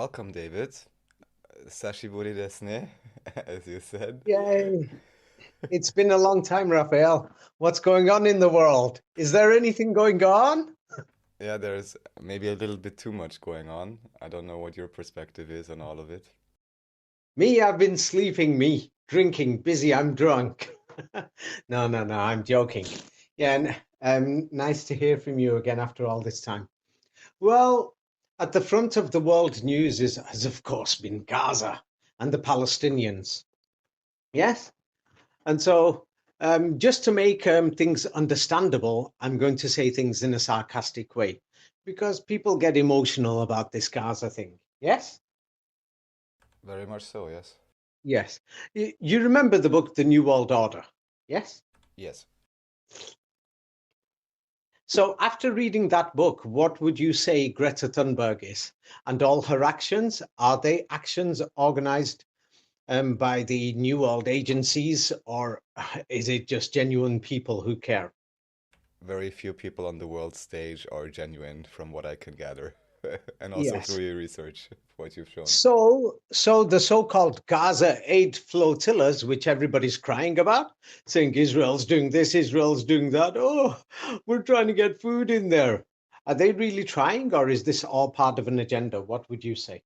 Welcome, David. Sashiburi desu ne, as you said. Yay. It's been a long time, Raphael. What's going on in the world? Is there anything going on? Yeah, there's maybe a little bit too much going on. I don't know what your perspective is on all of it. Me, I've been sleeping, me, drinking, busy, I'm drunk. No, I'm joking. Yeah, and nice to hear from you again after all this time. Well, at the front of the world news has of course been Gaza and the Palestinians. Yes? And so, just to make things understandable, I'm going to say things in a sarcastic way because people get emotional about this Gaza thing. Yes? Very much so, yes. Yes. You remember the book, The New World Order? Yes? Yes. So, after reading that book, what would you say Greta Thunberg is? And all her actions, are they actions organized by the New World agencies, or is it just genuine people who care? Very few people on the world stage are genuine from what I can gather. And also Yes. through your research, what you've shown. So the so-called Gaza aid flotillas, which everybody's crying about, saying Israel's doing this, Israel's doing that. Oh, we're trying to get food in there. Are they really trying, or is this all part of an agenda? What would you say?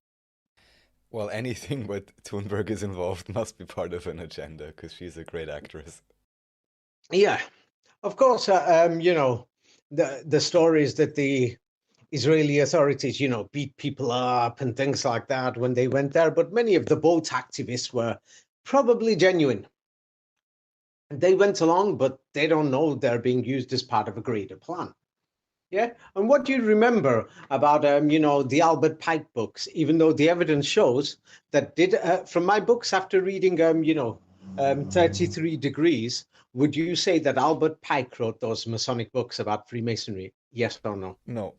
Well, anything with Thunberg is involved must be part of an agenda because she's a great actress. Yeah, of course. The stories that the Israeli authorities, beat people up and things like that when they went there. But many of the boat activists were probably genuine. They went along, but they don't know they're being used as part of a greater plan. Yeah. And what do you remember about, the Albert Pike books, even though the evidence shows that from my books after reading, 33 Degrees, would you say that Albert Pike wrote those Masonic books about Freemasonry? Yes or no? No.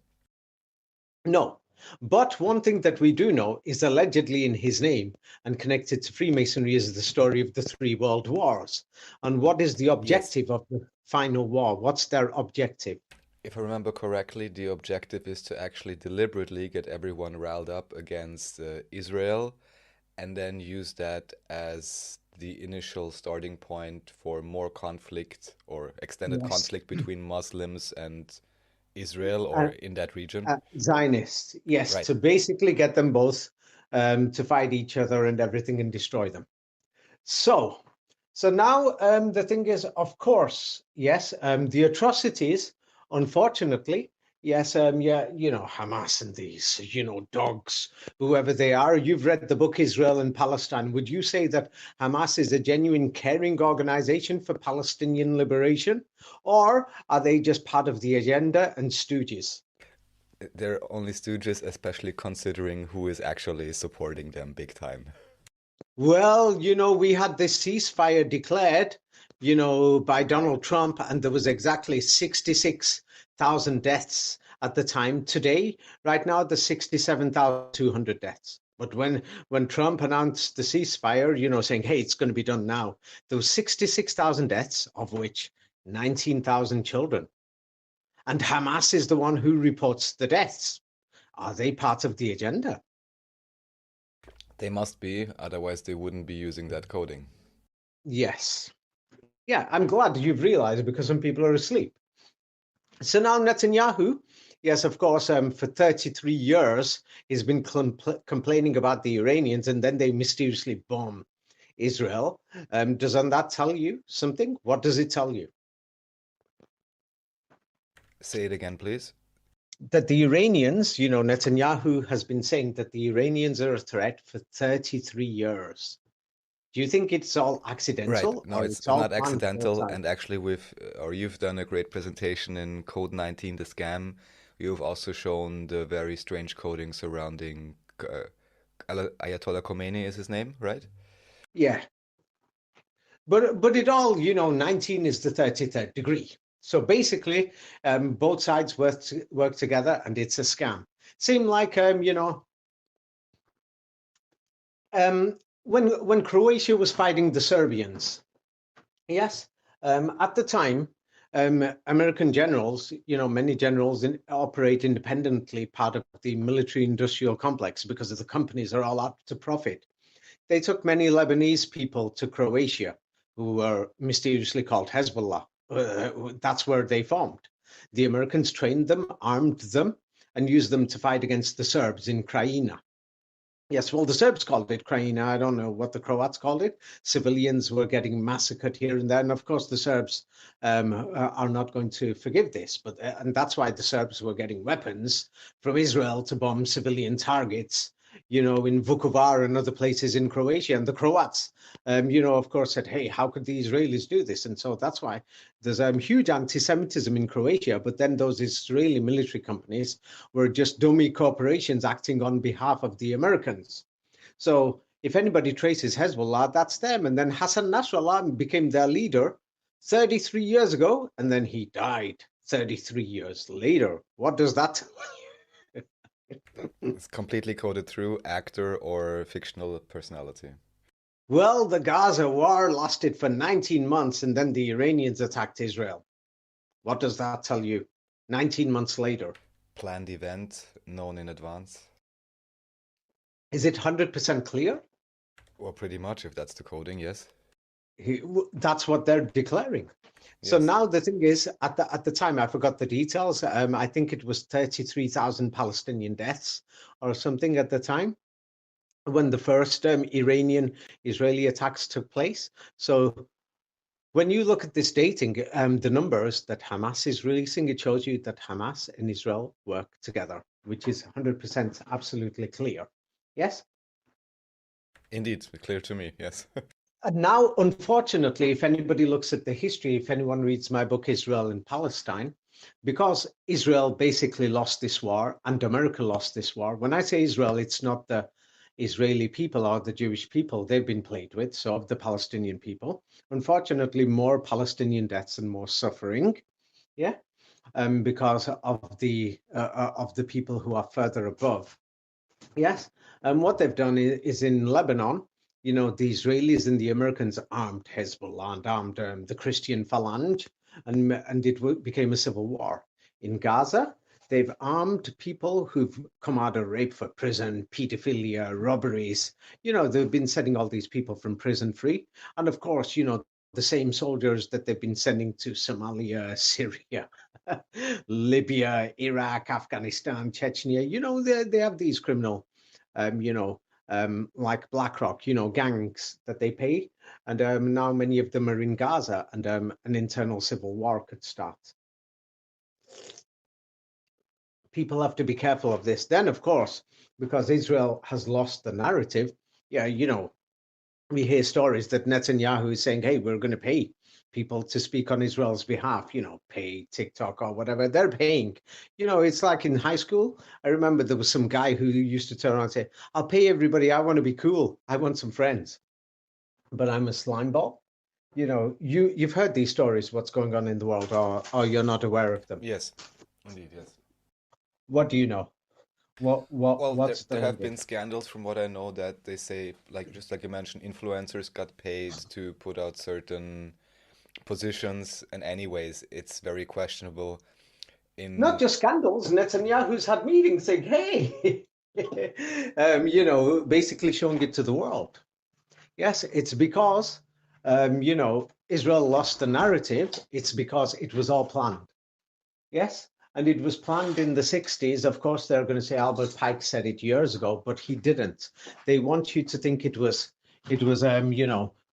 No. But one thing that we do know is allegedly in his name and connected to Freemasonry is the story of the three world wars. And what is the Yes. objective of the final war? What's their objective? If I remember correctly, the objective is to actually deliberately get everyone riled up against Israel and then use that as the initial starting point for more conflict or extended Yes. conflict between Muslims and Israel or Uh, in that region. Zionists, yes, Right. to basically get them both to fight each other and everything and destroy them. So, so now the thing is, of course, yes, the atrocities, unfortunately, yes, yeah, Hamas and these, dogs, whoever they are. You've read the book Israel and Palestine. Would you say that Hamas is a genuine caring organization for Palestinian liberation, or are they just part of the agenda and stooges? They're only stooges, especially considering who is actually supporting them big time. Well, we had this ceasefire declared, by Donald Trump, and there was exactly 66,000 deaths at the time. Today, right now, there's 67,200 deaths. But when Trump announced the ceasefire, saying, hey, it's going to be done now, there was 66,000 deaths, of which 19,000 children. And Hamas is the one who reports the deaths. Are they part of the agenda? They must be, otherwise they wouldn't be using that coding. Yes. Yeah, I'm glad you've realized because some people are asleep. So now Netanyahu, yes, of course, for 33 years, he's been complaining about the Iranians and then they mysteriously bomb Israel. Doesn't that tell you something? What does it tell you? Say it again, please. That the Iranians, Netanyahu has been saying that the Iranians are a threat for 33 years. Do you think it's all Right. accidental No, or it's it's all not planned accidental. outside? And actually, or you've done a great presentation in Code 19, the scam. You've also shown the very strange coding surrounding Ayatollah Khomeini is his name, right? Yeah, but it all, 19 is the 33rd degree. So basically, both sides work together, and it's a scam. Seem like when Croatia was fighting the Serbians. Yes, at the time, American generals, many generals operate independently, part of the military industrial complex because the companies are all out to profit. They took many Lebanese people to Croatia who were mysteriously called Hezbollah. That's where they formed. The Americans trained them, armed them, and used them to fight against the Serbs in Krajina. Yes, well, the Serbs called it Krajina. I don't know what the Croats called it. Civilians were getting massacred here and there. And of course, the Serbs are not going to forgive this. And that's why the Serbs were getting weapons from Israel to bomb civilian targets, in Vukovar and other places in Croatia. And the Croats, of course, said, hey, how could the Israelis do this? And so that's why there's huge anti-Semitism in Croatia. But then those Israeli military companies were just dummy corporations acting on behalf of the Americans. So if anybody traces Hezbollah, that's them. And then Hassan Nasrallah became their leader 33 years ago, and then he died 33 years later. What does that tell you? It's completely coded through actor or fictional personality. Well, the Gaza war lasted for 19 months, and then the Iranians attacked Israel. What does that tell you? 19 months later. Planned event, known in advance. Is it 100% clear? Or pretty much, if that's the coding, yes. That's what they're declaring. So Yes. now the thing is, at the time, I forgot the details. I think it was 33,000 Palestinian deaths or something at the time when the first Iranian-Israeli attacks took place. So when you look at this dating, the numbers that Hamas is releasing, it shows you that Hamas and Israel work together, which is 100% absolutely clear. Yes? Indeed, clear to me, yes. And now, unfortunately, if anybody looks at the history, if anyone reads my book, Israel and Palestine, because Israel basically lost this war and America lost this war. When I say Israel, it's not the Israeli people or the Jewish people. They've been played with, so of the Palestinian people. Unfortunately, more Palestinian deaths and more suffering. Yeah, because of the people who are further above. Yes, and what they've done is in Lebanon, the Israelis and the Americans armed Hezbollah and armed the Christian Phalange, and it became a civil war. In Gaza, they've armed people who've come out of rape for prison, pedophilia, robberies. They've been setting all these people from prison free. And of course, the same soldiers that they've been sending to Somalia, Syria, Libya, Iraq, Afghanistan, Chechnya, they have these criminal, like BlackRock, gangs that they pay. And now many of them are in Gaza, and an internal civil war could start. People have to be careful of this. Then, of course, because Israel has lost the narrative, yeah, we hear stories that Netanyahu is saying, hey, we're going to pay people to speak on Israel's behalf, pay TikTok or whatever. They're paying. It's like in high school. I remember there was some guy who used to turn around and say, I'll pay everybody. I want to be cool. I want some friends, but I'm a slime ball. You've heard these stories, what's going on in the world, or you're not aware of them. Yes, indeed, yes. What do you know? Well, What's there the have been latest? scandals from what I know that they say, like just like you mentioned, influencers got paid to put out certain positions, and anyways, it's very questionable Not in just scandals. Netanyahu's had meetings saying, hey, basically showing it to the world. Yes, it's because, Israel lost the narrative. It's because it was all planned. Yes, and it was planned in the 60s. Of course, they're going to say Albert Pike said it years ago, but he didn't. They want you to think it was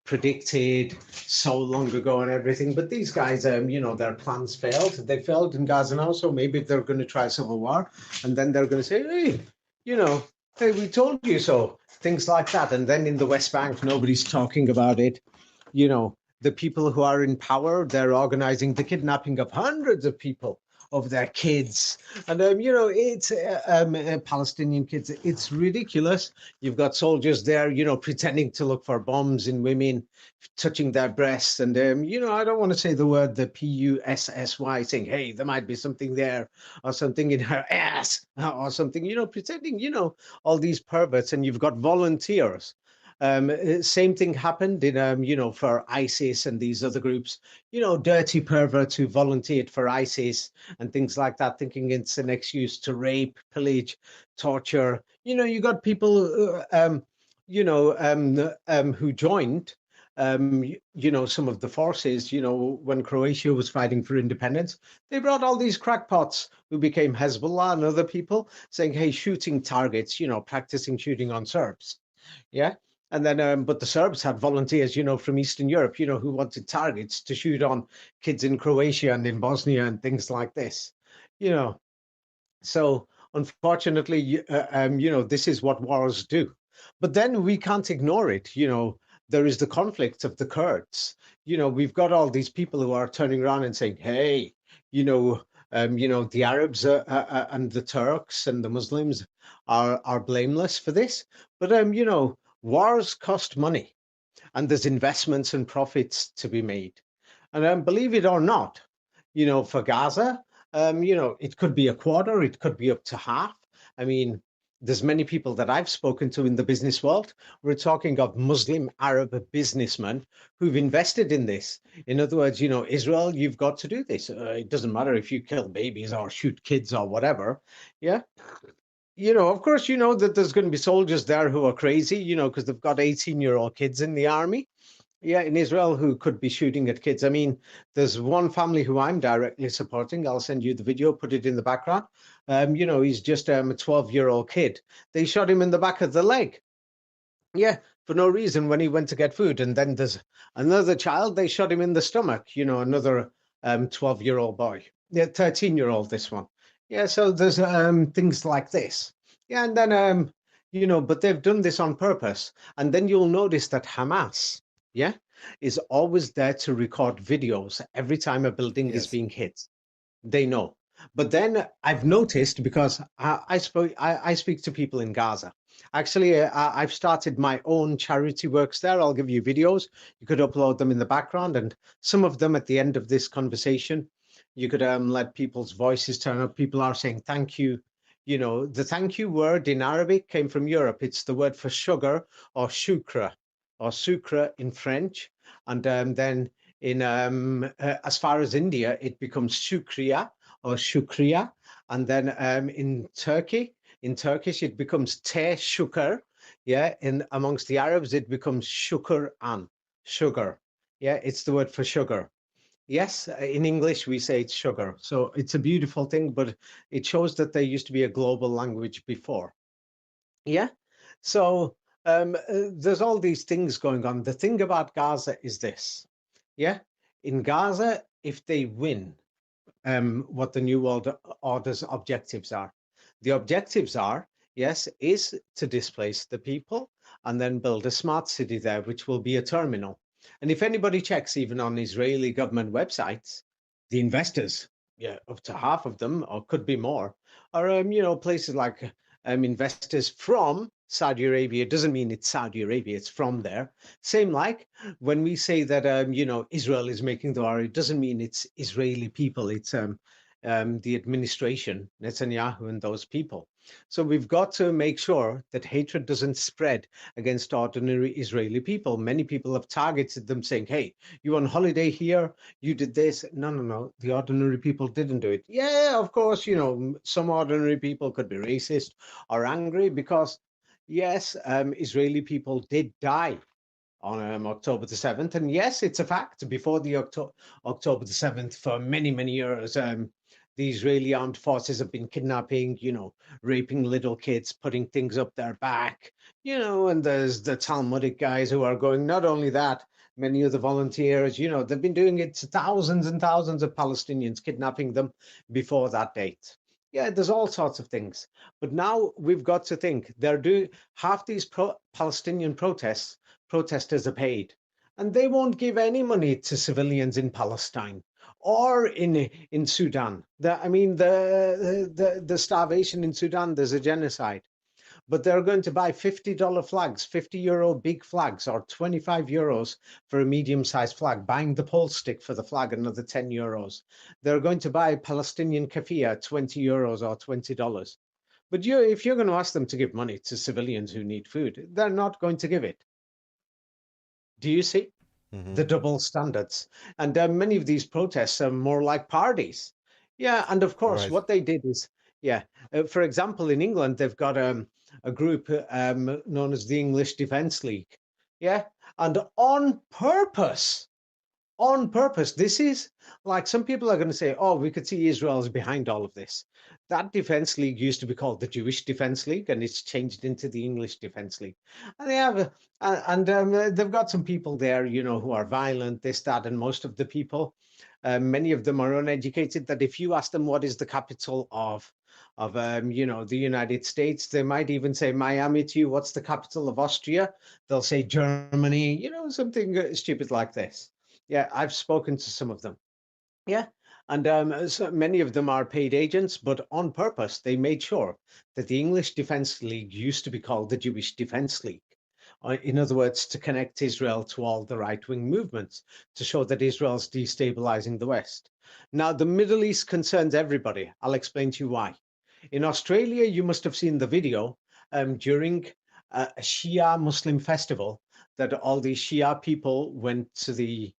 predicted so long ago and everything. But these guys, their plans failed. They failed in Gaza now, so maybe they're going to try civil war, and then they're going to say, hey, you know, hey, we told you so. Things like that. And then in the West Bank, nobody's talking about it. The people who are in power, they're organizing the kidnapping of hundreds of people, of their kids. And, it's Palestinian kids. It's ridiculous. You've got soldiers there, pretending to look for bombs in women, touching their breasts. And, I don't want to say the word, the PUSSY, saying, hey, there might be something there or something in her ass or something, pretending, all these perverts. And you've got volunteers. Same thing happened in, for ISIS and these other groups, dirty perverts who volunteered for ISIS and things like that, thinking it's an excuse to rape, pillage, torture. You got people, who joined, some of the forces, when Croatia was fighting for independence, they brought all these crackpots who became Hezbollah and other people saying, hey, shooting targets, practicing shooting on Serbs. Yeah. And then, but the Serbs had volunteers, from Eastern Europe, who wanted targets to shoot on kids in Croatia and in Bosnia and things like this, you know. So unfortunately, this is what wars do. But then we can't ignore it. There is the conflict of the Kurds. We've got all these people who are turning around and saying, "Hey, the Arabs and the Turks and the Muslims are blameless for this." But wars cost money, and there's investments and profits to be made. And believe it or not, for Gaza, it could be a quarter, it could be up to half. I mean, there's many people that I've spoken to in the business world. We're talking of Muslim Arab businessmen who've invested in this. In other words, Israel, you've got to do this. It doesn't matter if you kill babies or shoot kids or whatever. Yeah. Of course, that there's going to be soldiers there who are crazy, because they've got 18-year-old kids in the army. Yeah, in Israel, who could be shooting at kids. I mean, there's one family who I'm directly supporting. I'll send you the video, put it in the background. He's just a 12-year-old kid. They shot him in the back of the leg. Yeah, for no reason when he went to get food. And then there's another child, they shot him in the stomach, another 12-year-old boy. Yeah, 13-year-old, this one. Yeah, so there's things like this. Yeah, and then, but they've done this on purpose. And then you'll notice that Hamas, yeah, is always there to record videos every time a building is Yes. being hit. They know. But then I've noticed, because I speak to people in Gaza. Actually, I've started my own charity works there. I'll give you videos. You could upload them in the background, and some of them at the end of this conversation, you could let people's voices turn up. People are saying thank you. The thank you word in Arabic came from Europe. It's the word for sugar, or sucre in French. And then in as far as India, it becomes shukriya or shukriya. And then in Turkish, it becomes te shukr. Yeah. In amongst the Arabs, it becomes shukr an, sugar. Yeah. It's the word for sugar. Yes, in English we say it's sugar. So it's a beautiful thing, but it shows that there used to be a global language before. Yeah. So there's all these things going on. The thing about Gaza is this. Yeah. In Gaza, if they win, what the New World Order's objectives are. The objectives are, yes, is to displace the people and then build a smart city there, which will be a terminal. And if anybody checks, even on Israeli government websites, the investors, yeah, up to half of them, or could be more, are places like investors from Saudi Arabia. It doesn't mean it's Saudi Arabia; it's from there. Same like when we say that Israel is making the war, it doesn't mean it's Israeli people. It's the administration, Netanyahu, and those people. So we've got to make sure that hatred doesn't spread against ordinary Israeli people. Many people have targeted them, saying, "Hey, you on holiday here? You did this." No, no, no. The ordinary people didn't do it. Yeah, of course, some ordinary people could be racist or angry because, yes, Israeli people did die on October the 7th. And yes, it's a fact. Before the October the 7th, for many, many years, the Israeli armed forces have been kidnapping, raping little kids, putting things up their back, and there's the Talmudic guys who are going, not only that, many of the volunteers, they've been doing it to thousands and thousands of Palestinians, kidnapping them before that date. Yeah, there's all sorts of things. But now we've got to think they're doing half these Palestinian protesters are paid, and they won't give any money to civilians in Palestine or in Sudan. The starvation in Sudan, there's a genocide, but they're going to buy $50 flags, €50 big flags, or €25 for a medium-sized flag, buying the pole stick for the flag, another €10. They're going to buy Palestinian keffiyeh, €20 or $20. But if you're going to ask them to give money to civilians who need food, they're not going to give it. Do you see Hmm. the double standards? And many of these protests are more like parties. Yeah, and of course, Right. what they did is, yeah, for example, in England, they've got a group known as the English Defence League. Yeah, and on purpose. This is like some people are going to say, oh, we could see Israel's behind all of this. That Defense League used to be called the Jewish Defense League, and it's changed into the English Defense League. And they have, they've got some people there, who are violent, this, that, and most of the people, many of them are uneducated. That if you ask them what is the capital of the United States, they might even say Miami to you. What's the capital of Austria? They'll say Germany, something stupid like this. Yeah, I've spoken to some of them. Yeah. And so many of them are paid agents, but on purpose, they made sure that the English Defence League used to be called the Jewish Defence League. In other words, to connect Israel to all the right wing movements, to show that Israel's destabilizing the West. Now, the Middle East concerns everybody. I'll explain to you why. In Australia, you must have seen the video during a Shia Muslim festival that all these Shia people went to the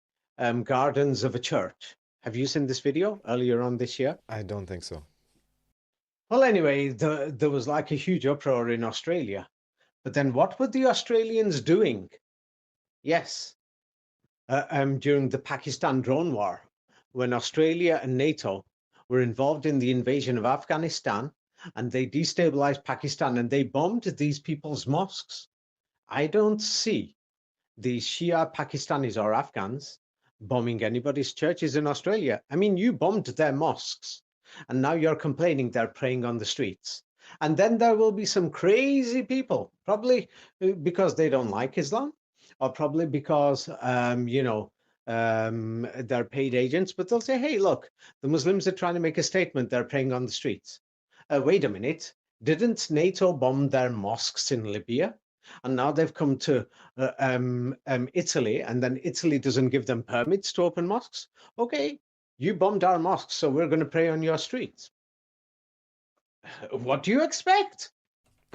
gardens of a church. Have you seen this video earlier on this year? I don't think so. Well, anyway, there was like a huge uproar in Australia. But then what were the Australians doing? Yes, during the Pakistan drone war, when Australia and NATO were involved in the invasion of Afghanistan and they destabilized Pakistan and they bombed these people's mosques. I don't see the Shia Pakistanis or Afghans bombing anybody's churches in Australia. I mean, you bombed their mosques, and now you're complaining they're praying on the streets. And then there will be some crazy people, probably because they don't like Islam, or probably because, they're paid agents, but they'll say, hey, look, the Muslims are trying to make a statement, they're praying on the streets. Wait a minute, didn't NATO bomb their mosques in Libya? And now they've come to Italy, and then Italy doesn't give them permits to open mosques. Okay, you bombed our mosques, so we're going to pray on your streets. What do you expect?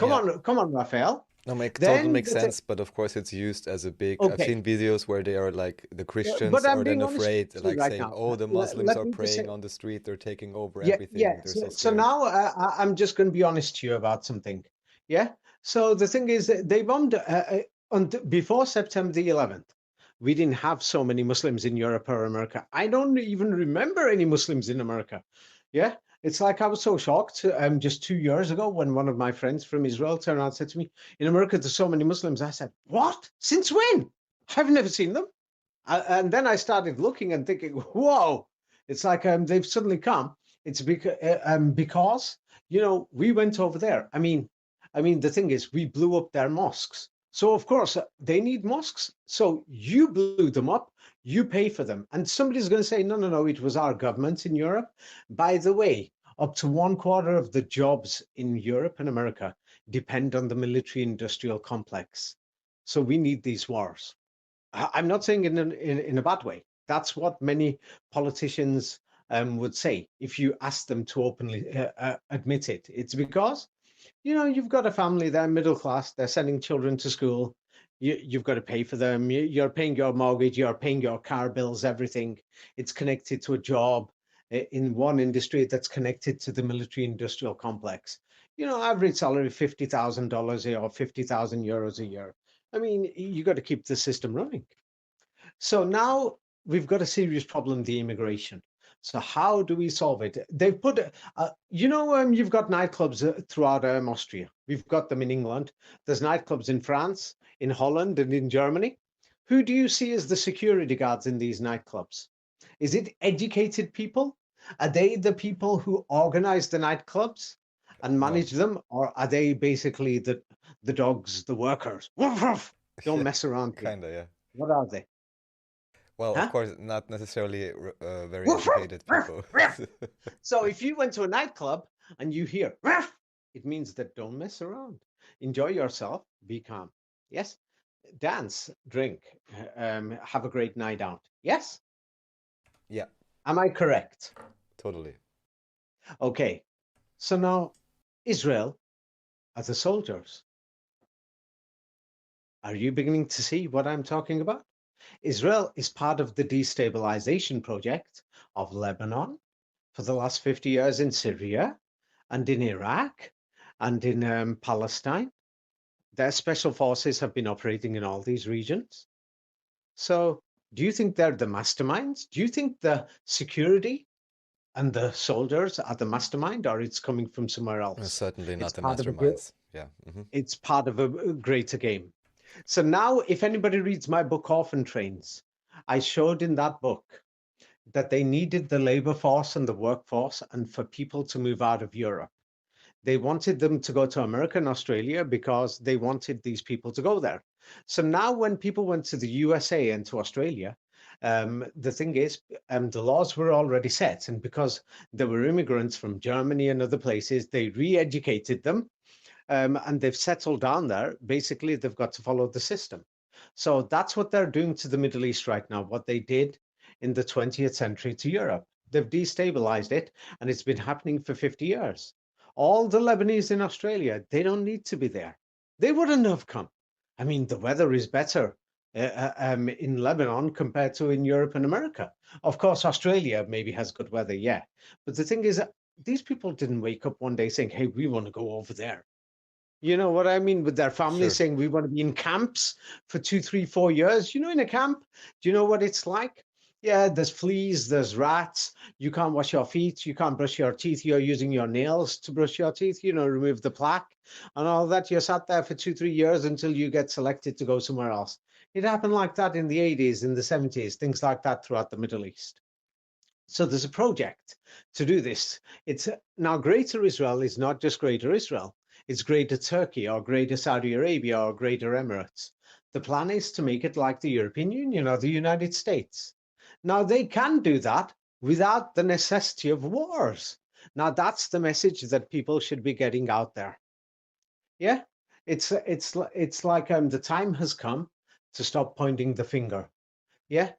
Yeah. Come on, Raphael. No, make total Then makes sense, but of course it's used as a big. I've okay, seen videos where they are like the but Christians I'm are then being honest afraid, with you like right saying, now. "Oh, the Muslims Let are me just praying say, on the street, they're taking over yeah, yeah. everything, they're so So scared." now I'm just going to be honest to you about something. Yeah. So the thing is, that they bombed before September the 11th. We didn't have so many Muslims in Europe or America. I don't even remember any Muslims in America. Yeah. It's like I was so shocked just 2 years ago when one of my friends from Israel turned around and said to me, in America, there's so many Muslims. I said, what? Since when? I've never seen them. And then I started looking and thinking, whoa, it's like they've suddenly come. It's because we went over there. I mean, the thing is, we blew up their mosques. So of course they need mosques. So you blew them up, you pay for them, and somebody's going to say, no, no, no, it was our government in Europe. By the way, up to one quarter of the jobs in Europe and America depend on the military-industrial complex. So we need these wars. I'm not saying in a bad way. That's what many politicians would say if you ask them to openly admit it. It's because you've got a family, they're middle class, they're sending children to school. You've got to pay for them. You're paying your mortgage, you're paying your car bills, everything. It's connected to a job in one industry that's connected to the military industrial complex. Average salary $50,000 a year or 50,000 euros a year. I mean, you got to keep the system running. So now we've got a serious problem, the immigration. So how do we solve it? They've put, you've got nightclubs throughout Austria. We've got them in England. There's nightclubs in France, in Holland, and in Germany. Who do you see as the security guards in these nightclubs? Is it educated people? Are they the people who organize the nightclubs and No. manage them, or are they basically the dogs, the workers? Woof, woof. Don't Yeah, mess around here. kinda, yeah. What are they? Well, of Huh? course, not necessarily very Woof, woof, educated woof, people. woof. So if you went to a nightclub and you hear "Ruff," it means that don't mess around. Enjoy yourself. Be calm. Yes. Dance, drink, have a great night out. Yes. Yeah, Am I correct? totally. Okay. So now, Israel are the soldiers. Are you beginning to see what I'm talking about? Israel is part of the destabilization project of Lebanon for the last 50 years, in Syria and in Iraq and in Palestine. Their special forces have been operating in all these regions. So, do you think they're the masterminds? Do you think the security and the soldiers are the mastermind, or it's coming from somewhere else? Certainly It's not the part of masterminds. Yeah. it's part of a greater game. So now, if anybody reads my book, Orphan Trains, I showed in that book that they needed the labor force and the workforce and for people to move out of Europe. They wanted them to go to America and Australia because they wanted these people to go there. So now, when people went to the USA and to Australia, the thing is, the laws were already set. And because there were immigrants from Germany and other places, they re educated them and they've settled down there. Basically, they've got to follow the system. So that's what they're doing to the Middle East right now, what they did in the 20th century to Europe. They've destabilized it, and it's been happening for 50 years. All the Lebanese in Australia, they don't need to be there. They wouldn't have come. I mean, the weather is better in Lebanon compared to in Europe and America. Of course, Australia maybe has good weather, yeah. But the thing is, these people didn't wake up one day saying, hey, we want to go over there. You know what I mean? With their families Sure. saying we want to be in camps for 2, 3, 4 years. In a camp, do you know what it's like? Yeah, there's fleas, there's rats. You can't wash your feet. You can't brush your teeth. You're using your nails to brush your teeth, remove the plaque and all that. You're sat there for 2, 3 years until you get selected to go somewhere else. It happened like that in the 80s, in the 70s, things like that throughout the Middle East. So there's a project to do this. It's now Greater Israel is not just Greater Israel. It's Greater Turkey or Greater Saudi Arabia or Greater Emirates. The plan is to make it like the European Union or the United States. Now they can do that without the necessity of wars. Now that's the message that people should be getting out there. Yeah, it's like the time has come to stop pointing the finger. Yeah.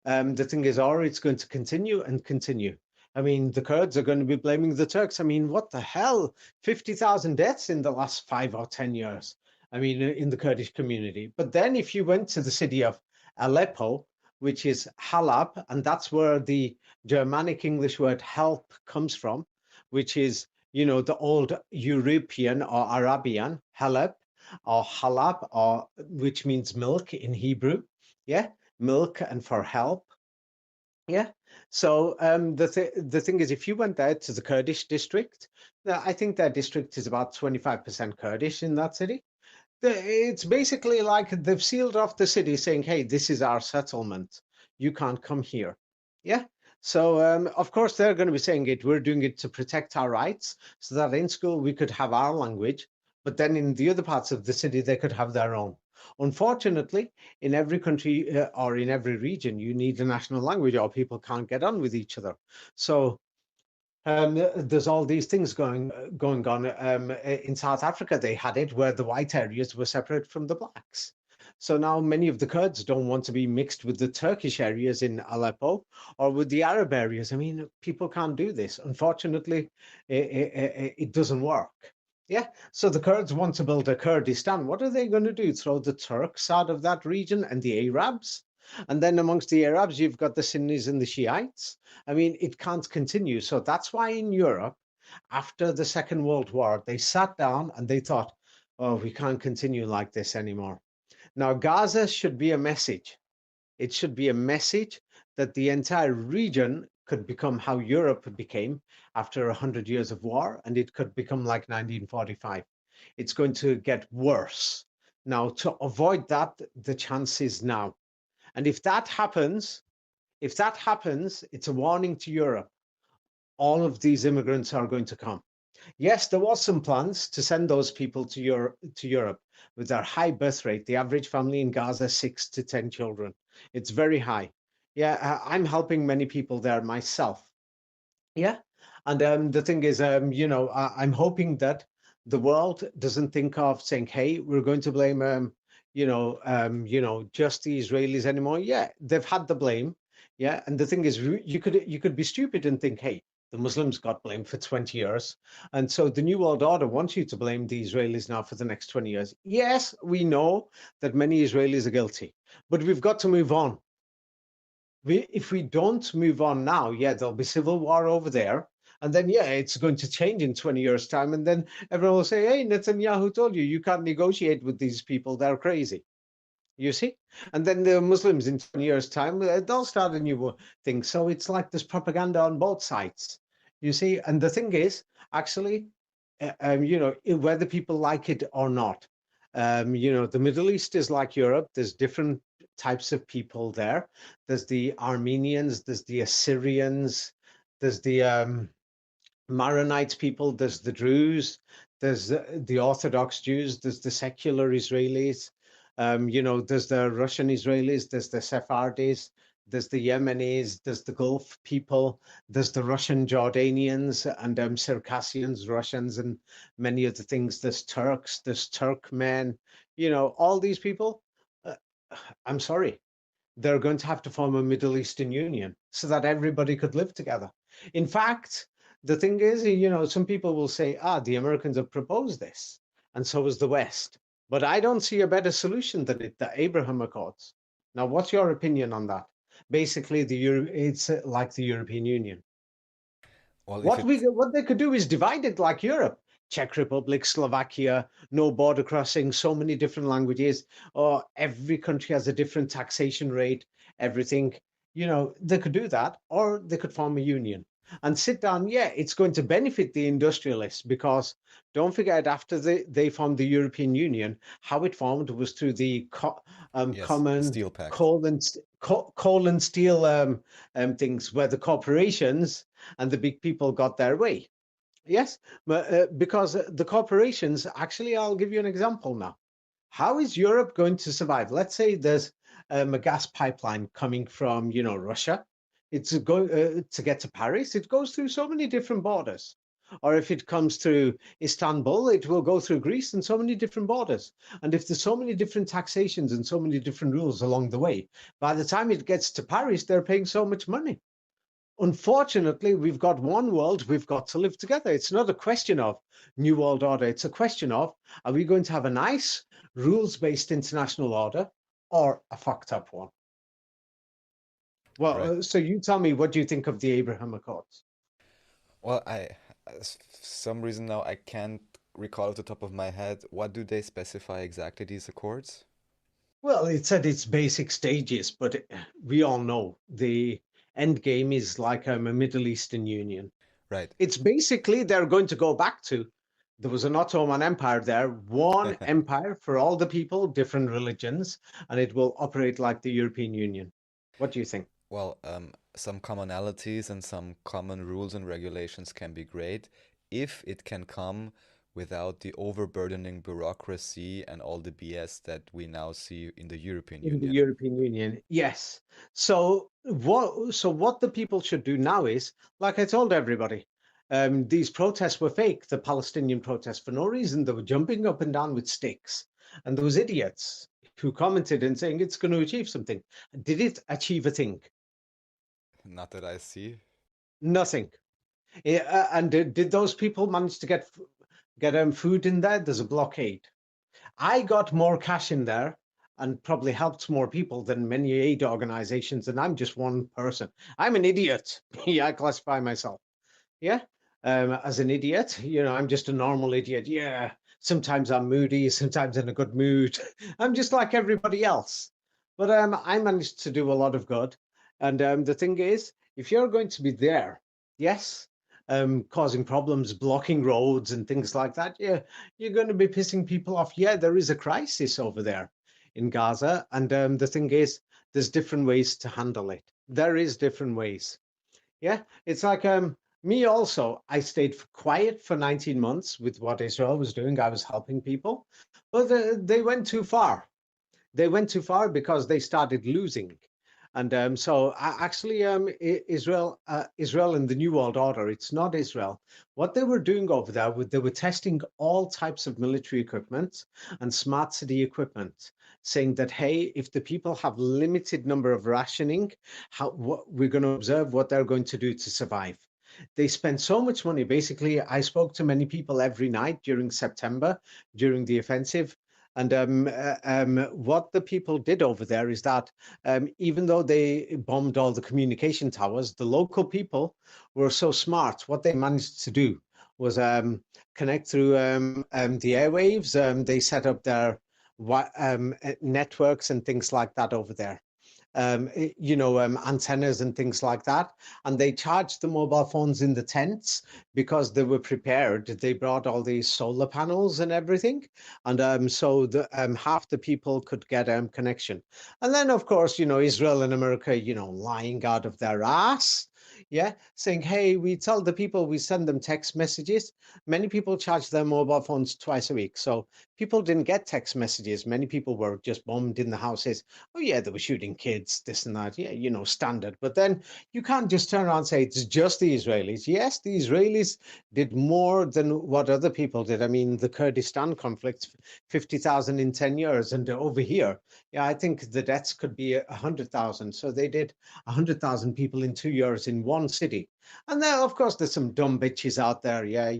The thing is, or it's going to continue and continue. I mean, the Kurds are going to be blaming the Turks. I mean, what the hell? 50,000 deaths in the last 5 or 10 years. I mean, in the Kurdish community. But then if you went to the city of Aleppo, which is Halab, and that's where the Germanic English word help comes from, which is, the old European or Arabian, Halab or Halab, or which means milk in Hebrew. Yeah, milk and for help. Yeah. So the thing is, if you went there to the Kurdish district, I think their district is about 25% Kurdish in that city. It's basically like they've sealed off the city, saying, "Hey, this is our settlement. You can't come here." Yeah. So of course they're going to be saying it. We're doing it to protect our rights, so that in school we could have our language, but then in the other parts of the city they could have their own. Unfortunately, in every country or in every region, you need a national language, or people can't get on with each other. So there's all these things going on. In South Africa, they had it where the white areas were separate from the blacks. So now many of the Kurds don't want to be mixed with the Turkish areas in Aleppo or with the Arab areas. I mean, people can't do this. Unfortunately, it doesn't work. Yeah. So the Kurds want to build a Kurdistan. What are they going to do? Throw the Turks out of that region and the Arabs? And then amongst the Arabs, you've got the Sunnis and the Shiites. I mean, it can't continue. So that's why in Europe, after the Second World War, they sat down and they thought, oh, we can't continue like this anymore. Now, Gaza should be a message. It should be a message that the entire region could become how Europe became after 100 years of war, and it could become like 1945. It's going to get worse. Now, to avoid that, the chance is now. And if that happens, it's a warning to Europe. All of these immigrants are going to come. Yes, there was some plans to send those people to Europe with their high birth rate. The average family in Gaza, 6 to 10 children. It's very high. Yeah, I'm helping many people there myself. Yeah. And the thing is, I'm hoping that the world doesn't think of saying, hey, we're going to blame, just the Israelis anymore. Yeah, they've had the blame. Yeah. And the thing is, you could be stupid and think, hey, the Muslims got blamed for 20 years. And so the New World Order wants you to blame the Israelis now for the next 20 years. Yes, we know that many Israelis are guilty, but we've got to move on. if we don't move on now, yeah, there'll be civil war over there. And then, yeah, it's going to change in 20 years' time. And then everyone will say, hey, Netanyahu told you, you can't negotiate with these people. They're crazy. You see? And then the Muslims in 20 years' time, they'll start a new thing. So it's like there's propaganda on both sides. You see? And the thing is, actually, whether people like it or not, the Middle East is like Europe. There's different types of people there. There's the Armenians, there's the Assyrians, there's the Maronite people, there's the Druze, there's the Orthodox Jews, there's the secular Israelis, there's the Russian Israelis, there's the Sephardis, there's the Yemenis, there's the Gulf people, there's the Russian Jordanians and Circassians, Russians, and many of the things. There's Turks, there's Turkmen, all these people. Uh, I'm sorry, they're going to have to form a Middle Eastern Union so that everybody could live together. In fact, the thing is, some people will say, the Americans have proposed this, and so has the West. But I don't see a better solution than it, the Abraham Accords. Now, what's your opinion on that? Basically, it's like the European Union. Well, if What it what they could do is divide it like Europe. Czech Republic, Slovakia, no border crossing, so many different languages, or every country has a different taxation rate, everything. They could do that, or they could form a union and sit down. Yeah, it's going to benefit the industrialists because don't forget, after they formed the European Union, how it formed was through the yes, the common Steel Pact. coal and steel things, where the corporations and the big people got their way. Yes, but because the corporations, actually, I'll give you an example now. How is Europe going to survive? Let's say there's a gas pipeline coming from, Russia. It's going to get to Paris. It goes through so many different borders. Or if it comes through Istanbul, it will go through Greece and so many different borders. And if there's so many different taxations and so many different rules along the way, by the time it gets to Paris, they're paying so much money. Unfortunately, we've got one world, we've got to live together. It's not a question of new world order. It's a question of, are we going to have a nice rules-based international order or a fucked up one? Well, Right. so you tell me, what do you think of the Abraham Accords? Well, for some reason now I can't recall off the top of my head. What do they specify exactly, these accords? Well, it's at its basic stages, but we all know the end game is like a Middle Eastern Union. Right. It's basically they're going to go back to, there was an Ottoman Empire there, one empire for all the people, different religions, and it will operate like the European Union. What do you think? Well, some commonalities and some common rules and regulations can be great if it can come without the overburdening bureaucracy and all the BS that we now see in the European In the Union. European Union, yes. So what the people should do now is, like I told everybody, these protests were fake. The Palestinian protests, for no reason, they were jumping up and down with sticks, and there was idiots who commented and saying it's going to achieve something. Did it achieve a thing? Not that I see. Nothing. Yeah, and did those people manage to get food in there? There's a blockade. I got more cash in there and probably helped more people than many aid organizations, and I'm just one person. I'm an idiot. Yeah, I classify myself. Yeah, as an idiot. I'm just a normal idiot. Yeah, sometimes I'm moody, sometimes in a good mood. I'm just like everybody else. But I managed to do a lot of good. And the thing is, if you're going to be there, yes, causing problems, blocking roads and things like that, yeah, you're going to be pissing people off. Yeah, there is a crisis over there in Gaza. And the thing is, there's different ways to handle it. There is different ways. Yeah, it's like me also. I stayed quiet for 19 months with what Israel was doing. I was helping people, but they went too far. They went too far because they started losing. And so actually, Israel in the New World Order, it's not Israel. What they were doing over there, they were testing all types of military equipment and smart city equipment, saying that, hey, if the people have limited number of rationing, we're going to observe what they're going to do to survive. They spent so much money. Basically, I spoke to many people every night during September, during the offensive. And what the people did over there is that even though they bombed all the communication towers, the local people were so smart. What they managed to do was connect through the airwaves. They set up their networks and things like that over there. Antennas and things like that. And they charged the mobile phones in the tents because they were prepared. They brought all these solar panels and everything. And so half the people could get connection. And then, of course, Israel and America, lying out of their ass. Yeah, saying, hey, we tell the people, we send them text messages. Many people charge their mobile phones twice a week. So people didn't get text messages. Many people were just bombed in the houses. Oh yeah, they were shooting kids, this and that. Yeah, standard. But then you can't just turn around and say it's just the Israelis. Yes, the Israelis did more than what other people did. I mean, the Kurdistan conflict, 50,000 in 10 years. And over here, yeah, I think the deaths could be 100,000. So they did 100,000 people in 2 years in one city. And then, of course, there's some dumb bitches out there. Yeah,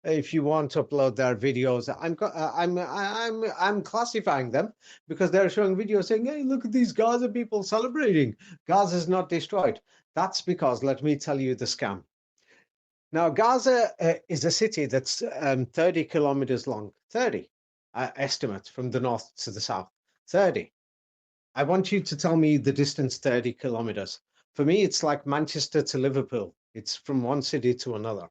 if you want to upload their videos, I'm classifying them because they're showing videos saying, "Hey, look at these Gaza people celebrating. Gaza's not destroyed." That's because, let me tell you the scam. Now, Gaza is a city that's 30 kilometers long. 30 estimates from the north to the south. 30. I want you to tell me the distance 30 kilometers. For me, it's like Manchester to Liverpool. It's from one city to another,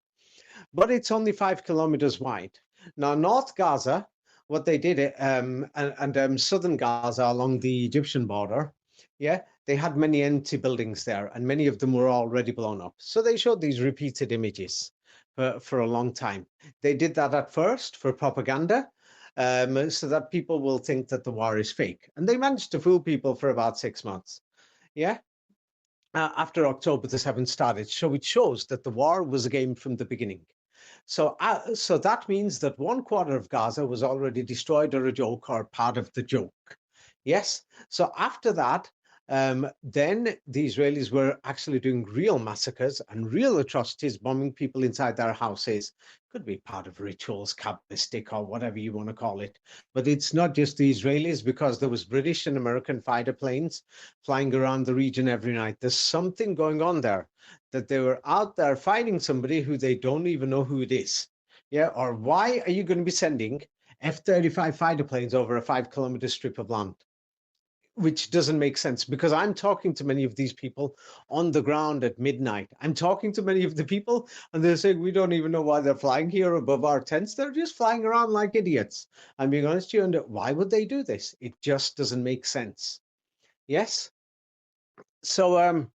but it's only 5 kilometers wide. Now, North Gaza, what they did, and southern Gaza along the Egyptian border, yeah, they had many empty buildings there, and many of them were already blown up. So they showed these repeated images for a long time. They did that at first for propaganda, so that people will think that the war is fake. And they managed to fool people for about 6 months. Yeah. After October the 7th started. So it shows that the war was a game from the beginning. So that means that 1/4 of Gaza was already destroyed or a joke or part of the joke. Yes. So after that, then the Israelis were actually doing real massacres and real atrocities, bombing people inside their houses. Could be part of rituals, Kabbalistic or whatever you want to call it. But it's not just the Israelis, because there was British and American fighter planes flying around the region every night. There's something going on there, that they were out there fighting somebody who they don't even know who it is. Yeah, or why are you going to be sending F-35 fighter planes over a 5 kilometer strip of land? Which doesn't make sense, because I'm talking to many of these people on the ground at midnight. I'm talking to many of the people, and they're saying, we don't even know why they're flying here above our tents. They're just flying around like idiots. I'm being honest with you, and why would they do this? It just doesn't make sense. Yes. So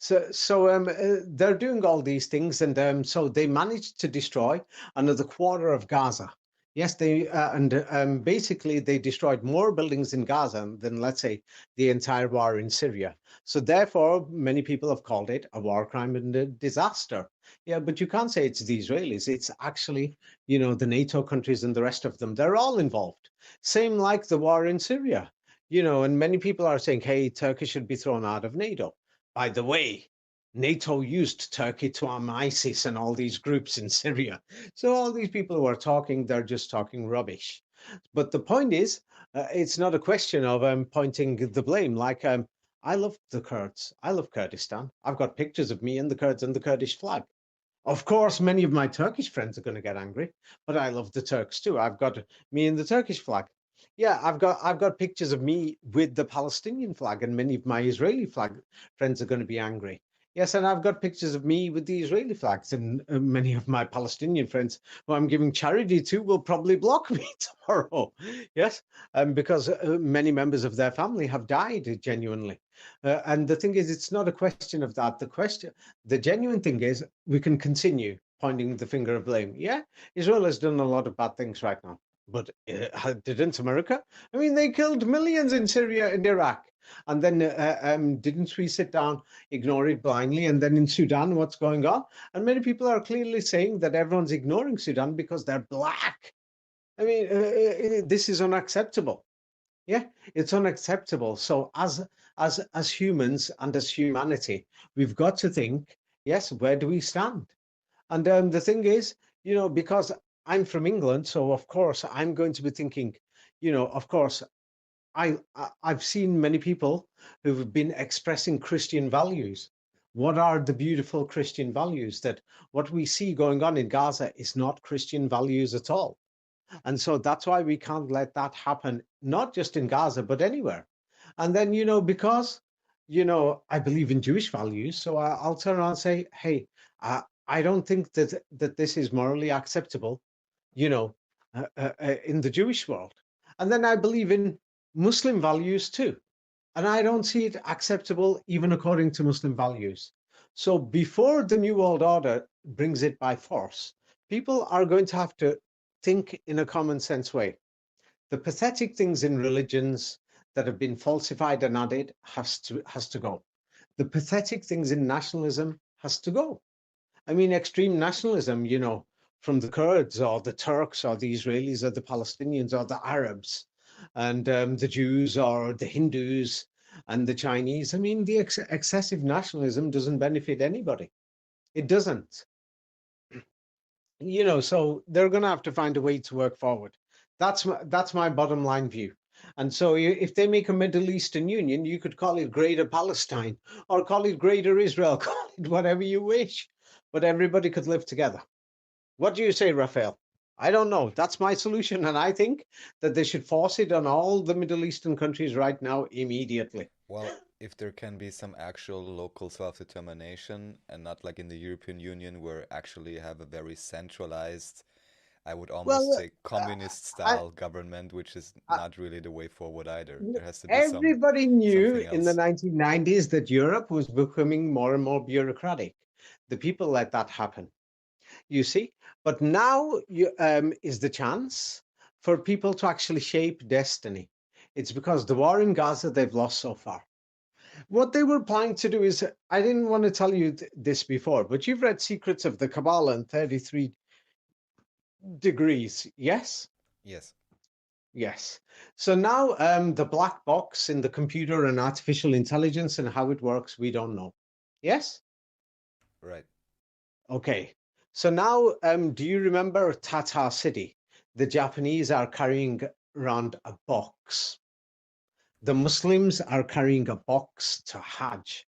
they're doing all these things, and so they managed to destroy another quarter of Gaza. Yes, they and basically they destroyed more buildings in Gaza than, let's say, the entire war in Syria. So therefore, many people have called it a war crime and a disaster. Yeah, but you can't say it's the Israelis. It's actually, the NATO countries and the rest of them. They're all involved. Same like the war in Syria. And many people are saying, hey, Turkey should be thrown out of NATO. By the way, NATO used Turkey to arm ISIS and all these groups in Syria. So all these people who are talking, they're just talking rubbish. But the point is, it's not a question of pointing the blame. Like, I love the Kurds. I love Kurdistan. I've got pictures of me and the Kurds and the Kurdish flag. Of course, many of my Turkish friends are going to get angry, but I love the Turks too. I've got me and the Turkish flag. Yeah, I've got pictures of me with the Palestinian flag, and many of my Israeli flag friends are going to be angry. Yes, and I've got pictures of me with the Israeli flags, and many of my Palestinian friends who I'm giving charity to will probably block me tomorrow. Yes, because many members of their family have died genuinely. And the thing is, it's not a question of that. The genuine thing is, we can continue pointing the finger of blame. Yeah, Israel has done a lot of bad things right now, but didn't America? I mean, they killed millions in Syria and Iraq. And then didn't we sit down, ignore it blindly? And then in Sudan, what's going on? And many people are clearly saying that everyone's ignoring Sudan because they're black. I mean, this is unacceptable. Yeah, it's unacceptable. So as humans and as humanity, we've got to think, yes, where do we stand? And the thing is, because I'm from England, so of course I'm going to be thinking, Of course, I've seen many people who've been expressing Christian values. What are the beautiful Christian values? That what we see going on in Gaza is not Christian values at all. And so that's why we can't let that happen, not just in Gaza, but anywhere. And then, because, I believe in Jewish values, so I'll turn around and say, hey, I don't think that this is morally acceptable, you know, in the Jewish world. And then I believe in Muslim values too. And I don't see it acceptable even according to Muslim values. So before the New World Order brings it by force, people are going to have to think in a common sense way. The pathetic things in religions that have been falsified and added has to go. The pathetic things in nationalism has to go. I mean, extreme nationalism, from the Kurds or the Turks or the Israelis or the Palestinians or the Arabs and the Jews or the Hindus and the Chinese. I mean, the excessive nationalism doesn't benefit anybody. It doesn't. So they're going to have to find a way to work forward. That's my bottom line view. And so if they make a Middle Eastern Union, you could call it Greater Palestine or call it Greater Israel, call it whatever you wish, but everybody could live together. What do you say, Raphael? I don't know. That's my solution. And I think that they should force it on all the Middle Eastern countries right now, immediately. Well, if there can be some actual local self-determination and not like in the European Union where actually have a very centralized, I would almost Well, say uh, communist I, style government, which is I, not really the way forward either. There has to be everybody knew something in the else. 1990s that Europe was becoming more and more bureaucratic. The people let that happen, you see. But now is the chance for people to actually shape destiny. It's because the war in Gaza they've lost so far. What they were planning to do is, I didn't want to tell you this before, but you've read Secrets of the Kabbalah and 33 Degrees, yes? Yes, Yes. So now the black box in the computer and artificial intelligence and how it works, we don't know. Yes? right. Okay. So now, do you remember Tata City? The Japanese are carrying around a box. The Muslims are carrying a box to Hajj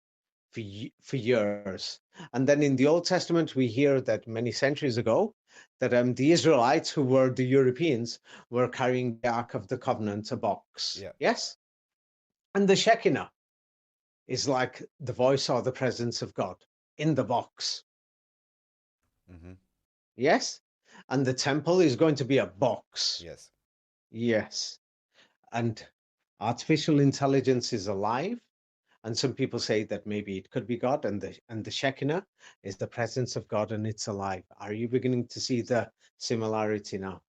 for years. And then in the Old Testament, we hear that many centuries ago, that the Israelites, who were the Europeans, were carrying the Ark of the Covenant, a box. Yeah. Yes? And the Shekinah is like the voice or the presence of God in the box. Mm-hmm. Yes? And the temple is going to be a box. Yes. Yes. And artificial intelligence is alive. And some people say that maybe it could be God, and the Shekinah is the presence of God, and it's alive. Are you beginning to see the similarity now?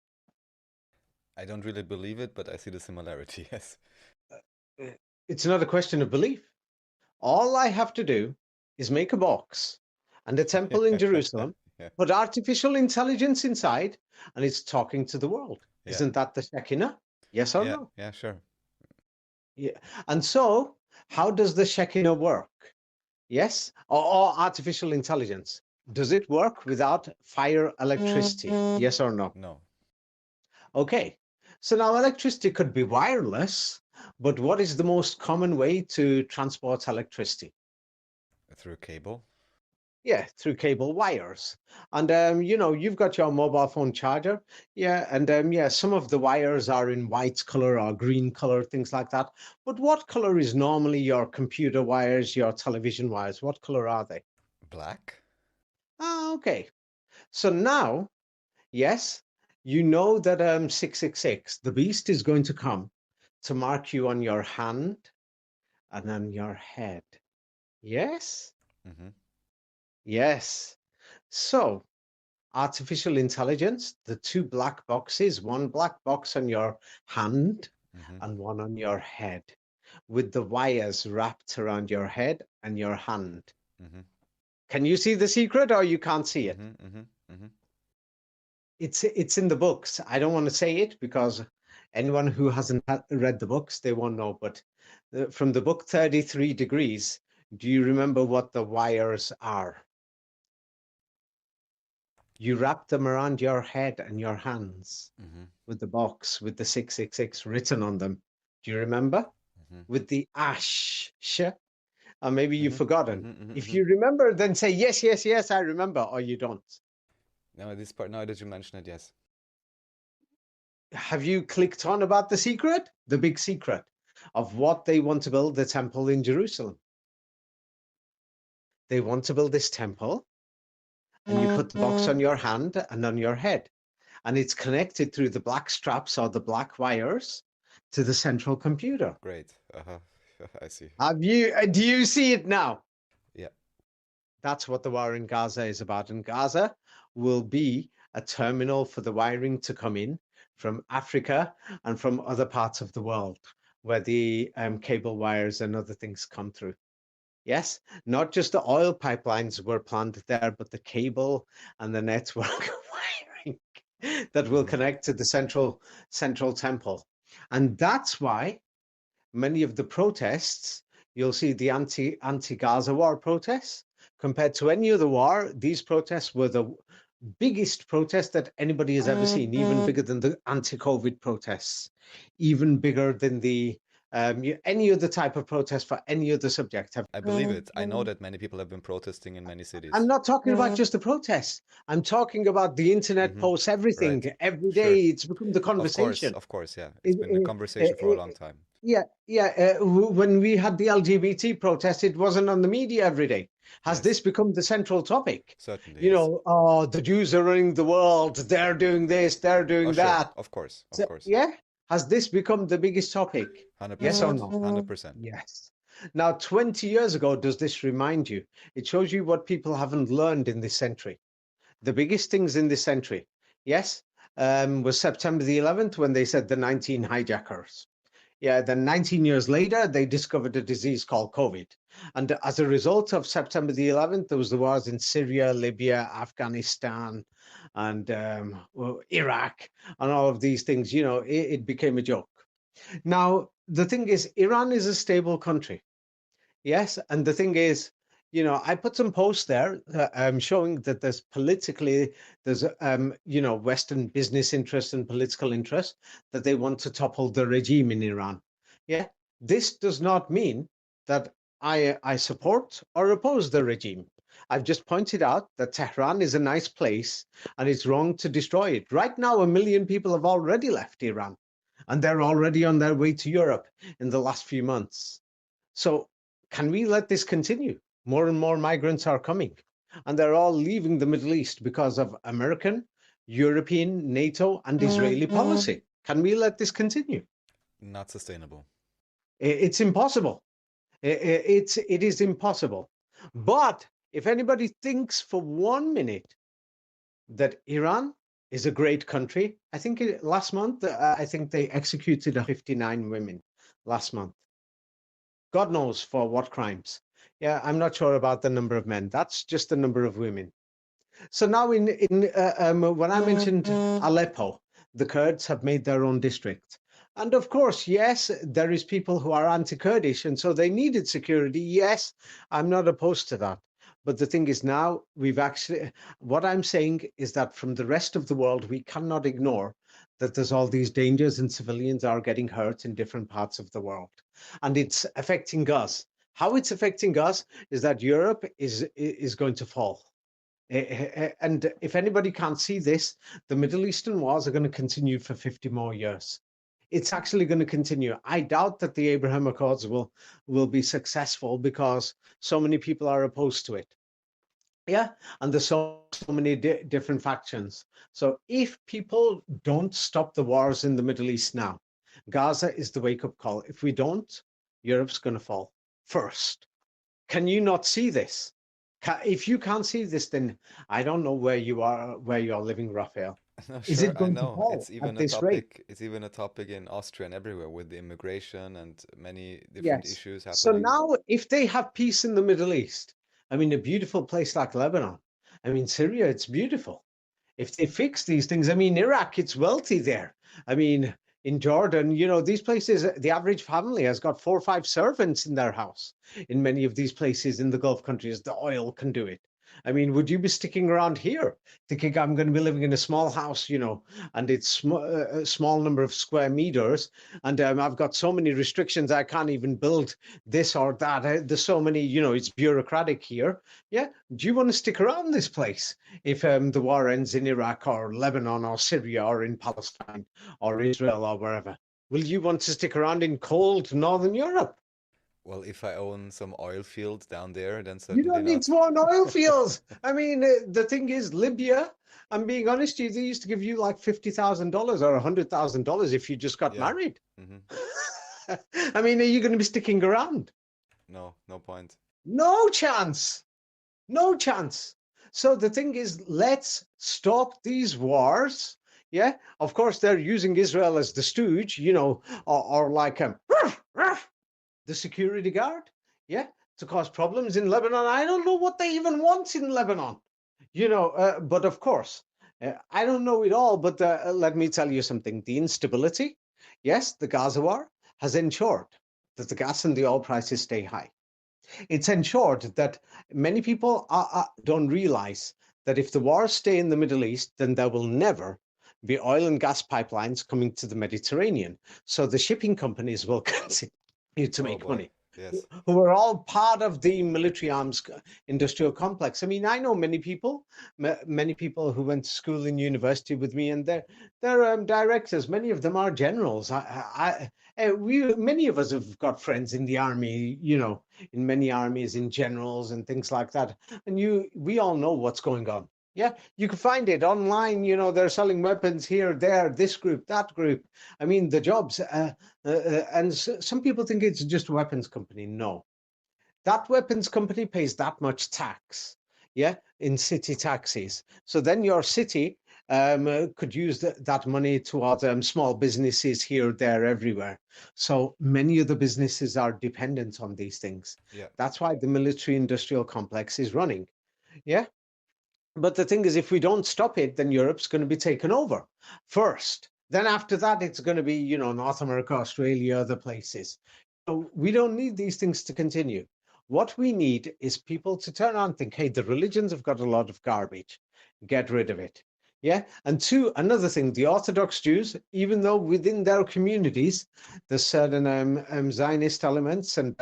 I don't really believe it, but I see the similarity. Yes. Uh, It's not a question of belief. All I have to do is make a box and a temple in Jerusalem, Yeah. put artificial intelligence inside, and it's talking to the world. Yeah. Isn't that the Shekinah? Yes or Yeah. no? Yeah. Sure. Yeah. And so, how does the Shekinah work? Yes, or artificial intelligence. Does it work without fire electricity? Yes or no? No. Okay, so now electricity could be wireless, but what is the most common way to transport electricity? Through cable. Yeah, through cable wires. And you've got your mobile phone charger. Yeah, and yeah, some of the wires are in white color or green color, things like that. But what color is normally your computer wires, your television wires? What color are they? Black. Ah, okay. So now, yes, you know that 666, the beast is going to come to mark you on your hand and on your head. Yes? Mm-hmm. Yes. So, artificial intelligence, the two black boxes, one black box on your hand Mm-hmm. and one on your head, with the wires wrapped around your head and your hand. Mm-hmm. Can you see the secret or you can't see it? Mm-hmm. Mm-hmm. Mm-hmm. It's in the books. I don't want to say it because anyone who hasn't read the books, they won't know. But from the book 33 Degrees, do you remember what the wires are? You wrap them around your head and your hands Mm-hmm. with the box with the 666 written on them. Do you remember? Mm-hmm. With the ash. Or maybe you've Mm-hmm. forgotten. Mm-hmm. Mm-hmm. If Mm-hmm. you remember, then say, yes, yes, yes, I remember, or you don't. Now this part. Now that you mention it, yes. Have you clicked on about the secret? The big secret of what they want to build the temple in Jerusalem. They want to build this temple, and you put the box on your hand and on your head, and it's connected through the black straps or the black wires to the central computer. Great. Uh-huh. I see. Do you see it now? Yeah. That's what the war in Gaza is about. And Gaza will be a terminal for the wiring to come in from Africa and from other parts of the world where the cable wires and other things come through. Yes, not just the oil pipelines were planted there, but the cable and the network wiring that will Mm-hmm. connect to the central temple. And that's why many of the protests, you'll see the anti-Gaza war protests, compared to any other war, these protests were the biggest protest that anybody has ever seen, even bigger than the anti-COVID protests, even bigger than the any other type of protest for any other subject. I believe it. I know that many people have been protesting in many I'm cities. not talking about just the protests. I'm talking about the internet Mm-hmm. posts, everything. Right. Every Sure. day, it's become the conversation. Of course, yeah. It's been a It, conversation for a long it, time. yeah, yeah. When we had the LGBT protest, it wasn't on the media every day. Has Yes. this become the central topic? Certainly, You yes. know, oh, the Jews are running the world. They're doing this. They're Oh, doing sure. that. Of course. Of So, course. yeah, has this become the biggest topic? Yes or 100%. no? 100%. Yes. Now, 20 years ago, does this remind you? It shows you what people haven't learned in this century. The biggest things in this century, yes, was September the 11th when they said the 19 hijackers. Yeah, then 19 years later, they discovered a disease called COVID. And as a result of September the 11th, there was the wars in Syria, Libya, Afghanistan, and Iraq, and all of these things. You know, it became a joke. Now, the thing is, Iran is a stable country. Yes, and the thing is, I put some posts there showing that there's Western business interest and political interest that they want to topple the regime in Iran. Yeah, this does not mean that I support or oppose the regime. I've just pointed out that Tehran is a nice place and it's wrong to destroy it. Right now, 1 million people have already left Iran and they're already on their way to Europe in the last few months. So can we let this continue? More and more migrants are coming, and they're all leaving the Middle East because of American, European, NATO, and Israeli policy. Can we let this continue? Not sustainable. It's impossible. It is impossible. But if anybody thinks for 1 minute that Iran is a great country, I think last month, I think they executed 59 women last month. God knows for what crimes. Yeah, I'm not sure about the number of men. That's just the number of women. So now, when I mentioned Aleppo, the Kurds have made their own district, and of course, yes, there is people who are anti-Kurdish, and so they needed security. Yes, I'm not opposed to that. But the thing is, now what I'm saying is that from the rest of the world, we cannot ignore that there's all these dangers and civilians are getting hurt in different parts of the world, and it's affecting us. How it's affecting us is that Europe is going to fall. And if anybody can't see this, the Middle Eastern wars are going to continue for 50 more years. It's actually going to continue. I doubt that the Abraham Accords will be successful because so many people are opposed to it. Yeah, and there's so many different factions. So if people don't stop the wars in the Middle East now, Gaza is the wake-up call. If we don't, Europe's going to fall first. Can you not see this? If you can't see this, then I don't know where you're living, Raphael. No, Is sure, it I going to know. fall It's even at a this rate? topic. It's even a topic in Austria and everywhere with the immigration and many different Yes. issues So happening. now, if they have peace in the Middle East, I mean, a beautiful place like Lebanon, I mean, Syria, it's beautiful. If they fix these things, I mean, Iraq, it's wealthy there. I mean, in Jordan, these places, the average family has got 4 or 5 servants in their house. In many of these places in the Gulf countries, the oil can do it. I mean, would you be sticking around here thinking I'm going to be living in a small house, and it's a small number of square meters, and I've got so many restrictions I can't even build this or that. There's so many, it's bureaucratic here. Yeah. Do you want to stick around this place if the war ends in Iraq or Lebanon or Syria or in Palestine or Israel or wherever? Will you want to stick around in cold Northern Europe? Well, if I own some oil field down there, then You certainly don't need not. to own oil fields. I mean, the thing is, Libya, I'm being honest, they used to give you like $50,000 or $100,000 if you just got Yeah. married. Hmm. I mean, are you going to be sticking around? No, no point. No chance. No chance. So the thing is, let's stop these wars. Yeah, of course, they're using Israel as the stooge, or like the security guard, yeah, to cause problems in Lebanon. I don't know what they even want in Lebanon, but of course, I don't know it all. But let me tell you something: the instability, yes, the Gaza war has ensured that the gas and the oil prices stay high. It's ensured that many people don't realize that if the wars stay in the Middle East, then there will never be oil and gas pipelines coming to the Mediterranean. So the shipping companies will continue to Oh make boy. money, Yes. who are all part of the military arms industrial complex. I mean, I know many people who went to school and university with me, and they're directors. Many of them are generals. We many of us have got friends in the army, in many armies, in generals and things like that. And we all know what's going on. Yeah, you can find it online. They're selling weapons here, there, this group, that group. I mean, the jobs. And some people think it's just a weapons company. No, that weapons company pays that much tax, yeah, in city taxes. So then your city could use that money towards small businesses here, there, everywhere. So many of the businesses are dependent on these things. Yeah. That's why the military industrial complex is running. Yeah. But the thing is, if we don't stop it, then Europe's going to be taken over first. Then after that, it's going to be, North America, Australia, other places. So we don't need these things to continue. What we need is people to turn on and think, hey, the religions have got a lot of garbage. Get rid of it. Yeah. And two, another thing, the Orthodox Jews, even though within their communities, there's certain Zionist elements and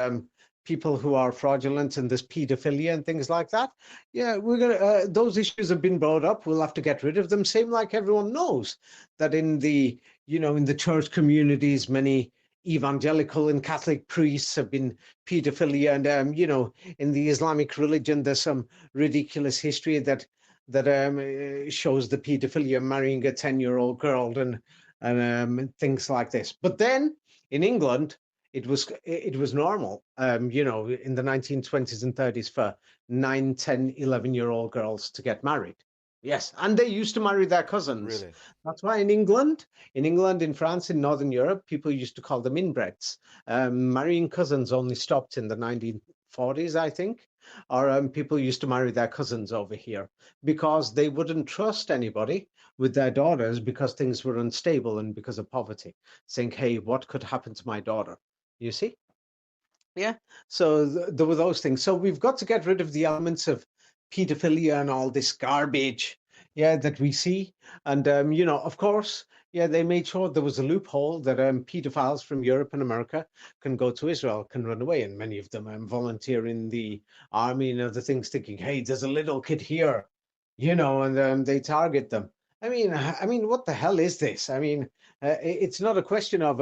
people who are fraudulent and there's pedophilia and things like that. Yeah, we're gonna. Those issues have been brought up. We'll have to get rid of them. Same like everyone knows that in the church communities, many evangelical and Catholic priests have been pedophilia, and in the Islamic religion, there's some ridiculous history that shows the pedophilia marrying a 10-year-old girl and things like this. But then in England, it was normal, in the 1920s and 30s for 9, 10, 11-year-old girls to get married. Yes, and they used to marry their cousins. Really? That's why in England, in France, in Northern Europe, people used to call them inbreds. Marrying cousins only stopped in the 1940s, I think, or people used to marry their cousins over here because they wouldn't trust anybody with their daughters because things were unstable and because of poverty, saying, hey, what could happen to my daughter? You see? Yeah. So there were those things. So we've got to get rid of the elements of pedophilia and all this garbage, yeah, that we see. And of course, yeah, they made sure there was a loophole that pedophiles from Europe and America can go to Israel, can run away, and many of them volunteer in the army and other things, thinking, "Hey, there's a little kid here," and they target them. I mean, what the hell is this? I mean, it's not a question of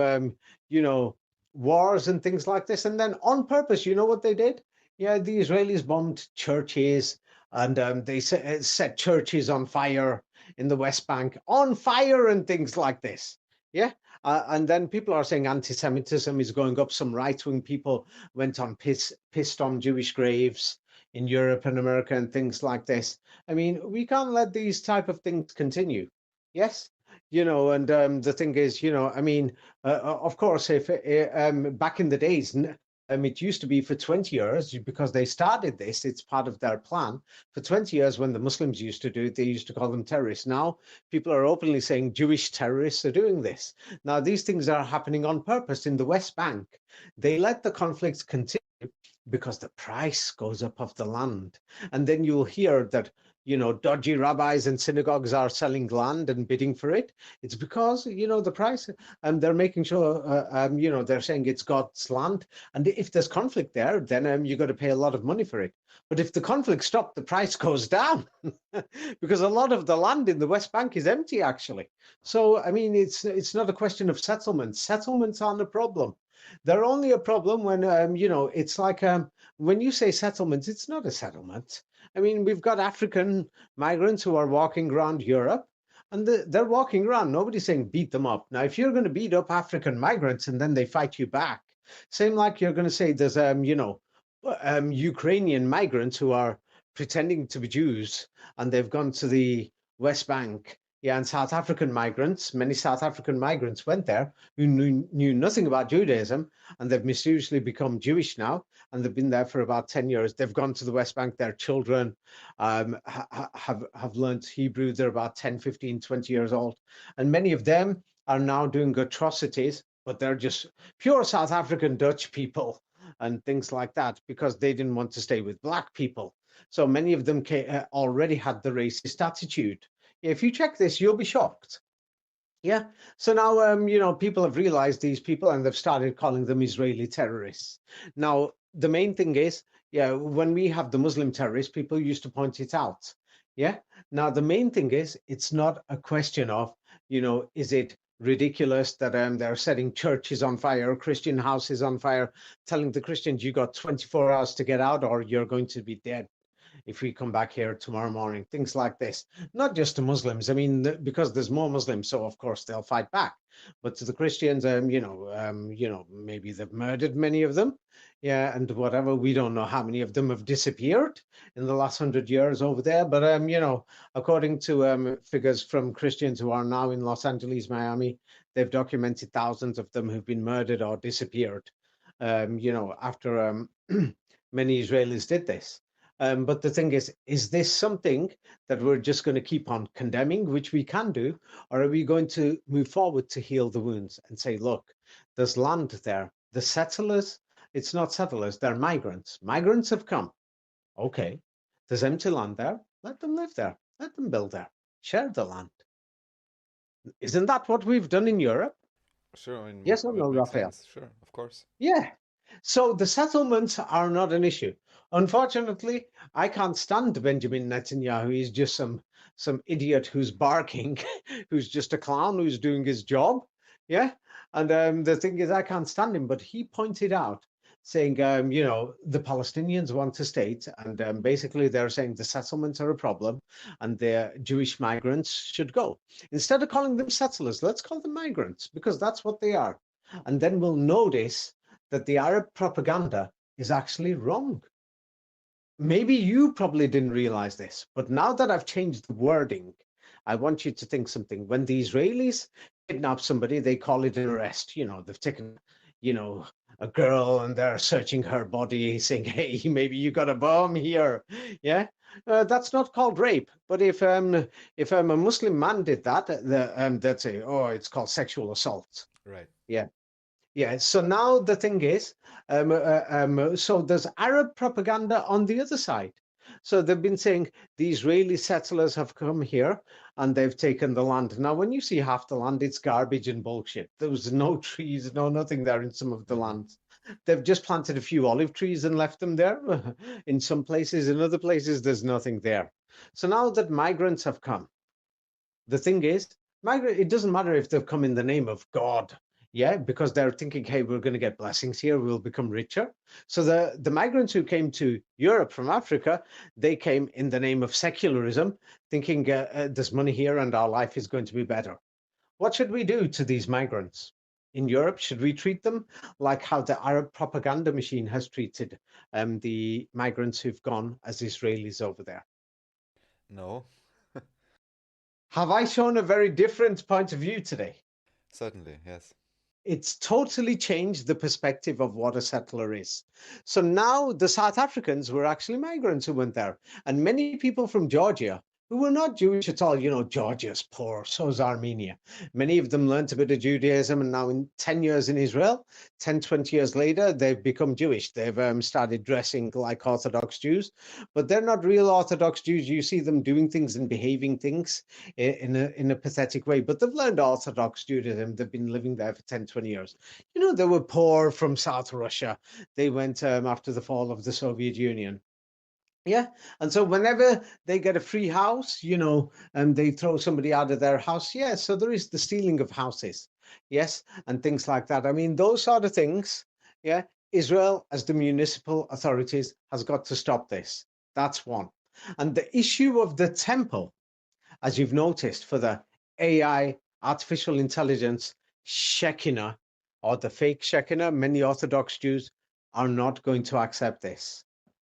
you know wars and things like this. And then on purpose, you know what they did? Yeah, the Israelis bombed churches and they set churches on fire in the West Bank, on fire and things like this. Yeah. And then people are saying anti-Semitism is going up. Some right-wing people went on pissed on Jewish graves in Europe and America and things like this. I mean, we can't let these type of things continue. Yes. And the thing is, I mean, of course, if back in the days, it used to be for 20 years because they started this, it's part of their plan. For 20 years, when the Muslims used to do it, they used to call them terrorists. Now, people are openly saying Jewish terrorists are doing this. Now, these things are happening on purpose in the West Bank. They let the conflicts continue because the price goes up of the land. And then you'll hear that, dodgy rabbis and synagogues are selling land and bidding for it. It's because, the price, and they're making sure, they're saying it's God's land. And if there's conflict there, then you got to pay a lot of money for it. But if the conflict stops, the price goes down because a lot of the land in the West Bank is empty, actually. So, I mean, it's not a question of settlements. Settlements aren't a problem. They're only a problem when, it's like when you say settlements, it's not a settlement. I mean, we've got African migrants who are walking around Europe and they're walking around. Nobody's saying beat them up. Now, if you're going to beat up African migrants and then they fight you back, same like you're going to say there's, Ukrainian migrants who are pretending to be Jews and they've gone to the West Bank. Yeah, and South African migrants, many South African migrants went there who knew nothing about Judaism, and they've mysteriously become Jewish now, and they've been there for about 10 years. They've gone to the West Bank. Their children have learned Hebrew. They're about 10, 15, 20 years old, and many of them are now doing atrocities, but they're just pure South African Dutch people and things like that because they didn't want to stay with black people. So many of them already had the racist attitude. If you check this, you'll be shocked. Yeah. So now, people have realized these people and they've started calling them Israeli terrorists. Now, the main thing is, yeah, when we have the Muslim terrorists, people used to point it out. Yeah. Now, the main thing is, it's not a question of, is it ridiculous that they're setting churches on fire, Christian houses on fire, telling the Christians you got 24 hours to get out or you're going to be dead if we come back here tomorrow morning, things like this. Not just to Muslims. I mean, because there's more Muslims, so of course they'll fight back. But to the Christians, maybe they've murdered many of them. Yeah, and whatever, we don't know how many of them have disappeared in the last 100 years over there. But according to figures from Christians who are now in Los Angeles, Miami, they've documented thousands of them who've been murdered or disappeared. After many Israelis did this. But the thing is this something that we're just going to keep on condemning, which we can do, or are we going to move forward to heal the wounds and say, look, there's land there. The settlers, it's not settlers, they're migrants. Migrants have come. Okay, there's empty land there. Let them live there. Let them build there. Share the land. Isn't that what we've done in Europe? Sure, I mean, Yes or would no, make Raphael? sense. Sure, of course. Yeah. So the settlements are not an issue. Unfortunately, I can't stand Benjamin Netanyahu. He's just some idiot who's barking, who's just a clown who's doing his job. Yeah. And the thing is, I can't stand him. But he pointed out, saying, the Palestinians want a state, and basically they're saying the settlements are a problem, and the Jewish migrants should go. Instead of calling them settlers, let's call them migrants because that's what they are. And then we'll notice that the Arab propaganda is actually wrong. Maybe you probably didn't realize this, but now that I've changed the wording, I want you to think something. When the Israelis kidnap somebody, they call it an arrest. They've taken, a girl and they're searching her body, saying, "Hey, maybe you got a bomb here." Yeah, that's not called rape. But if a Muslim man did that, they'd say, "Oh, it's called sexual assault." Right. Yeah. Yeah, so now the thing is, so there's Arab propaganda on the other side. So they've been saying the Israeli settlers have come here and they've taken the land. Now, when you see half the land, it's garbage and bullshit. There was no trees, no nothing there in some of the Hmm. lands. They've just planted a few olive trees and left them there. In some places, in other places, there's nothing there. So now that migrants have come, the thing is, it doesn't matter if they've come in the name of God, yeah, because they're thinking, hey, we're going to get blessings here, we'll become richer. So the migrants who came to Europe from Africa, they came in the name of secularism, thinking there's money here and our life is going to be better. What should we do to these migrants? In Europe, should we treat them like how the Arab propaganda machine has treated the migrants who've gone as Israelis over there? No, Have I shown a very different point of view today? certainly, yes. It's totally changed the perspective of what a settler is. So now the South Africans were actually migrants who went there. And many people from Georgia who were not Jewish at all. Georgia's poor, so is Armenia. Many of them learned a bit of Judaism, and now in 10 years in Israel, 10, 20 years later, they've become Jewish. They've started dressing like Orthodox Jews, but they're not real Orthodox Jews. You see them doing things and behaving things in a pathetic way, but they've learned Orthodox Judaism. They've been living there for 10, 20 years. They were poor from South Russia. They went after the fall of the Soviet Union. Yeah. And so whenever they get a free house, and they throw somebody out of their house, yeah. So there is the stealing of houses, yes, and things like that. I mean, those sort of things, yeah. Israel, as the municipal authorities, has got to stop this. That's one. And the issue of the temple, as you've noticed, for the AI, artificial intelligence, Shekinah, or the fake Shekinah, many Orthodox Jews are not going to accept this.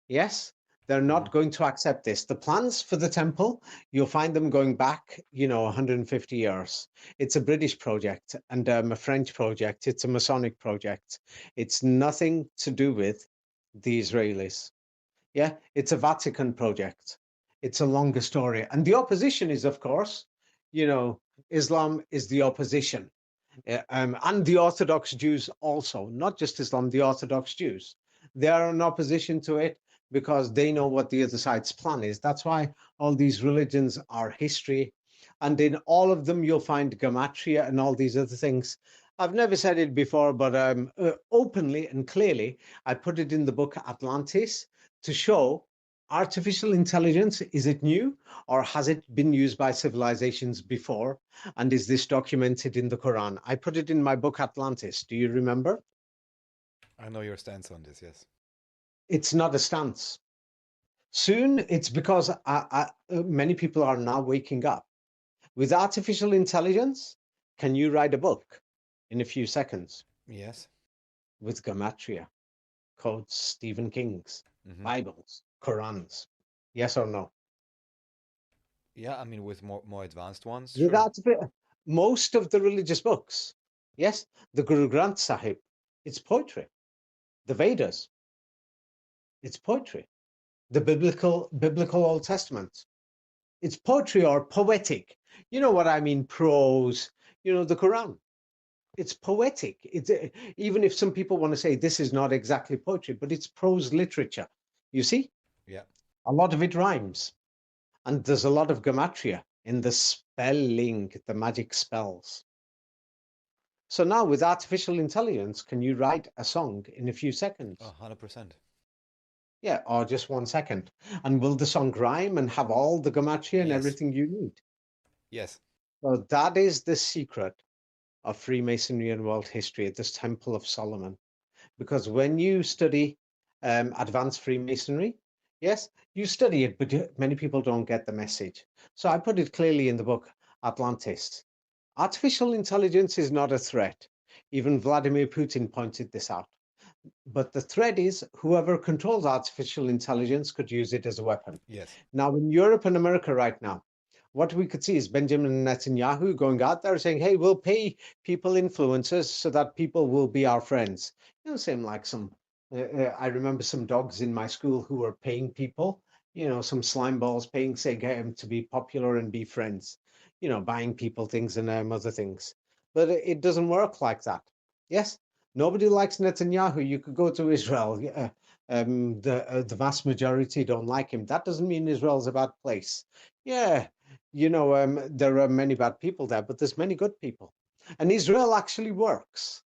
Yes, they're Hmm. not going to accept this. The plans for the temple, you'll find them going back, 150 years. It's a British project and a French project. It's a Masonic project. It's nothing to do with the Israelis. Yeah, it's a Vatican project. It's a longer story. And the opposition is, of course, you know, Islam is the opposition. And the Orthodox Jews also, not just Islam, the Orthodox Jews. They are in opposition to it because they know what the other side's plan is. That's why all these religions are history. And in all of them, you'll find Gematria and all these other things. I've never said it before, but openly and clearly, I put it in the book Atlantis to show artificial intelligence. Is it new or has it been used by civilizations before? And is this documented in the Quran? I put it in my book Atlantis. Do you remember? I know your stance on this, yes. It's not a stance. Soon, it's because many people are now waking up. With artificial intelligence, can you write a book in a few seconds? Yes. With Gematria, codes, Stephen King's, Hmm. Bibles, Qurans? Yes or no? Yeah, I mean, with more advanced ones, With sure. most of the religious books, yes, the Guru Granth Sahib, it's poetry. The Vedas, it's poetry. The biblical Old Testament, it's poetry or poetic. You know what I mean? Prose. The Quran, it's poetic. It's even if some people want to say this is not exactly poetry, but it's prose literature. You see, Yeah. a lot of it rhymes, and there's a lot of gematria in the spelling, the magic spells. So now with artificial intelligence, can you write a song in a few seconds? 100%. Yeah, or just 1 second. And will the song rhyme and have all the gematria and Yes. everything you need? Yes. So that is the secret of Freemasonry and world history, this Temple of Solomon. Because when you study advanced Freemasonry, yes, you study it, but many people don't get the message. So I put it clearly in the book Atlantis. Artificial intelligence is not a threat. Even Vladimir Putin pointed this out. But the threat is whoever controls artificial intelligence could use it as a weapon. Yes. Now, in Europe and America right now, what we could see is Benjamin Netanyahu going out there saying, hey, we'll pay people influencers so that people will be our friends. Same like I remember some dogs in my school who were paying people, some slime balls paying, saying, to be popular and be friends, buying people things and other things. But it doesn't work like that. Yes, nobody likes Netanyahu. You could go to Israel. Yeah, the vast majority don't like him. That doesn't mean Israel's a bad place. Yeah, there are many bad people there, but there's many good people. And Israel actually works.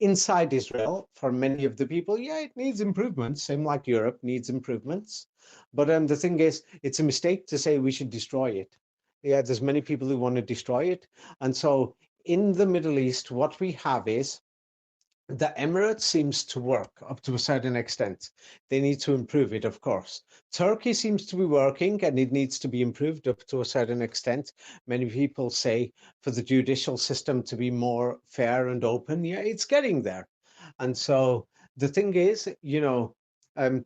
Inside Israel, for many of the people, yeah, it needs improvements. Same like Europe needs improvements. But the thing is, it's a mistake to say we should destroy it. Yeah, there's many people who want to destroy it. And so in the Middle East, what we have is the Emirates seems to work up to a certain extent. They need to improve it, of course. Turkey seems to be working and it needs to be improved up to a certain extent. Many people say for the judicial system to be more fair and open. Yeah, it's getting there. And so the thing is,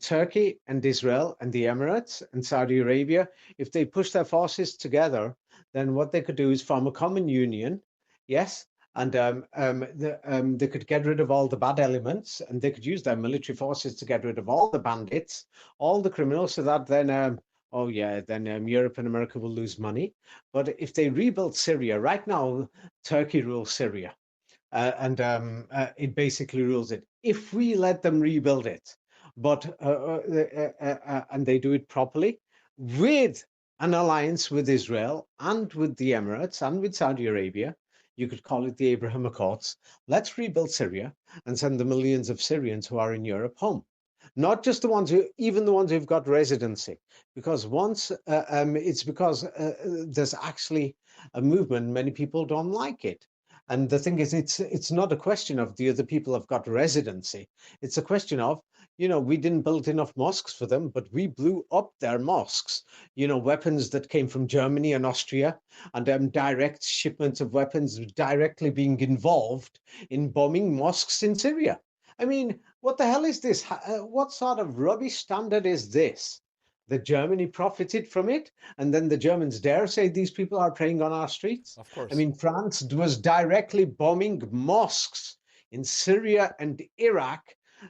Turkey and Israel and the Emirates and Saudi Arabia, if they push their forces together, then what they could do is form a common union. Yes, and they could get rid of all the bad elements, and they could use their military forces to get rid of all the bandits, all the criminals, so that then oh yeah, then Europe and America will lose money. But if they rebuild Syria, right now, Turkey rules Syria. It basically rules it. If we let them rebuild it, but and they do it properly with an alliance with Israel and with the Emirates and with Saudi Arabia, you could call it the Abraham Accords. Let's rebuild Syria and send the millions of Syrians who are in Europe home. Not just the ones who, even the ones who've got residency, because once it's because there's actually a movement, many people don't like it. And the thing is, it's not a question of the other people have got residency. It's a question of, we didn't build enough mosques for them, but we blew up their mosques. Weapons that came from Germany and Austria, and direct shipments of weapons directly being involved in bombing mosques in Syria. I mean, what the hell is this? What sort of rubbish standard is this? That Germany profited from it, and then the Germans dare say these people are preying on our streets? Of I course. mean, France was directly bombing mosques in Syria and Iraq,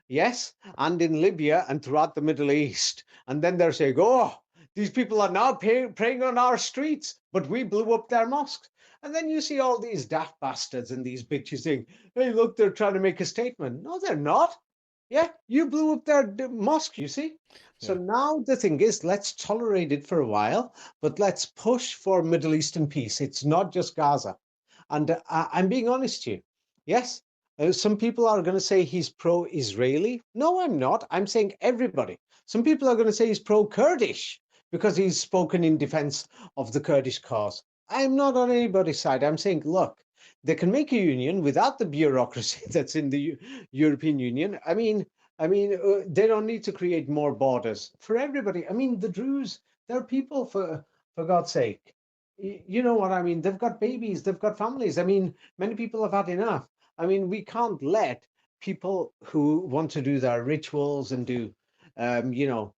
yes, and in Libya and throughout the Middle East. And then they're saying, oh, these people are now preying on our streets, but we blew up their mosques. And then you see all these daft bastards and these bitches saying, hey, look, they're trying to make a statement. No, they're not. Yeah, you blew up their mosque, you see. So Yeah. now the thing is, let's tolerate it for a while, but let's push for Middle Eastern peace. It's not just Gaza. And I'm being honest to you. Yes, some people are going to say he's pro-Israeli. No, I'm not. I'm saying everybody. Some people are going to say he's pro-Kurdish because he's spoken in defense of the Kurdish cause. I'm not on anybody's side. I'm saying, look, they can make a union without the bureaucracy that's in the European Union. They don't need to create more borders for everybody. I mean, the Druze, they're people for God's sake. You know what I mean? They've got babies, they've got families. I mean, many people have had enough. I mean, we can't let people who want to do their rituals and do, um, you know,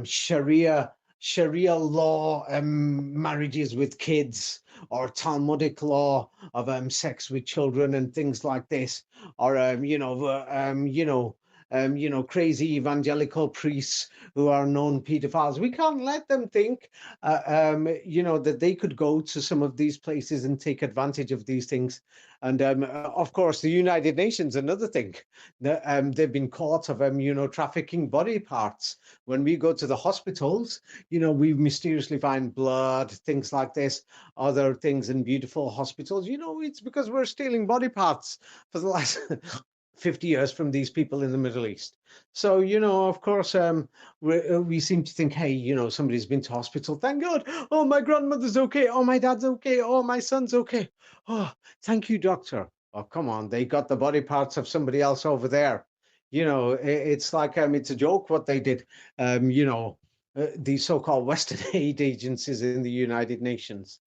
Sharia law marriages with kids, or Talmudic law of sex with children and things like this, or crazy evangelical priests who are known pedophiles. We can't let them think, that they could go to some of these places and take advantage of these things. And of course, the United Nations, another thing, they've been caught of, trafficking body parts. When we go to the hospitals, we mysteriously find blood, things like this, other things in beautiful hospitals. It's because we're stealing body parts for the last 50 years from these people in the Middle East. So, of course, we seem to think, hey, somebody's been to hospital. Thank God. Oh, my grandmother's okay. Oh, my dad's okay. Oh, my son's okay. Oh, thank you, doctor. Oh, come on. They got the body parts of somebody else over there. It's like, it's a joke what they did. These so-called Western aid agencies in the United Nations.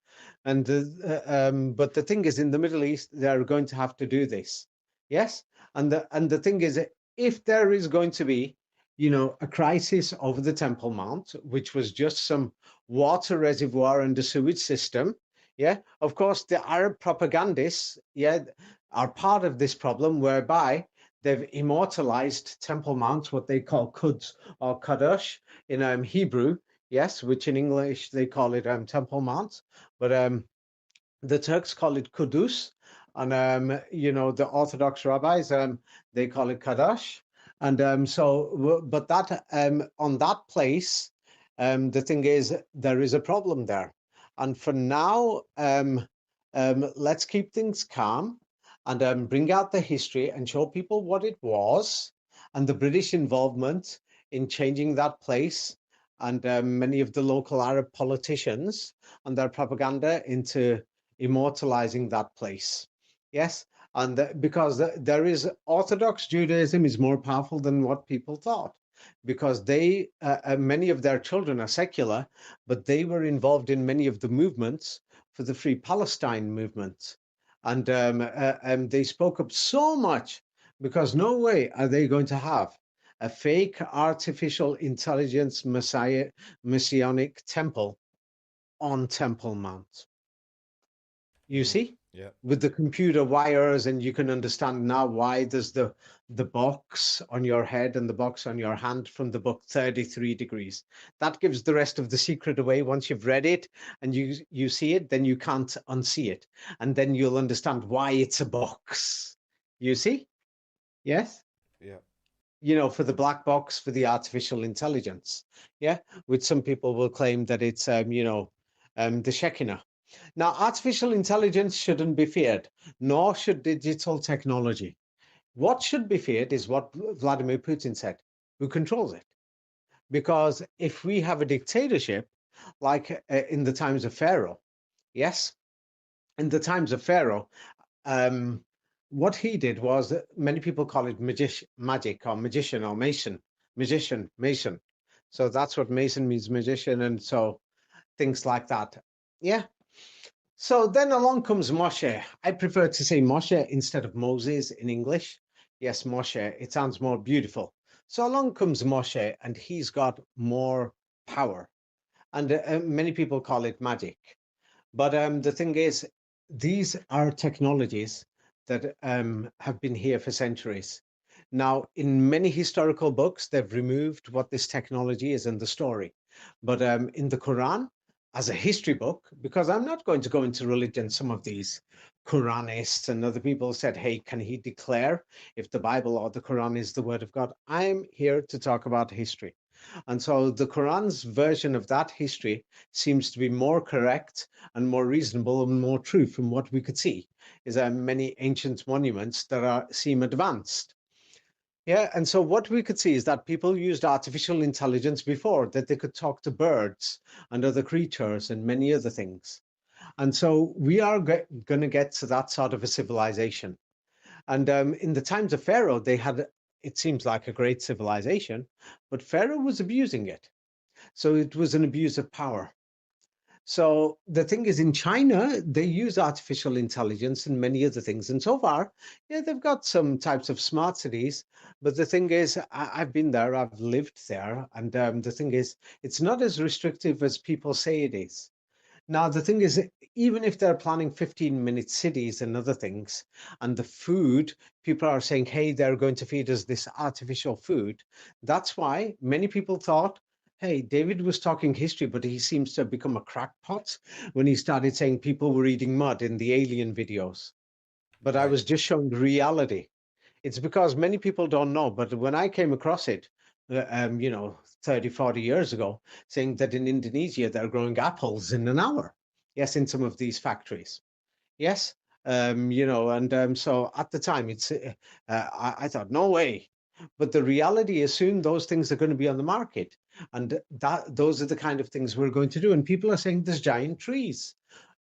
But the thing is, in the Middle East, they're going to have to do this. Yes. And the thing is, if there is going to be, a crisis over the Temple Mount, which was just some water reservoir and a sewage system, yeah, of course, the Arab propagandists, yeah, are part of this problem, whereby they've immortalized Temple Mount, what they call Quds or Kadosh in Hebrew, yes, which in English they call it Temple Mount, but the Turks call it Kudus, and the Orthodox rabbis they call it Kadash, and but that on that place, the thing is there is a problem there, and for now, let's keep things calm and bring out the history and show people what it was and the British involvement in changing that place, and many of the local Arab politicians and their propaganda into immortalizing that place. Yes, and because there is Orthodox Judaism is more powerful than what people thought, because they many of their children are secular, but they were involved in many of the movements for the Free Palestine movement, and they spoke up so much, because no way are they going to have a fake artificial intelligence messianic temple on Temple Mount. You Mm. see, Yeah. with the computer wires, and you can understand now why there's the the box on your head and the box on your hand from the book 33 degrees. That gives the rest of the secret away. Once you've read it and you see it, then you can't unsee it. And then you'll understand why it's a box. You see? Yes? Yeah. For the black box for the artificial intelligence. Yeah, which some people will claim that it's the Shekinah. Now, artificial intelligence shouldn't be feared, nor should digital technology. What should be feared is what Vladimir Putin said, who controls it. Because if we have a dictatorship, like in the times of Pharaoh, yes, in the times of Pharaoh, um, what he did was many people call it magic or magician or mason. So that's what mason means, magician, and so things like that. Yeah. So then along comes Moshe. I prefer to say Moshe instead of Moses in English. Yes, Moshe. It sounds more beautiful. So along comes Moshe, and he's got more power. And many people call it magic. But the thing is, these are technologies that have been here for centuries. Now, in many historical books, they've removed what this technology is in the story. But in the Quran, as a history book, because I'm not going to go into religion, some of these Quranists and other people said, hey, can he declare if the Bible or the Quran is the word of God? I'm here to talk about history. And so the Quran's version of that history seems to be more correct and more reasonable and more true from what we could see. Is there many ancient monuments that seem advanced? Yeah, and so what we could see is that people used artificial intelligence before, that they could talk to birds and other creatures and many other things. And so we are going to get to that sort of a civilization. And in the times of Pharaoh, they had, it seems like a great civilization, but Pharaoh was abusing it. So it was an abuse of power. So the thing is, in China, they use artificial intelligence and many other things. And so far, yeah, they've got some types of smart cities. But the thing is, I've been there, I've lived there. And the thing is, it's not as restrictive as people say it is. Now, the thing is, even if they're planning 15-minute cities and other things, and the food, people are saying, hey, they're going to feed us this artificial food. That's why many people thought, hey, David was talking history, but he seems to have become a crackpot when he started saying people were eating mud in the alien videos. But I Right. was just showing reality. It's because many people don't know, but when I came across it, 30, 40 years ago, saying that in Indonesia they're growing apples in an hour. Yes, in some of these factories. Yes. And so at the time, I thought, no way. But the reality is soon those things are going to be on the market. And those are the kind of things we're going to do. And people are saying there's giant trees.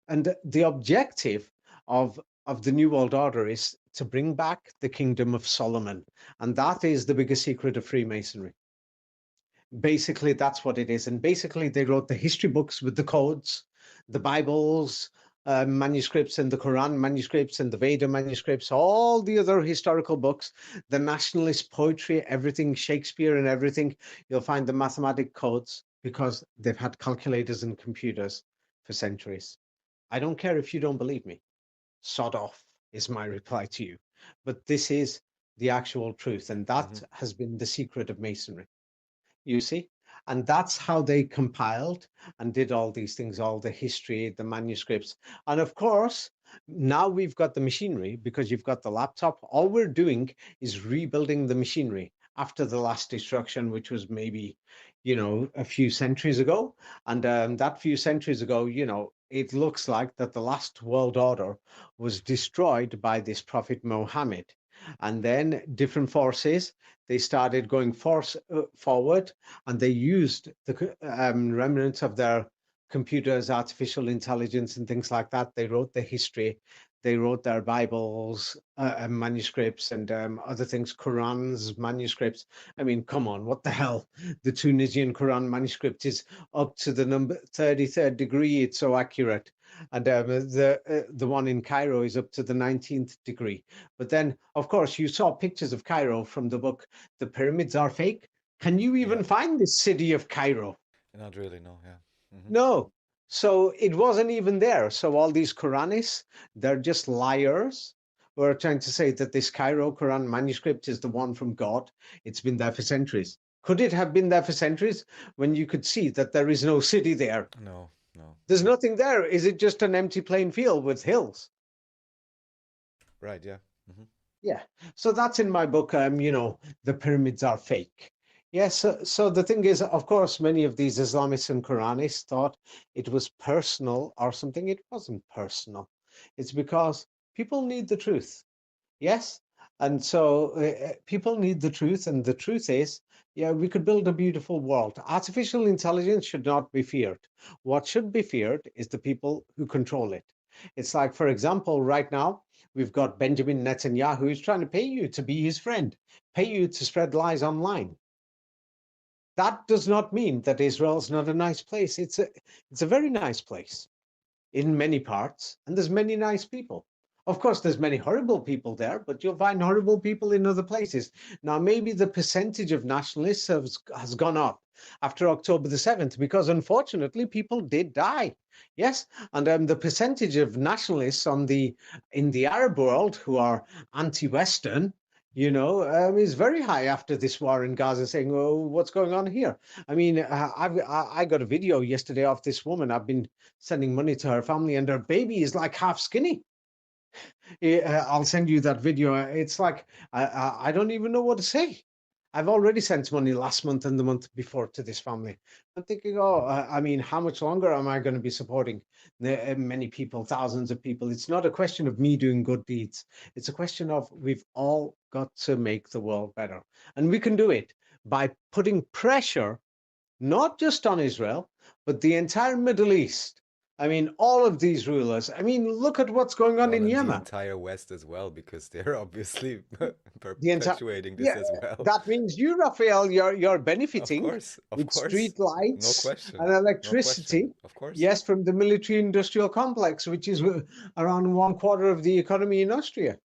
And the objective of the New World Order is to bring back the kingdom of Solomon. And that is the biggest secret of Freemasonry. Basically, that's what it is. And basically, they wrote the history books with the codes, the Bibles, manuscripts, and the Quran manuscripts, and the Veda manuscripts, all the other historical books, the nationalist poetry, everything, Shakespeare and everything. You'll find the mathematic codes because they've had calculators and computers for centuries. I don't care if you don't believe me. Sod off is my reply to you. But this is the actual truth. And Hmm. that has been the secret of Masonry, you see? And that's how they compiled and did all these things, all the history, the manuscripts. And of course, now we've got the machinery because you've got the laptop. All we're doing is rebuilding the machinery after the last destruction, which was maybe, a few centuries ago. And that few centuries ago, it looks like that the last world order was destroyed by this prophet Mohammed. And then different forces, they started going forward, and they used the remnants of their computers, artificial intelligence, and things like that. They wrote the history, they wrote their Bibles, manuscripts, and other things, Qurans, manuscripts. I mean, come on, what the hell? The Tunisian Quran manuscript is up to the number 33rd degree. It's so accurate. And the one in Cairo is up to the 19th degree. But then, of course, you saw pictures of Cairo from the book The Pyramids Are Fake. Can you Yeah. even find the city of Cairo? Not really, no, yeah. Hmm. No. So it wasn't even there. So all these Quranis, they're just liars. who are trying to say that this Cairo Quran manuscript is the one from God. It's been there for centuries. Could it have been there for centuries when you could see that there is no city there? No, no. There's nothing there. Is it just an empty plain field with hills? Right, yeah. Hmm. Yeah. So that's in my book. The pyramids are fake. Yes. So the thing is, of course, many of these Islamists and Quranists thought it was personal or something. It wasn't personal. It's because people need the truth. Yes. And so people need the truth. And the truth is, yeah, we could build a beautiful world. Artificial intelligence should not be feared. What should be feared is the people who control it. It's like, for example, right now, we've got Benjamin Netanyahu who's trying to pay you to be his friend, pay you to spread lies online. That does not mean that Israel's not a nice place. It's a very nice place in many parts, and there's many nice people. Of course, there's many horrible people there, but you'll find horrible people in other places. Now, maybe the percentage of nationalists has gone up after October the 7th, because unfortunately, people did die. Yes, and the percentage of nationalists in the Arab world who are anti-Western, is very high after this war in Gaza, saying, "Oh, what's going on here?" I mean, I got a video yesterday of this woman. I've been sending money to her family, and her baby is like half skinny. I'll send you that video. It's like I don't even know what to say. I've already sent money last month and the month before to this family. I'm thinking, oh, I mean, how much longer am I going to be supporting many people, thousands of people? It's not a question of me doing good deeds. It's a question of we've all got to make the world better, and we can do it by putting pressure not just on Israel, but the entire Middle East. I mean, all of these rulers. I mean, look at what's going on Well, in and the Yemen. entire West as well, because they're obviously The entire perpetuating this Yeah, as well. that means you, Raphael, you're benefiting Of with course. street No lights and question. No question. electricity. Of course. Yes, from the military industrial complex, which is around one quarter of the economy in Austria.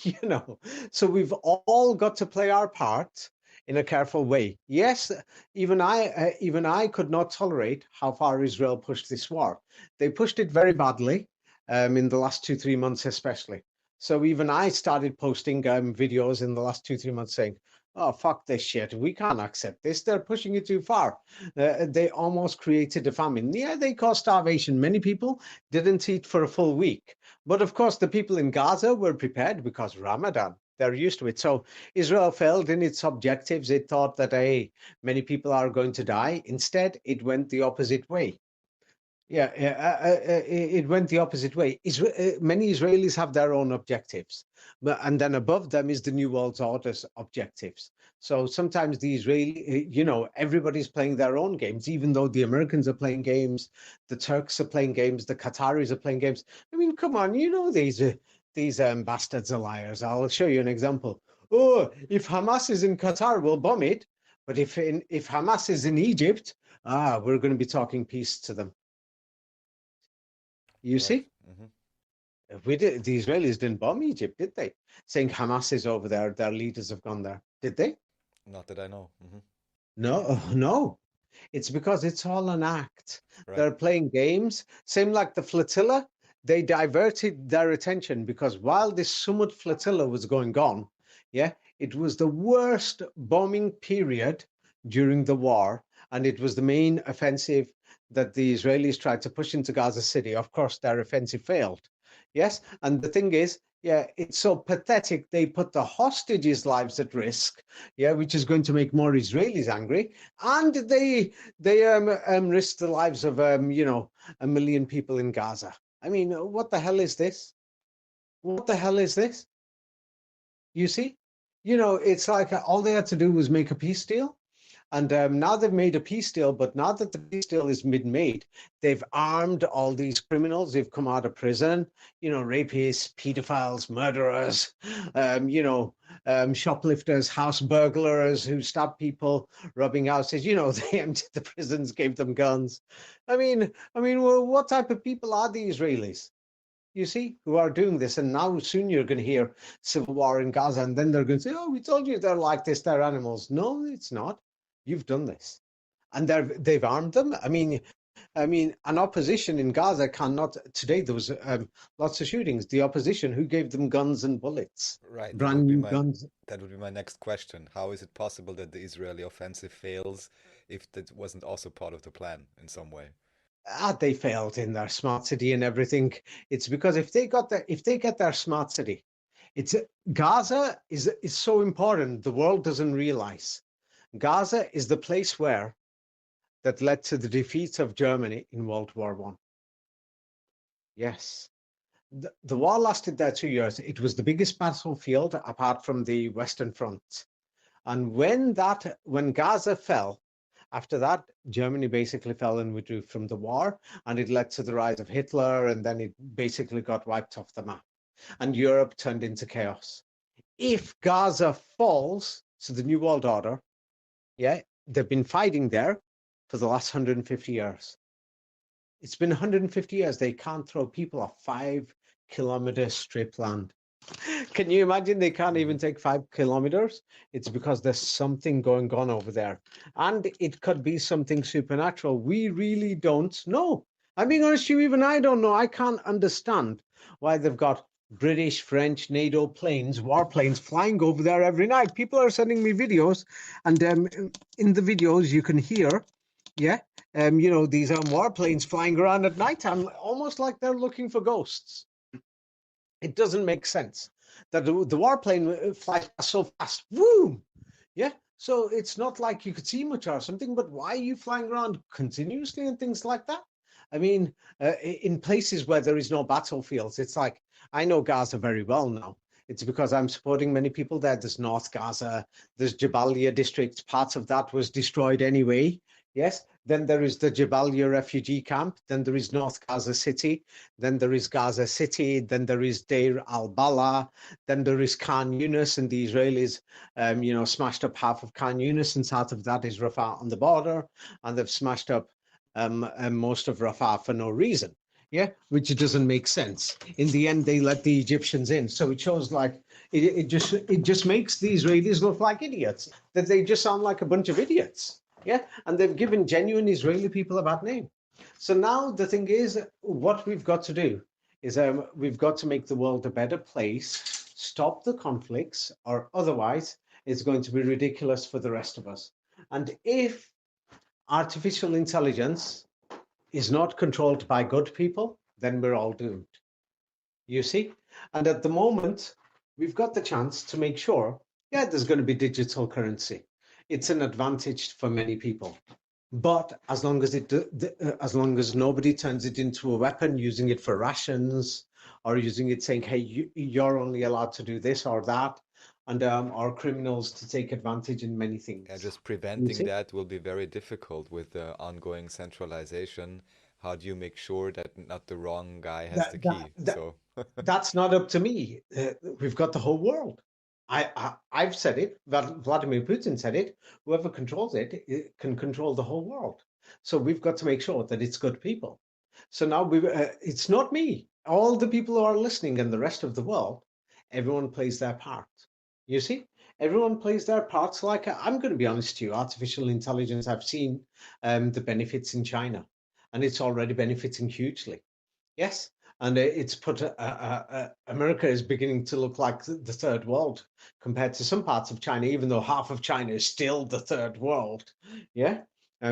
you know, so we've all got to play our part in a careful way. Yes, even I could not tolerate how far Israel pushed this war. They pushed it very badly in the last 2, 3 months, especially. So even I started posting videos in the last 2, 3 months saying, "Oh, fuck this shit. We can't accept this. They're pushing it too far." They almost created a famine. Yeah, they caused starvation. Many people didn't eat for a full week. But of course, the people in Gaza were prepared because Ramadan. They're used to it. So Israel failed in its objectives. It thought that, hey, many people are going to die. Instead, it went the opposite way. Yeah, it went the opposite way. Many Israelis have their own objectives, and then above them is the New World Order's objectives. So sometimes the Israeli, everybody's playing their own games, even though the Americans are playing games, the Turks are playing games, the Qataris are playing games. I mean, come on, these bastards are liars. I'll show you an example. Oh, if Hamas is in Qatar, we'll bomb it. But if Hamas is in Egypt, we're going to be talking peace to them. You Right. see, Hmm. the Israelis didn't bomb Egypt, did they? Saying Hamas is over there, their leaders have gone there. Did they? Not that I know. Hmm. No, no. It's because it's all an act. Right. They're playing games. Same like the flotilla. They diverted their attention because while this Summit flotilla was going on, yeah, it was the worst bombing period during the war. And it was the main offensive that the Israelis tried to push into Gaza City. Of course, their offensive failed. Yes. And the thing is, yeah, it's so pathetic. They put the hostages' lives at risk, yeah, which is going to make more Israelis angry. And they risked the lives of 1 million people in Gaza. I mean, what the hell is this? What the hell is this? You see, it's like all they had to do was make a peace deal, and now they've made a peace deal. But now that the peace deal has been made, they've armed all these criminals. They've come out of prison, rapists, pedophiles, murderers, shoplifters, house burglars who stab people, robbing houses. They emptied the prisons, gave them guns. Well, what type of people are the Israelis? You see, who are doing this, and now soon you're going to hear civil war in Gaza, and then they're going to say, "Oh, we told you they're like this, they're animals." No, it's not. You've done this, and they've armed them. I mean, I mean, an opposition in Gaza cannot. Today there was lots of shootings. The opposition, who gave them guns and bullets, Right, brand new guns. that would be my next question. How is it possible that the Israeli offensive fails if that wasn't also part of the plan in some way? They failed in their smart city and everything. It's because if they get their smart city, it's Gaza is so important. The world doesn't realize Gaza is the place where that led to the defeat of Germany in World War I. Yes. The war lasted there 2 years. It was the biggest battlefield apart from the Western Front. And when Gaza fell, after that, Germany basically fell and withdrew from the war, and it led to the rise of Hitler, and then it basically got wiped off the map, and Europe turned into chaos. If Gaza falls to the New World Order, yeah, they've been fighting there for the last 150 years. It's been 150 years. They can't throw people off 5 kilometer strip land. Can you imagine they can't Hmm. even take 5 kilometers? It's because there's something going on over there. And it could be something supernatural. We really don't know. I'm being honest with you, even I don't know. I can't understand why they've got British, French, NATO planes, warplanes flying over there every night. People are sending me videos, and in the videos you can hear, yeah, these warplanes flying around at night. I'm almost like they're looking for ghosts. It doesn't make sense that the warplane flies so fast. Woo! Yeah. So it's not like you could see much or something, but why are you flying around continuously and things like that? I mean, in places where there is no battlefields, it's like I know Gaza very well now. It's because I'm supporting many people there. There's North Gaza, there's Jabalia district. Parts of that was destroyed anyway. Yes. Then there is the Jabalia refugee camp. Then there is North Gaza City. Then there is Gaza City. Then there is Deir al-Balah. Then there is Khan Yunis, and the Israelis smashed up half of Khan Yunis, and south of that is Rafah on the border, and they've smashed up most of Rafah for no reason. Yeah, which doesn't make sense. In the end, they let the Egyptians in, so it shows like it just makes the Israelis look like idiots. That they just sound like a bunch of idiots. Yeah, and they've given genuine Israeli people a bad name. So now the thing is, what we've got to do is we've got to make the world a better place, stop the conflicts, or otherwise it's going to be ridiculous for the rest of us. And if artificial intelligence is not controlled by good people, then we're all doomed. You see? And at the moment, we've got the chance to make sure, yeah, there's going to be digital currency. It's an advantage for many people. But as long as nobody turns it into a weapon, using it for rations or using it saying, "Hey, you're only allowed to do this or that," and or criminals to take advantage in many Yeah, things. just You preventing see that will be very difficult with the ongoing centralization. How do you make sure that not the wrong guy has the that that, key? that So, that's not up to me. We've got the whole world. I've said it. Vladimir Putin said it. Whoever controls it can control the whole world. So we've got to make sure that it's good people. So now it's not me. All the people who are listening and the rest of the world, everyone plays their part. You see, everyone plays their parts. Like I'm going to be honest to you, artificial intelligence. I've seen the benefits in China, and it's already benefiting hugely. Yes, and it's put America is beginning to look like the third world compared to some parts of China, even though half of China is still the third world. Yeah,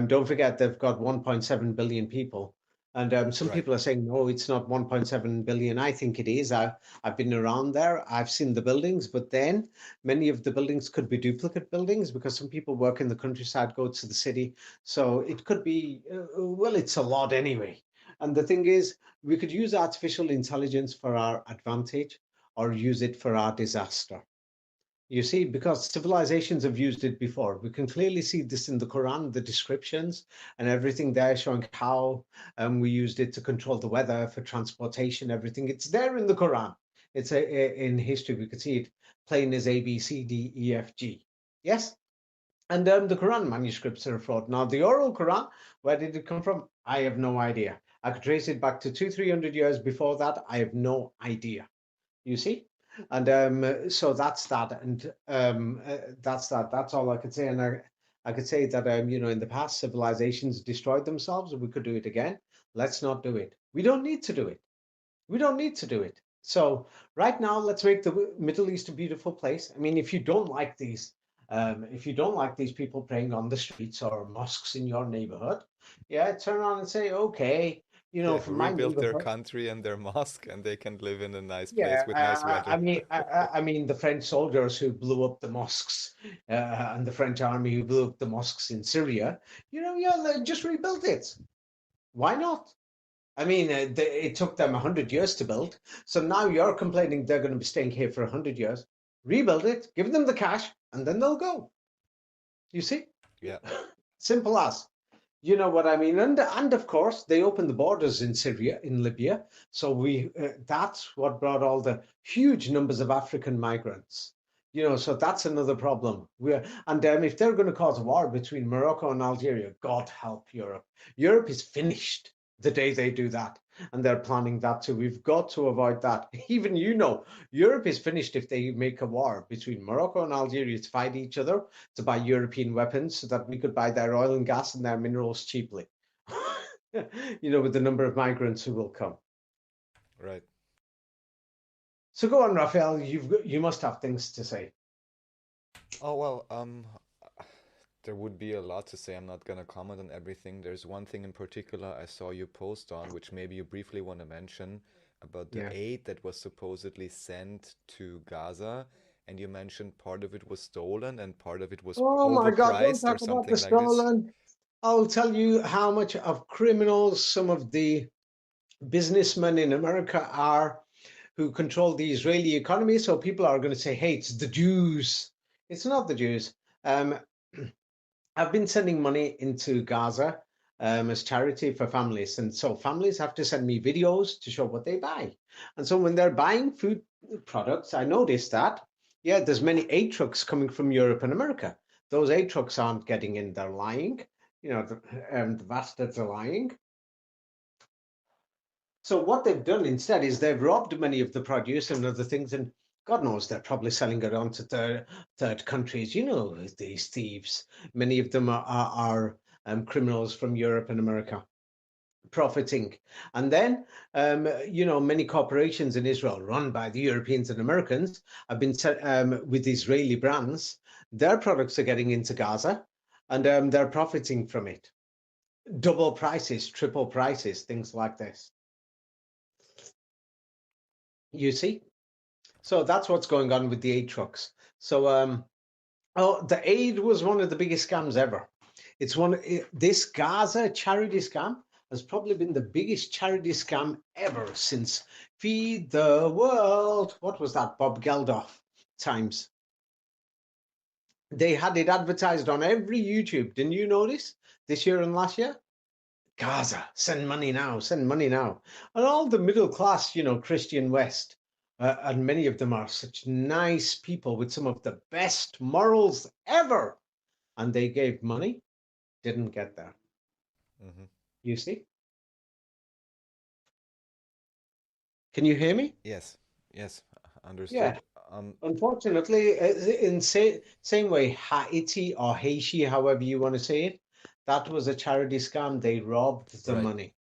don't forget they've got 1.7 billion people, and some right. people are saying no, it's not 1.7 billion. I think it is. I've been around there. I've seen the buildings, but then many of the buildings could be duplicate buildings because some people work in the countryside, go to the city, so it could be. Well, it's a lot anyway. And the thing is, we could use artificial intelligence for our advantage or use it for our disaster. You see, because civilizations have used it before. We can clearly see this in the Quran, the descriptions and everything there showing how we used it to control the weather, for transportation, everything. It's there in the Quran. In history, we could see it plain as A, B, C, D, E, F, G. Yes? And the Quran manuscripts are a fraud. Now, the oral Quran, where did it come from? I have no idea. I could trace it back to 300 years before that. I have no idea. You see? And so that's that. And that's that. That's all I could say. And I could say that, in the past, civilizations destroyed themselves, and we could do it again. Let's not do it. We don't need to do it. We don't need to do it. So right now, let's make the Middle East a beautiful place. I mean, if you don't like these people praying on the streets or mosques in your neighborhood, yeah, turn around and say, okay, Yeah, from my rebuild their neighborhood. country and their mosque, and they can live in a nice Yeah, place with nice weather. I mean the French soldiers who blew up the mosques, and the French army who blew up the mosques in Syria. Yeah, just rebuild it. Why not? I mean, it took them 100 years to build. So now you're complaining they're going to be staying here for 100 years. Rebuild it, give them the cash, and then they'll go. You see? Yeah, Simple as. You know what I mean? And of course, they opened the borders in Syria, in Libya. So that's what brought all the huge numbers of African migrants. So that's another problem. And if they're going to cause a war between Morocco and Algeria, God help Europe. Europe is finished the day they do that. And they're planning that too. We've got to avoid that. Even Europe is finished if they make a war between Morocco and Algeria to fight each other, to buy European weapons so that we could buy their oil and gas and their minerals cheaply. With the number of migrants who will come. right. So go on, Raphael. You must have things to say. Oh well, there would be a lot to say. I'm not gonna comment on everything. There's one thing in particular I saw you post on, which maybe you briefly want to mention about the Yeah. aid that was supposedly sent to Gaza, and you mentioned part of it was stolen and part of it was Oh my God! Don't overpriced or talk about the something like this. stolen. I'll tell you how much of criminals some of the businessmen in America are who control the Israeli economy. So people are going to say, hey, it's the Jews. It's not the Jews. Um, I've been sending money into Gaza as charity for families. And so families have to send me videos to show what they buy. And so when they're buying food products, I noticed that, yeah, there's many aid trucks coming from Europe and America. Those aid trucks aren't getting in, they're lying. The bastards are lying. So what they've done instead is they've robbed many of the produce and other things, and God knows they're probably selling it on to third countries. These thieves. Many of them are criminals from Europe and America profiting. And then, many corporations in Israel run by the Europeans and Americans have been set with Israeli brands. Their products are getting into Gaza, and they're profiting from it. Double prices, triple prices, things like this. You see? So that's what's going on with the aid trucks. So, the aid was one of the biggest scams ever. This Gaza charity scam has probably been the biggest charity scam ever since Feed the World. What was that? Bob Geldof times. They had it advertised on every YouTube. Didn't you notice this year and last year? Gaza, send money now, send money now. And all the middle class, Christian West, and many of them are such nice people with some of the best morals ever. And they gave money, didn't get there. Hmm. You see? Can you hear me? Yes, yes, Yeah. understood. Unfortunately, in same way, Haiti or Haiti, however you want to say it, that was a charity scam. They robbed the Right. money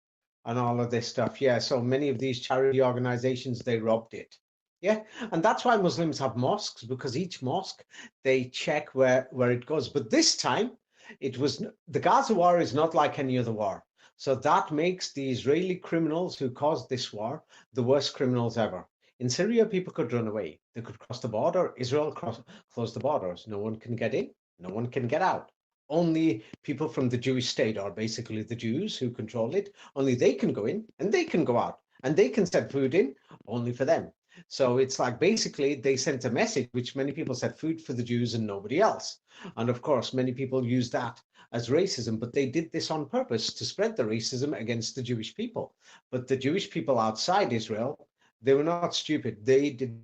and all of this stuff. Yeah, so many of these charity organizations, they robbed it. Yeah, and that's why Muslims have mosques, because each mosque they check where it goes. But this time, the Gaza war is not like any other war. So that makes the Israeli criminals who caused this war the worst criminals ever. In Syria, people could run away. They could cross the border. Israel closed the borders. No one can get in. No one can get out. Only people from the Jewish state, or basically the Jews who control it, only they can go in and they can go out and they can send food in only for them. So it's like basically they sent a message which many people said food for the Jews and nobody else. And of course, many people use that as racism, but they did this on purpose to spread the racism against the Jewish people. But the Jewish people outside Israel, they were not stupid. They did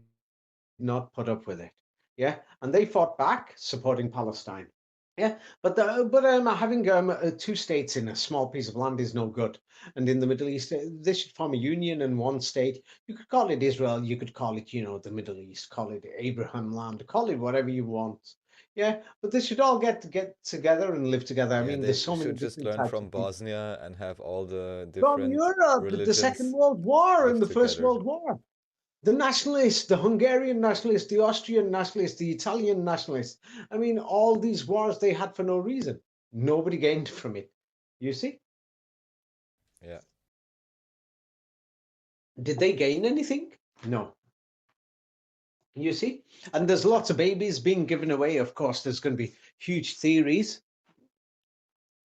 not put up with it. Yeah. And they fought back supporting Palestine. Yeah, but having two states in a small piece of land is no good. And in the Middle East, they should form a union in one state. You could call it Israel. You could call it, the Middle East. Call it Abraham land. Call it whatever you want. Yeah, but they should all get together and live together. I Yeah, mean, there's they so many should just different learn types from of people. Bosnia and have all the From different Europe, the Second religions World War live and the First together. World War. The nationalists, the Hungarian nationalists, the Austrian nationalists, the Italian nationalists. I mean, all these wars they had for no reason. Nobody gained from it. You see? Yeah. Did they gain anything? No. You see? And there's lots of babies being given away. Of course, there's going to be huge theories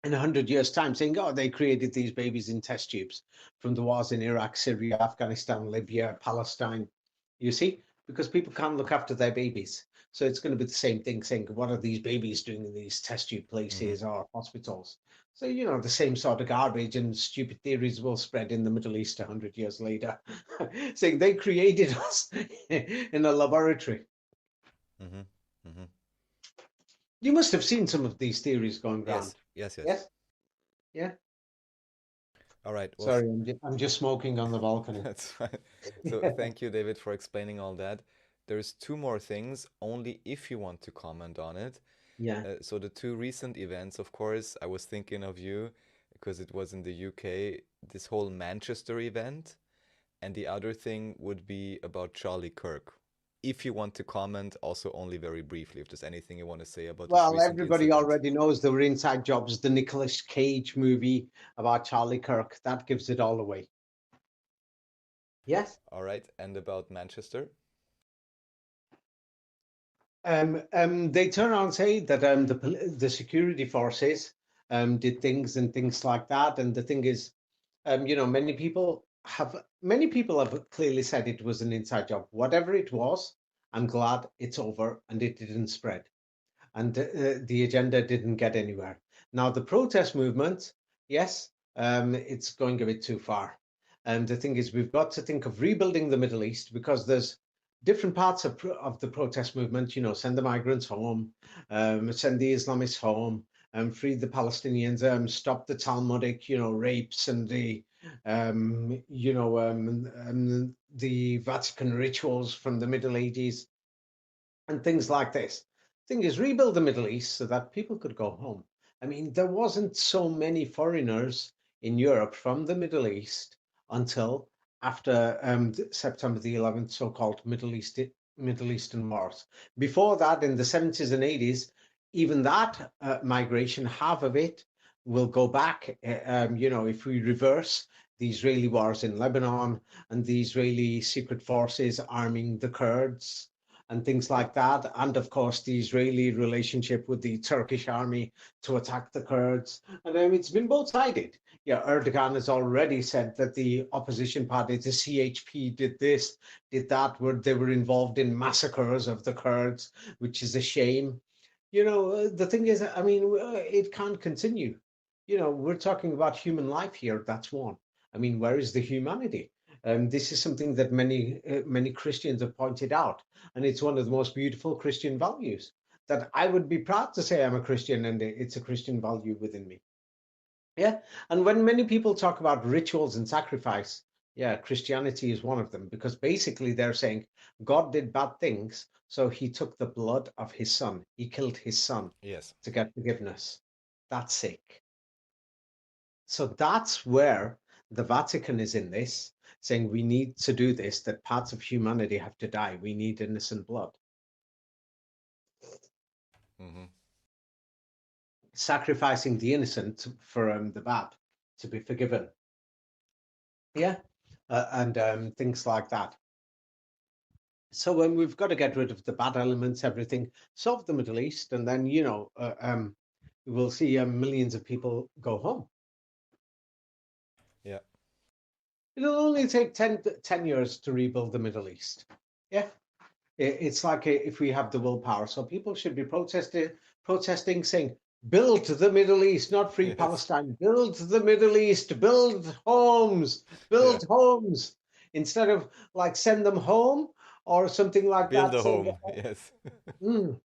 in 100 years' time saying, oh, they created these babies in test tubes from the wars in Iraq, Syria, Afghanistan, Libya, Palestine. You see? Because people can't look after their babies. So it's going to be the same thing saying, what are these babies doing in these test tube Hmm. places or hospitals? So, the same sort of garbage and stupid theories will spread in the Middle East 100 years later, saying they created us in a laboratory. Hmm. Hmm. You must have seen some of these theories going Yes, around. yes, yes. Yes? Yeah. All right. Well, Sorry, I'm just smoking on the balcony. that's fine. So thank you, David, for explaining all that. There's two more things, only if you want to comment on it. Yeah. So the two recent events, of course, I was thinking of you because it was in the UK, this whole Manchester event, and the other thing would be about Charlie Kirk. If you want to comment, also only very briefly, if there's anything you want to say about this Well, recent everybody incident. already knows there were inside jobs. The Nicolas Cage movie about Charlie Kirk, that gives it all away. Yes. All right, and about Manchester? They turn around and say that the security forces did things and things like that. And the thing is, many people have clearly said it was an inside job. Whatever it was, I'm glad it's over and it didn't spread. And the agenda didn't get anywhere. Now, the protest movement, yes, it's going a bit too far. And the thing is, we've got to think of rebuilding the Middle East because there's different parts of the protest movement, send the migrants home, send the Islamists home, free the Palestinians, stop the Talmudic, rapes and the Vatican rituals from the Middle Ages and things like this. Thing is, rebuild the Middle East so that people could go home. I mean, there wasn't so many foreigners in Europe from the Middle East until after September the 11th, so-called Middle Eastern wars. Before that, in the 70s and 80s, even that migration, half of it will go back. If we reverse the Israeli wars in Lebanon and the Israeli secret forces arming the Kurds and things like that. And of course, the Israeli relationship with the Turkish army to attack the Kurds. And it's been both sided. Yeah, Erdogan has already said that the opposition party, the CHP, did this, did that, where they were involved in massacres of the Kurds, which is a shame. The thing is, I mean, it can't continue. We're talking about human life here. That's one. I mean, where is the humanity? This is something that many Christians have pointed out, and it's one of the most beautiful Christian values that I would be proud to say I'm a Christian, and it's a Christian value within me. Yeah, and when many people talk about rituals and sacrifice, yeah, Christianity is one of them because basically they're saying God did bad things, so he took the blood of his son, he killed his son Yes. to get forgiveness. That's sick. So that's where the Vatican is in this, saying we need to do this, that parts of humanity have to die. We need innocent blood. Hmm. Sacrificing the innocent for the bad to be forgiven. Yeah. And things like that. So when we've got to get rid of the bad elements, everything, solve the Middle East, and then, we'll see millions of people go home. Yeah. It'll only take 10 years to rebuild the Middle East. Yeah. It's like if we have the willpower. So people should be protesting, saying, build the Middle East, not free Yes. Palestine. Build the Middle East, Yeah. build homes, instead of like send them home or something like Build that, a saying, home. Yes. mm,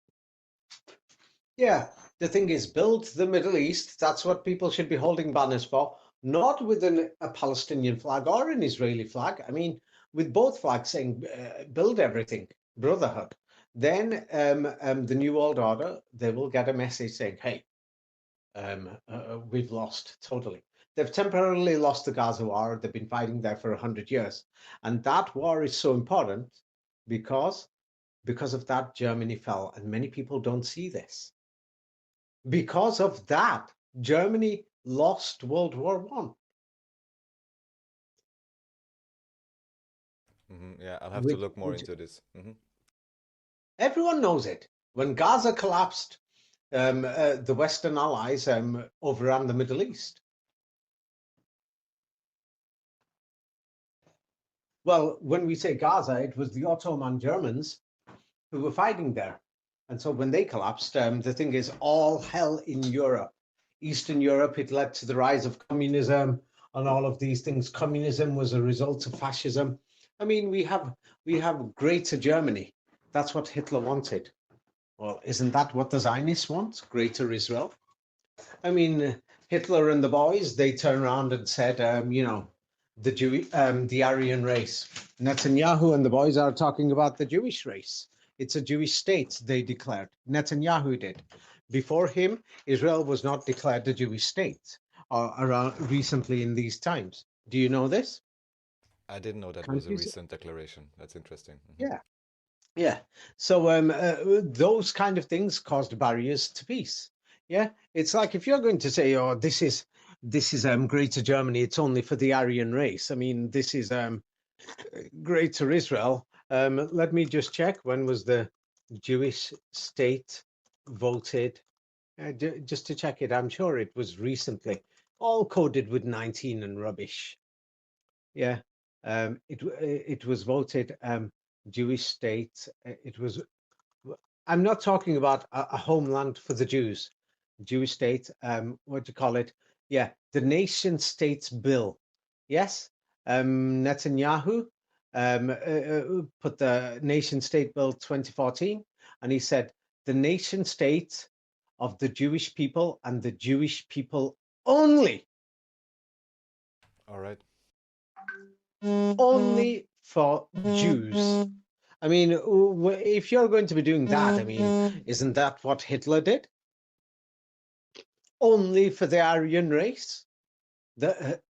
yeah, the thing is, build the Middle East. That's what people should be holding banners for, not with a Palestinian flag or an Israeli flag. I mean, with both flags saying, build everything, brotherhood. Then the New World Order, they will get a message saying, hey, we've lost totally. They've temporarily lost the Gaza war. They've been fighting there for 100 years. And that war is so important because because of that, Germany fell. And many people don't see this. Because of that, Germany lost World War One, Yeah, I'll have to which, look more which into this. everyone knows it. When Gaza collapsed, the Western allies overran the Middle East. Well, when we say Gaza, it was the Ottoman Germans who were fighting there. And so when they collapsed, the thing is, all hell in Europe, Eastern Europe, it led to the rise of communism and all of these things. Communism was a result of fascism. I mean, we have greater Germany. That's what Hitler wanted. Well, isn't that what the Zionists want? Greater Israel. I mean, Hitler and the boys, they turned around and said, the Aryan race. Netanyahu and the boys are talking about the Jewish race. It's a Jewish state, they declared. Netanyahu did. Before him, Israel was not declared a Jewish state around recently in these times. Do you know this? I didn't know that was a Countries? recent declaration. That's interesting. Yeah. Yeah. So those kind of things caused barriers to peace. Yeah. It's like if you're going to say, "Oh, this is Greater Germany. It's only for the Aryan race." I mean, this is Greater Israel. Let me just check. When was the Jewish state voted? Just to check it. I'm sure it was recently. All coded with 19 and rubbish. Yeah. It was voted Jewish state. It was I'm not talking about a homeland for the Jews, Jewish state. What do you call it? Yeah, the nation states bill. Yes, Netanyahu put the nation state bill 2014, and he said the nation state of the Jewish people and the Jewish people only, All right. only for Jews. I mean, if you're going to be doing that, I mean, isn't that what Hitler did? Only for the Aryan race.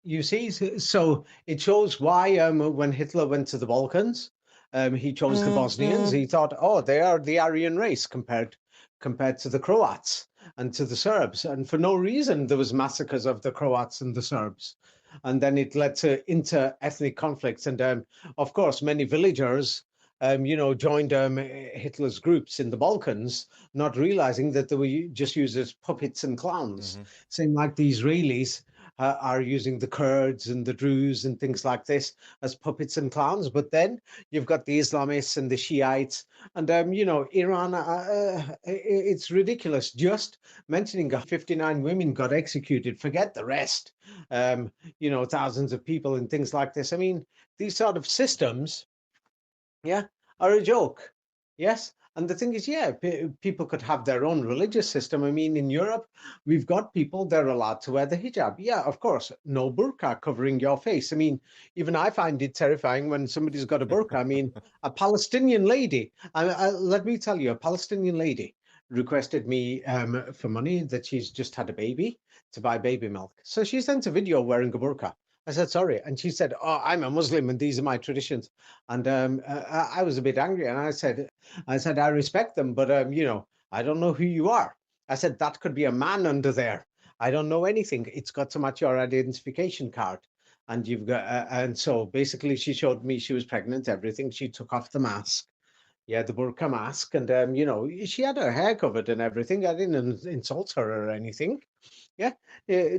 You see, so it shows why when Hitler went to the Balkans, he chose the Bosnians. He thought, oh, they are the Aryan race compared to the Croats and to the Serbs, and for no reason there was massacres of the Croats and the Serbs, and then it led to inter-ethnic conflicts, and of course many villagers. Joined Hitler's groups in the Balkans, not realizing that they were just used as puppets and clowns. hmm Same like the Israelis are using the Kurds and the Druze and things like this as puppets and clowns. But then you've got the Islamists and the Shiites, and Iran. It's ridiculous. Just mentioning 59 women got executed. Forget the rest. Thousands of people and things like this. I mean, these sort of systems, yeah, are a joke. Yes. And the thing is, yeah, people could have their own religious system. I mean, in Europe, we've got people, they're allowed to wear the hijab. Yeah, of course, no burqa covering your face. I mean, even I find it terrifying when somebody's got a burqa. I mean, a Palestinian lady, let me tell you, a Palestinian lady requested me for money that she's just had a baby to buy baby milk. So she sent a video wearing a burqa. I said, sorry. And she said, oh, I'm a Muslim and these are my traditions. And I was a bit angry, and I said, I respect them, but I don't know who you are. I said that could be a man under there. I don't know anything. It's got to match your identification card, and you've got. And so basically, she showed me she was pregnant. Everything. She took off the mask. Yeah, the burqa mask, and she had her hair covered and everything. I didn't insult her or anything. Yeah,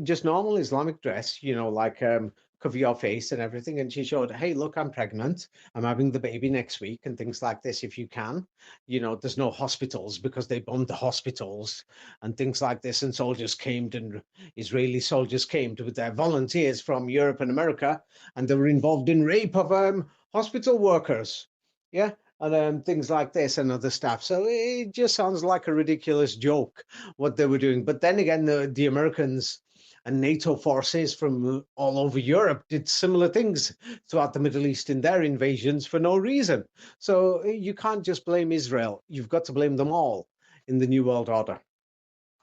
just normal Islamic dress, like cover your face and everything. And she showed, hey, look, I'm pregnant. I'm having the baby next week and things like this. If you can, there's no hospitals because they bombed the hospitals and things like this. And soldiers came, and Israeli soldiers came with their volunteers from Europe and America, and they were involved in rape of hospital workers. Yeah. And things like this and other stuff. So it just sounds like a ridiculous joke what they were doing. But then again, the Americans And NATO forces from all over Europe did similar things throughout the Middle East in their invasions for no reason. So you can't just blame Israel. You've got to blame them all in the New World Order.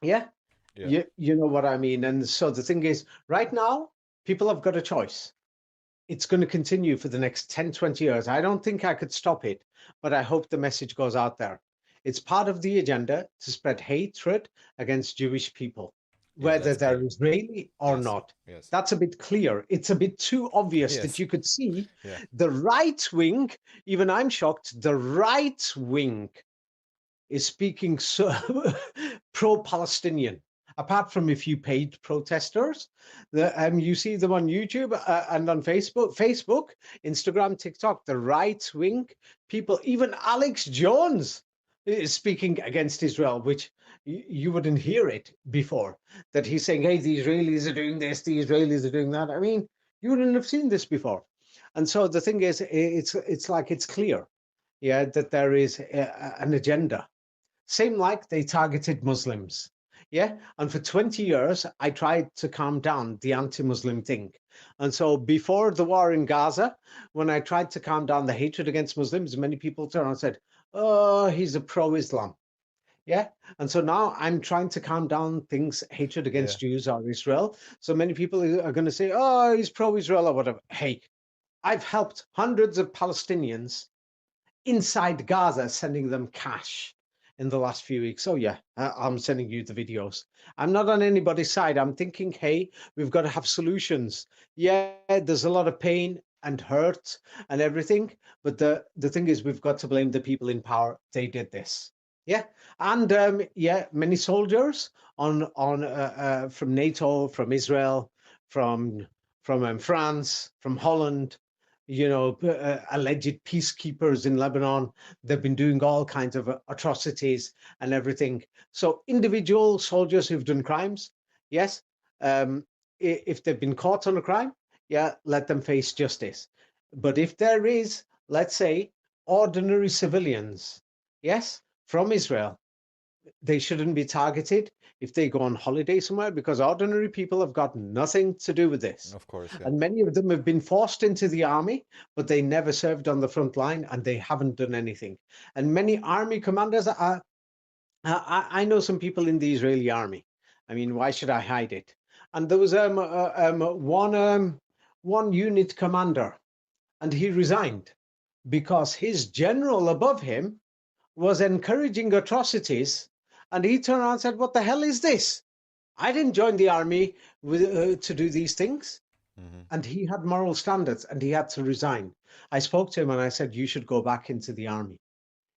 Yeah, Yeah. you know what I mean. And so the thing is, right now, people have got a choice. It's going to continue for the next 10, 20 years. I don't think I could stop it, but I hope the message goes out there. It's part of the agenda to spread hatred against Jewish people, Yeah, whether that's clear. they're Israeli or Yes. not. Yes. That's a bit clear. It's a bit too obvious that Yes. you could see Yeah. the right wing, even I'm shocked, the right wing is speaking so pro-Palestinian. Apart from a few paid protesters, you see them on YouTube and on Facebook, Instagram, TikTok. The right wing people, even Alex Jones, is speaking against Israel, which you wouldn't hear it before. That he's saying, "Hey, the Israelis are doing this, the Israelis are doing that." I mean, you wouldn't have seen this before. And so the thing is, it's like it's clear, yeah, that there is an agenda. Same like they targeted Muslims. Yeah. And for 20 years, I tried to calm down the anti Muslim thing. And so before the war in Gaza, when I tried to calm down the hatred against Muslims, many people turned and said, "Oh, he's a pro Islam." Yeah. And so now I'm trying to calm down things, hatred Yeah. against Jews or Israel. So many people are going to say, "Oh, he's pro Israel" or whatever. Hey, I've helped hundreds of Palestinians inside Gaza sending them cash in the last few weeks. Oh, yeah, I'm sending you the videos. I'm not on anybody's side. I'm thinking, hey, we've got to have solutions. Yeah, there's a lot of pain and hurt and everything. But the thing is, we've got to blame the people in power. They did this. Yeah. And yeah, many soldiers from NATO, from Israel, from France, from Holland, alleged peacekeepers in Lebanon. They've been doing all kinds of atrocities and everything. So individual soldiers who've done crimes, yes, if they've been caught on a crime, yeah, let them face justice. But if there is, let's say, ordinary civilians, yes, from Israel, they shouldn't be targeted if they go on holiday somewhere, because ordinary people have got nothing to do with this. Of course. Yeah. And many of them have been forced into the army, but they never served on the front line and they haven't done anything. And many army commanders are, I know some people in the Israeli army. I mean, why should I hide it? And there was one unit commander, and he resigned because his general above him was encouraging atrocities. And he turned around and said, "What the hell is this? I didn't join the army to do these things." Hmm. And he had moral standards and he had to resign. I spoke to him and I said, "You should go back into the army.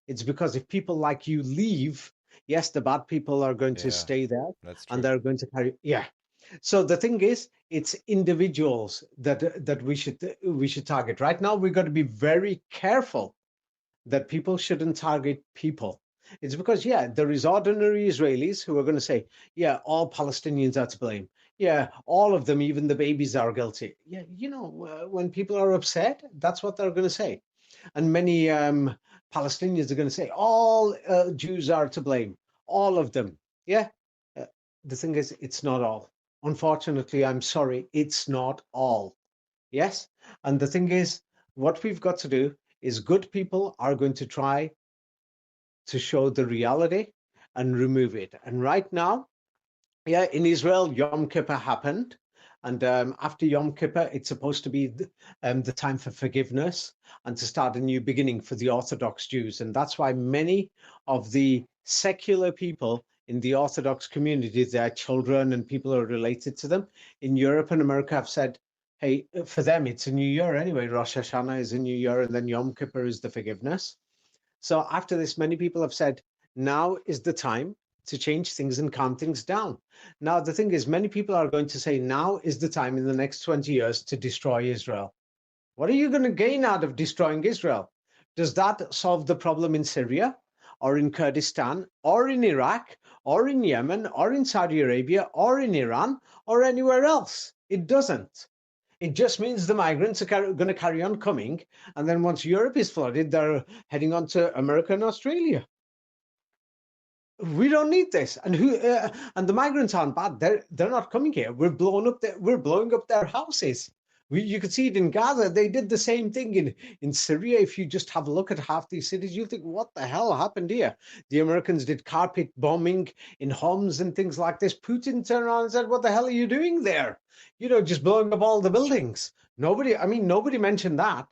It's because if people like you leave, yes, the bad people are going to Yeah, stay there that's and true. they're going to carry." Yeah. So the thing is, it's individuals that we should target. Right now, we've got to be very careful that people shouldn't target people. It's because, yeah, there is ordinary Israelis who are going to say, "Yeah, all Palestinians are to blame. Yeah, all of them, even the babies, are guilty." Yeah, when people are upset, that's what they're going to say. And many Palestinians are going to say, "All Jews are to blame, all of them." Yeah. Uh, the thing is, it's not all. Unfortunately, I'm sorry, it's not all. Yes. And the thing is, what we've got to do is good people are going to try to show the reality and remove it. And right now, yeah, in Israel, Yom Kippur happened. And after Yom Kippur, it's supposed to be the time for forgiveness and to start a new beginning for the Orthodox Jews. And that's why many of the secular people in the Orthodox community, their children and people who are related to them in Europe and America have said, hey, for them, it's a new year anyway. Rosh Hashanah is a new year, and then Yom Kippur is the forgiveness. So after this, many people have said, now is the time to change things and calm things down. Now, the thing is, many people are going to say, now is the time in the next 20 years to destroy Israel. What are you going to gain out of destroying Israel? Does that solve the problem in Syria or in Kurdistan or in Iraq or in Yemen or in Saudi Arabia or in Iran or anywhere else? It doesn't. It just means the migrants are going to carry on coming. And then once Europe is flooded, they're heading on to America and Australia. we don't need this. And and the migrants aren't bad. They're not coming here. We're blowing up their houses. You could see it in Gaza. They did the same thing in Syria. If you just have a look at half these cities, you'll think, what the hell happened here? The Americans did carpet bombing in Homs and things like this. Putin turned around and said, what the hell are you doing there? Just blowing up all the buildings. Nobody mentioned that.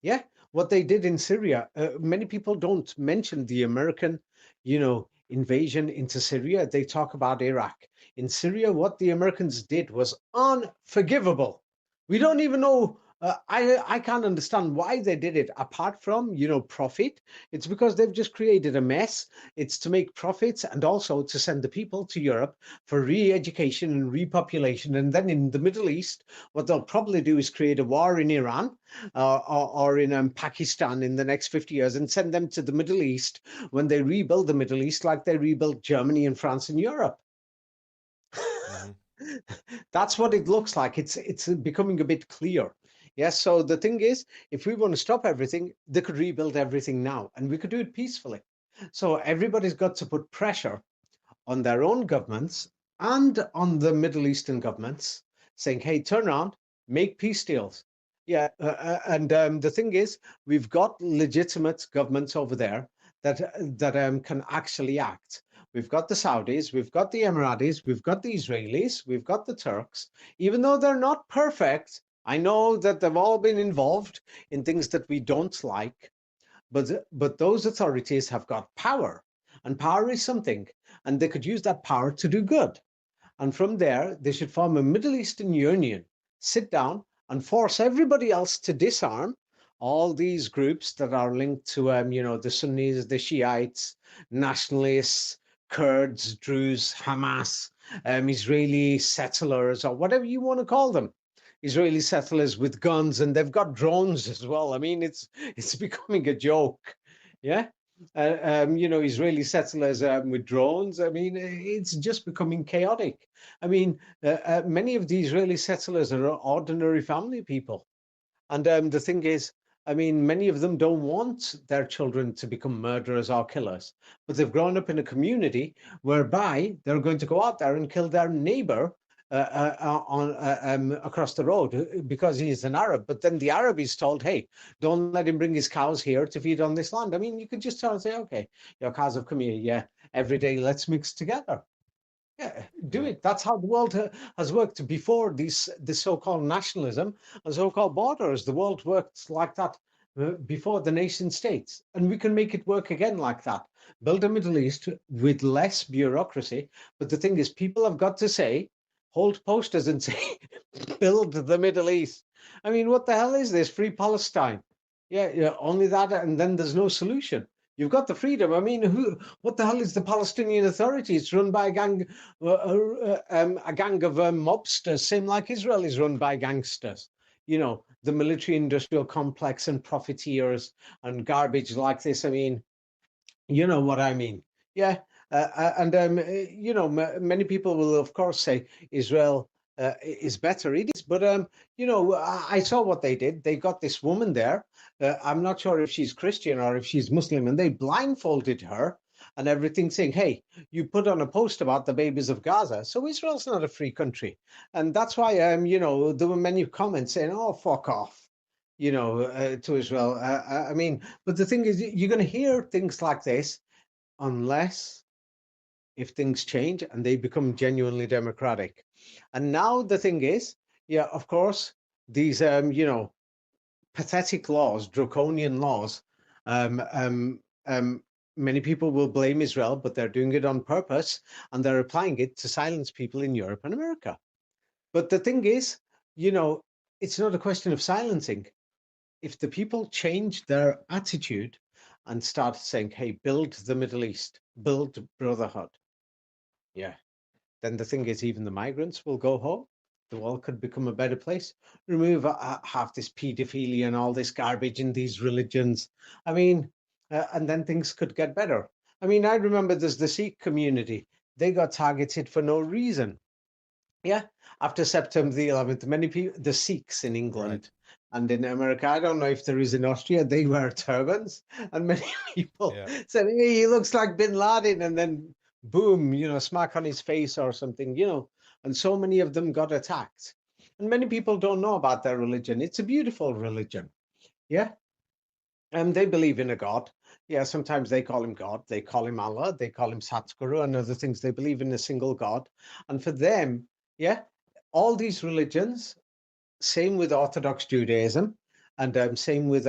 Yeah, what they did in Syria. Many people don't mention the American, invasion into Syria. They talk about Iraq. In Syria, what the Americans did was unforgivable. We don't even know. I can't understand why they did it. Apart from profit, it's because they've just created a mess. It's to make profits and also to send the people to Europe for re-education and repopulation. And then in the Middle East, what they'll probably do is create a war in Iran or in Pakistan in the next 50 years and send them to the Middle East when they rebuild the Middle East like they rebuilt Germany and France and Europe. Hmm. That's what it looks like. It's becoming a bit clear. Yes. So the thing is, if we want to stop everything, they could rebuild everything now, and we could do it peacefully. So everybody's got to put pressure on their own governments and on the Middle Eastern governments, saying, "Hey, turn around, make peace deals." Yeah, and the thing is, we've got legitimate governments over there that can actually act. We've got the Saudis, we've got the Emiratis, we've got the Israelis, we've got the Turks. Even though they're not perfect, I know that they've all been involved in things that we don't like, but those authorities have got power, and power is something, and they could use that power to do good. And from there, they should form a Middle Eastern Union, sit down and force everybody else to disarm all these groups that are linked to, the Sunnis, the Shiites, nationalists, Kurds, Druze, Hamas, Israeli settlers, or whatever you want to call them. Israeli settlers with guns, and they've got drones as well. I mean, it's becoming a joke. Yeah. Israeli settlers with drones. I mean, it's just becoming chaotic. I mean, many of the Israeli settlers are ordinary family people. And the thing is, I mean, many of them don't want their children to become murderers or killers, but they've grown up in a community whereby they're going to go out there and kill their neighbor across the road because he's an Arab. But then the Arab is told, "Hey, don't let him bring his cows here to feed on this land." I mean, you could just tell and say, "Okay, your cows have come here. Yeah, every day, let's mix together." Yeah, do Yeah. it. That's how the world has worked before this so-called nationalism and so-called borders. The world worked like that before the nation states, and we can make it work again like that. Build a Middle East with less bureaucracy. But the thing is, people have got to say, hold posters and say, build the Middle East. I mean, what the hell is this? Free Palestine? Yeah, yeah, only that, and then there's no solution. You've got the freedom. I mean, what the hell is the Palestinian Authority? It's run by a gang of mobsters, same like Israel is run by gangsters. The military-industrial complex and profiteers and garbage like this. I mean, you know what I mean? Yeah, and many people will, of course, say Israel is better. It is, but I saw what they did. They got this woman there. I'm not sure if she's Christian or if she's Muslim, and they blindfolded her and everything, saying, "Hey, you put on a post about the babies of Gaza." So Israel's not a free country, and that's why there were many comments saying, "Oh, fuck off." To Israel. I mean, but the thing is, you're going to hear things like this unless if things change and they become genuinely democratic. And now the thing is, yeah, of course, these pathetic laws, draconian laws, um, um, um, many people will blame Israel, but they're doing it on purpose and they're applying it to silence people in Europe and America. But the thing is, you know, it's not a question of silencing. If the people change their attitude and start saying, "Hey, build the Middle East, build brotherhood," yeah, then the thing is, even the migrants will go home. The world could become a better place. Remove half this pedophilia and all this garbage in these religions. I mean, and then things could get better. I mean, I remember there's the Sikh community. They got targeted for no reason. Yeah, after September the 11th, many people, the Sikhs in Right. England and in America, I don't know if there is in Austria, they wear turbans, and many people Yeah. said, "Hey, he looks like Bin Laden," and then boom, smack on his face or something, and so many of them got attacked. And many people don't know about their religion. It's a beautiful religion. Yeah. And they believe in a God. Yeah, sometimes they call him God, they call him Allah, they call him Satguru and other things. They believe in a single God. And for them, yeah, all these religions, same with Orthodox Judaism, and same with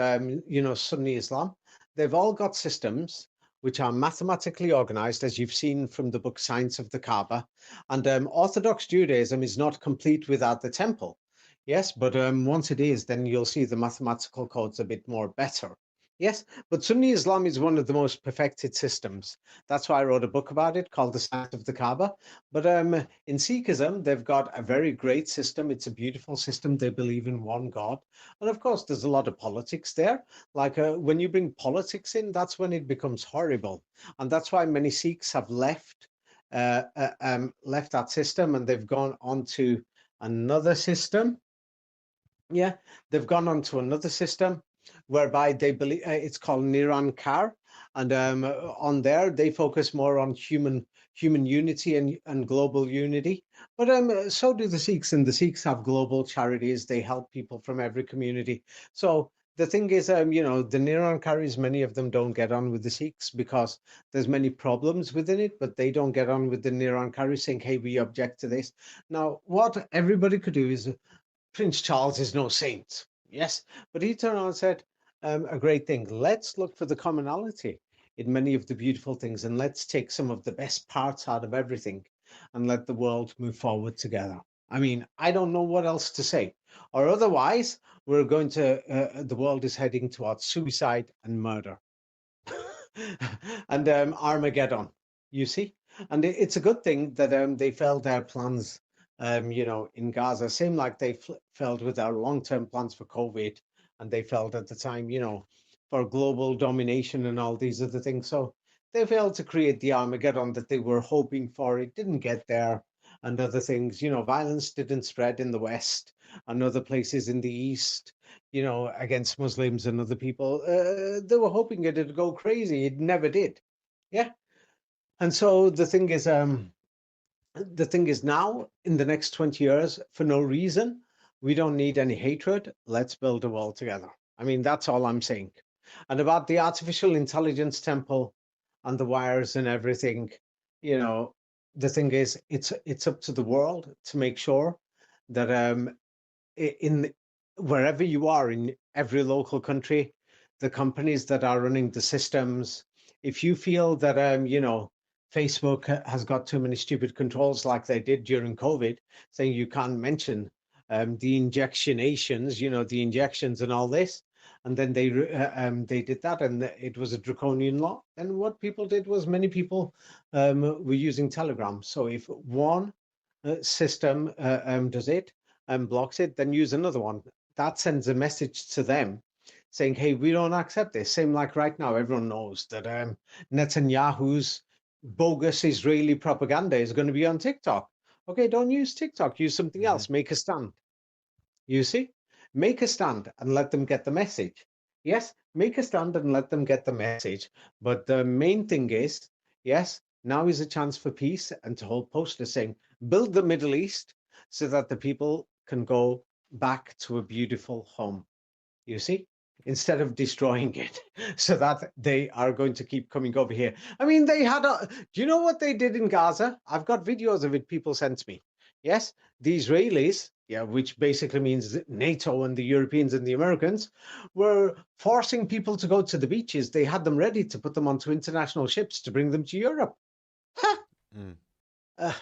Sunni Islam. They've all got systems which are mathematically organized, as you've seen from the book Science of the Kaaba. And Orthodox Judaism is not complete without the temple. Yes, but once it is, then you'll see the mathematical code's a bit more better. Yes, but Sunni Islam is one of the most perfected systems. That's why I wrote a book about it called The Science of the Kaaba. But in Sikhism, they've got a very great system. It's a beautiful system. They believe in one God. And of course, there's a lot of politics there. Like when you bring politics in, that's when it becomes horrible. And that's why many Sikhs have left that system and they've gone on to another system. Yeah, they've gone on to another system whereby they believe it's called Niran, and on there they focus more on human unity and global unity. But so do the Sikhs, and the Sikhs have global charities. They help people from every community. So the thing is, the Nirankaris, many of them don't get on with the Sikhs because there's many problems within it, but they don't get on with the Nirankaris saying, "Hey, we object to this." Now, what everybody could do is Prince Charles is no saint, yes, but he turned around and said a great thing. Let's look for the commonality in many of the beautiful things and let's take some of the best parts out of everything and let the world move forward together. I mean, I don't know what else to say, or otherwise, the world is heading towards suicide and murder. And Armageddon, you see? And it's a good thing that they failed their plans, in Gaza, same like they failed with our long-term plans for COVID, and they failed at the time, for global domination and all these other things. So they failed to create the Armageddon that they were hoping for. It didn't get there, and other things, violence didn't spread in the West and other places in the East, against Muslims and other people. They were hoping it'd go crazy. It never did. Yeah. And so the thing is now in the next 20 years, for no reason, we don't need any hatred. Let's build a world together. I mean, that's all I'm saying. And about the artificial intelligence temple and the wires and everything, you know, the thing is, it's up to the world to make sure that in wherever you are in every local country, the companies that are running the systems, if you feel that Facebook has got too many stupid controls like they did during COVID, saying you can't mention the injectionations, the injections and all this, and then they did that, and it was a draconian law. And what people did was many people were using Telegram. So if one system does it and blocks it, then use another one. That sends a message to them saying, hey, we don't accept this. Same like right now, everyone knows that Netanyahu's bogus Israeli propaganda is going to be on TikTok. Okay, don't use TikTok, use something Hmm. else, make a stand. You see, make a stand and let them get the message. Yes, make a stand and let them get the message. But the main thing is, yes, now is a chance for peace and to hold posters saying, build the Middle East so that the people can go back to a beautiful home. You see, instead of destroying it so that they are going to keep coming over here. I mean, do you know what they did in Gaza? I've got videos of it people sent me. Yes, the Israelis, yeah, which basically means NATO and the Europeans and the Americans, were forcing people to go to the beaches. They had them ready to put them onto international ships to bring them to Europe. Ha! Mm. Uh,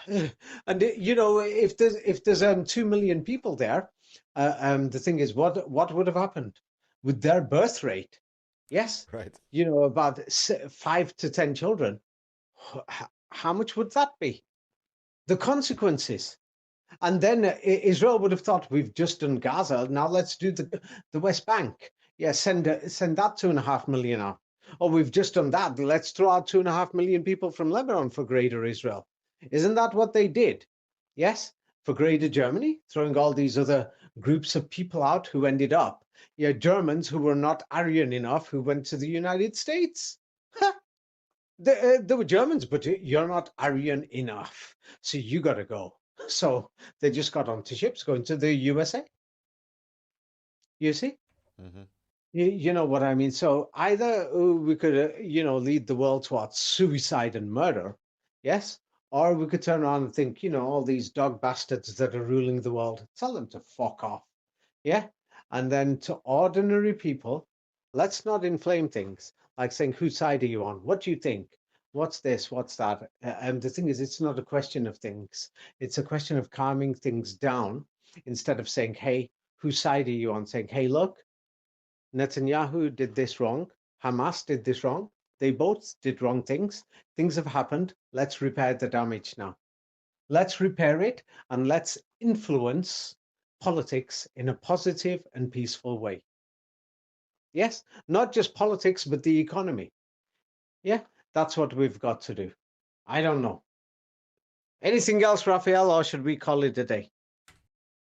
and if there's 2 million people there, the thing is, what would have happened with their birth rate? Yes, Right. about 5 to 10 children. How much would that be? The consequences. And then Israel would have thought, we've just done Gaza. Now let's do the West Bank. Yeah, send that 2.5 million out. Or we've just done that. Let's throw out 2.5 million people from Lebanon for Greater Israel. Isn't that what they did? Yes, for Greater Germany, throwing all these other groups of people out who ended up, yeah, Germans who were not Aryan enough who went to the United States. They were Germans, but you're not Aryan enough, so you got to go. So they just got onto ships going to the USA. You see? Hmm. You know what I mean? So either we could, lead the world towards suicide and murder, yes, or we could turn around and think, all these dog bastards that are ruling the world, tell them to fuck off, yeah? And then to ordinary people, let's not inflame things like saying, whose side are you on? What do you think? What's this? What's that? And the thing is, it's not a question of things. It's a question of calming things down instead of saying, hey, whose side are you on? Saying, hey, look, Netanyahu did this wrong. Hamas did this wrong. They both did wrong things. Things have happened. Let's repair the damage now. Let's repair it and let's influence politics in a positive and peaceful way. Yes, not just politics, but the economy. Yeah, that's what we've got to do. I don't know. Anything else, Raphael, or should we call it a day?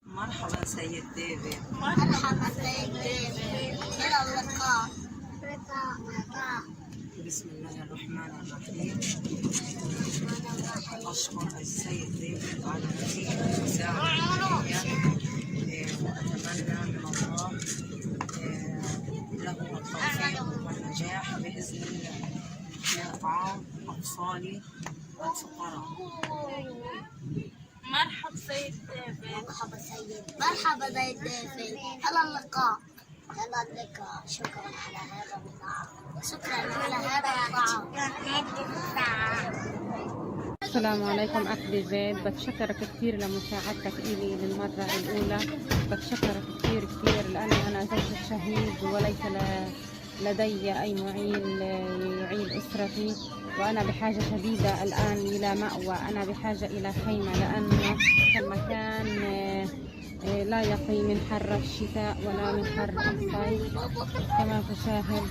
مرحبا سيد ديفيد. مرحبا سيد ديفيد، إلى اللقاء. بسم الله الرحمن الرحيم. أشكر السيد ديفيد على هذه المساعدة، وأتمنى من الله له التوفيق والنجاح بإذن الله لإطعام أطفالي والفقراء. مرحبا سيد ديفيد. مرحبا سيد، مرحبا سيد ديفيد، إلى اللقاء. إلى اللقاء. شكرا على هذا الطعام، شكرا على هذا الطعام. السلام عليكم أخ ديفيد، بتشكرك كثير لمساعدتك إلي للمرة الأولى. بتشكرك كثير كثير لأني أنا زوجة شهيد وليس لدي أي معين يعيل أسرتي، وأنا بحاجة شديدة الآن إلى مأوى. أنا بحاجة إلى خيمة لأنه المكان لا يقي من حر الشتاء ولا من حر الصيف كما تشاهد.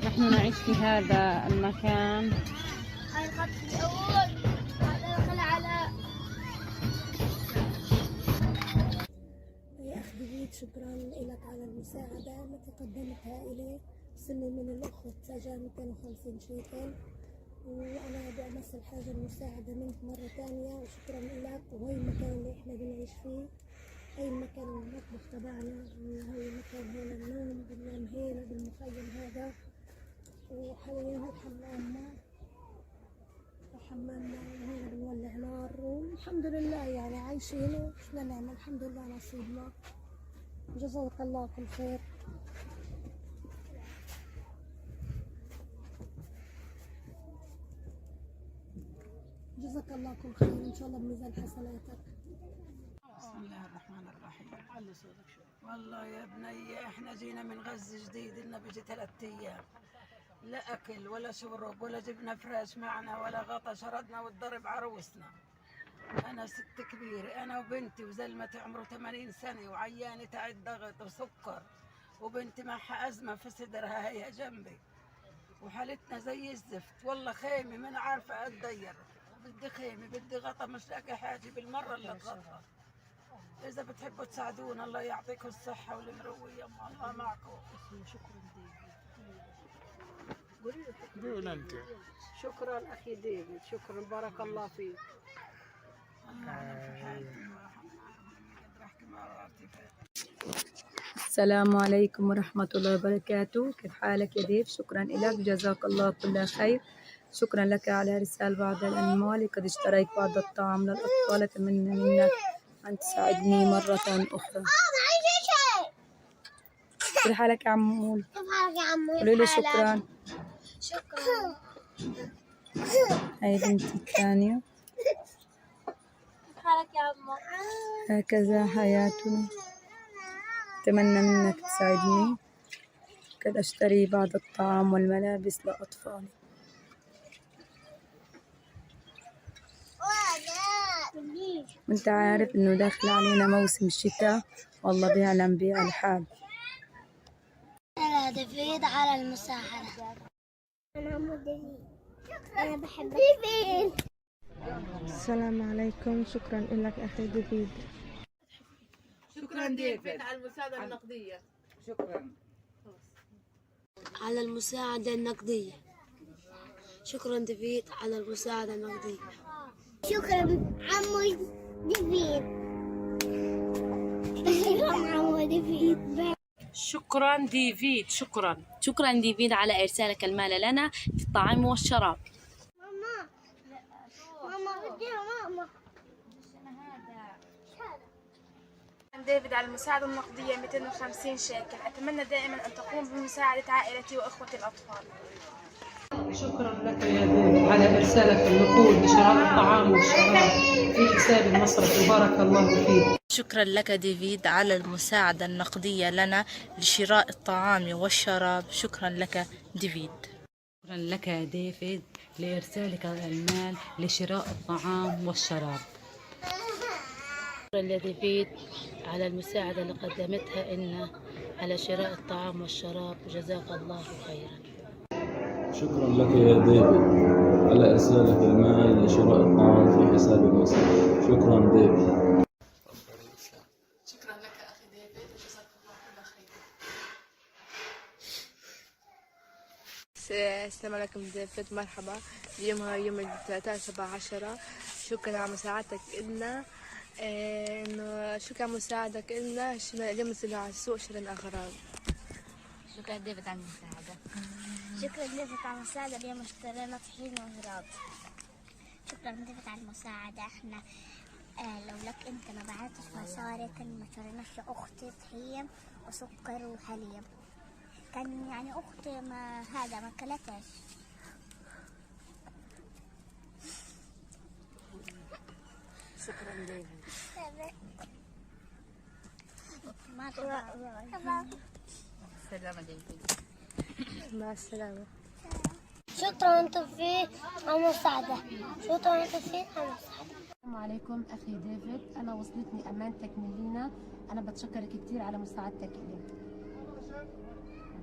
نحن نعيش في هذا المكان. يا أخ ديفيد، شكرا لك على المساعدة التي قدمتها إلي. سني من الأخوة تجاه 250 شيكل، وأنا بأمس الحاجة المساعدة منك مرة ثانية، وشكرا لك. وهي المكان اللي إحنا بنعيش فيه، هي المكان المطبخ تبعنا، وهي مكان هنا النوم، بننام هنا بالمخيم هذا، وحاليا هو حمامنا وهنا بنولع نار، والحمد لله يعني عايشين وشنا نعمل، الحمد لله نصيبنا. جزاك الله كل خير. جزاك الله كل خير، ان شاء الله بميزان حسناتك. بسم الله الرحمن الرحيم. والله يا بني احنا جينا من غزة جديد، لنا بيجي 3 ايام، لا اكل ولا شرب ولا جبنا فراش معنا ولا غطا، شردنا والضرب عروسنا. انا ست كبيرة، انا وبنتي وزلمتي عمره 80 سنة وعيانة تعب ضغط وسكر، وبنتي معها ازمة في صدرها هي جنبي، وحالتنا زي الزفت. والله خيمة ما انا عارفة اتدير، بدي خيمة بدي غطا، مش لاقي حاجة بالمرة اللي اتغطى. إذا بتحبوا تساعدونا الله يعطيكم الصحة والمروية، الله معكم. شكرا ديفيد. أنت. شكرا أخي ديفيد، شكرا، بارك الله فيك. السلام عليكم ورحمة الله وبركاته. كيف حالك يا ديف؟ شكرا لك، جزاك الله كل خير. شكرا لك على رسالة بعض الأموال، قد اشتريت بعض الطعام للأطفال، أتمنى منك أن تساعدني مرة أخرى. كيف حالك يا عمول؟ كيف حالك يا عمو؟ قولي لي شكرا. شكرا. هاي بنتي الثانية. كيف حالك يا عمو؟ هكذا حياتنا، أتمنى منك تساعدني، قد أشتري بعض الطعام والملابس لأطفالي. وانت عارف انه داخل علينا موسم الشتاء، والله بيعلم بيه الحال. أنا ديفيد على المساعدة. أنا عمو ديفيد، أنا بحبك ديفيد. السلام عليكم، شكرا لك أخي ديفيد. شكرا شكرا ديفيد على المساعدة النقدية. شكرا. على المساعدة النقدية. شكرا ديفيد على المساعدة النقدية. شكرا عمو ديفيد. شكرا عمو ديفيد. شكرا ديفيد. شكرا ديفيد على إرسالك المال لنا في الطعام والشراب. ماما بديها ماما. ديفيد على المساعدة النقدية 250 شيكل. أتمنى دائما أن تقوم بمساعدة عائلتي وإخوتي الأطفال. شكرا لك يا ديفيد على إرسالك النقود لشراء الطعام والشراب في حساب المصرفي، بارك الله فيك. شكرا لك ديفيد على المساعدة النقدية لنا لشراء الطعام والشراب. شكرا لك ديفيد. شكرا لك يا ديفيد لإرسالك المال لشراء الطعام والشراب. شكرا لديفيد على المساعدة اللي قدمتها إن على شراء الطعام والشراب. جزاك الله خيرا. شكرا لك يا ديفيد على إرسالك المال لشراء الطعام في حساب المصرف. شكرا ديفيد. شكرا لك أخي ديفيد وجزاك الله كل خير. السلام عليكم ديفيد، مرحبا. اليوم هو يوم الثلاثاء 17. شكرا على مساعدتك إلنا. شكرا على مساعدتك إلنا. اليوم نزلنا على السوق شرينا أغراض. شكرا ديفيد على المساعدة. شكرا ديفيد على المساعدة. اليوم اشترينا طحين وغراض. شكرا ديفيد على المساعدة. احنا لو لك انت ما بعتش مصاري كان ما شريناش اختي طحين وسكر وحليب. كان يعني اختي ما كلتش. شكرا ديفيد. سلام ديفيد. مع السلامة. شكرا ديفيد على المساعدة. شكرا ديفيد على المساعدة. السلام عليكم أخي ديفيد، أنا وصلتني أمانتك من لينا. أنا بتشكرك كتير على مساعدتك لي.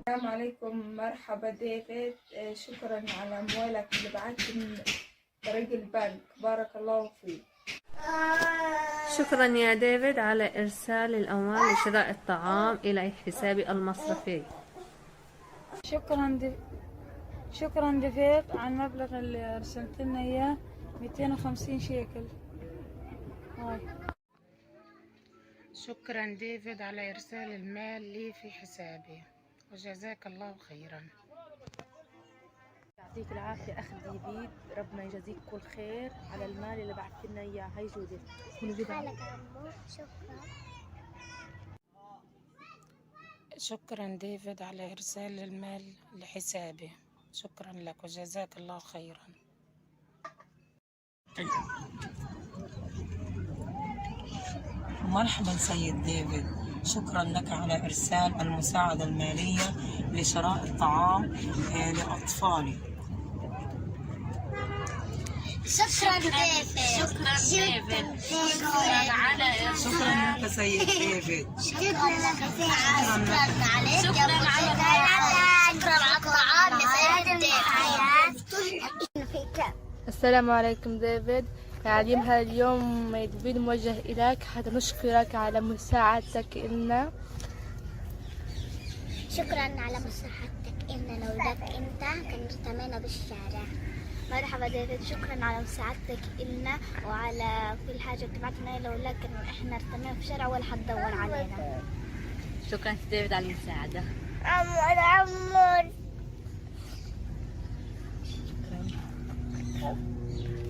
السلام عليكم. مرحبا ديفيد. شكرا على أموالك اللي بعت من طريق البنك. بارك الله فيك. شكرا يا ديفيد على إرسال الأموال لشراء الطعام إلى حسابي المصرفي. شكرا ديفيد على المبلغ اللي أرسلت لنا إياه 250 شيكل. شكرا ديفيد على إرسال المال لي في حسابي، وجزاك الله خيرا. يعطيك العافية أخ ديفيد، ربنا يجازيك كل خير على المال اللي بعثت لنا إياه. هاي جودة. شكرا ديفيد على إرسال المال لحسابي. شكرا لك وجزاك الله خيرا. مرحبا سيد ديفيد، شكرا لك على إرسال المساعدة المالية لشراء الطعام لأطفالي. شكرا ديفيد. شكرا ديفيد. شكرا لك سيد ديفيد. شكرا لك عليك. شكرا على الطعام لسيد ديفيد. السلام عليكم ديفيد. اليوم هذا اليوم ديفيد موجه إليك حتى نشكرك على مساعدتك إلنا. شكرا على مساعدتك إلنا. لولاك أنت كان ارتمينا بالشارع. مرحبا ديفيد، شكرا على مساعدتك إلنا وعلى كل حاجة بتبعتنا. لولاك إنه إحنا ارتمينا في الشارع ولا حد دور علينا. شكرا ديفيد على المساعدة. عمر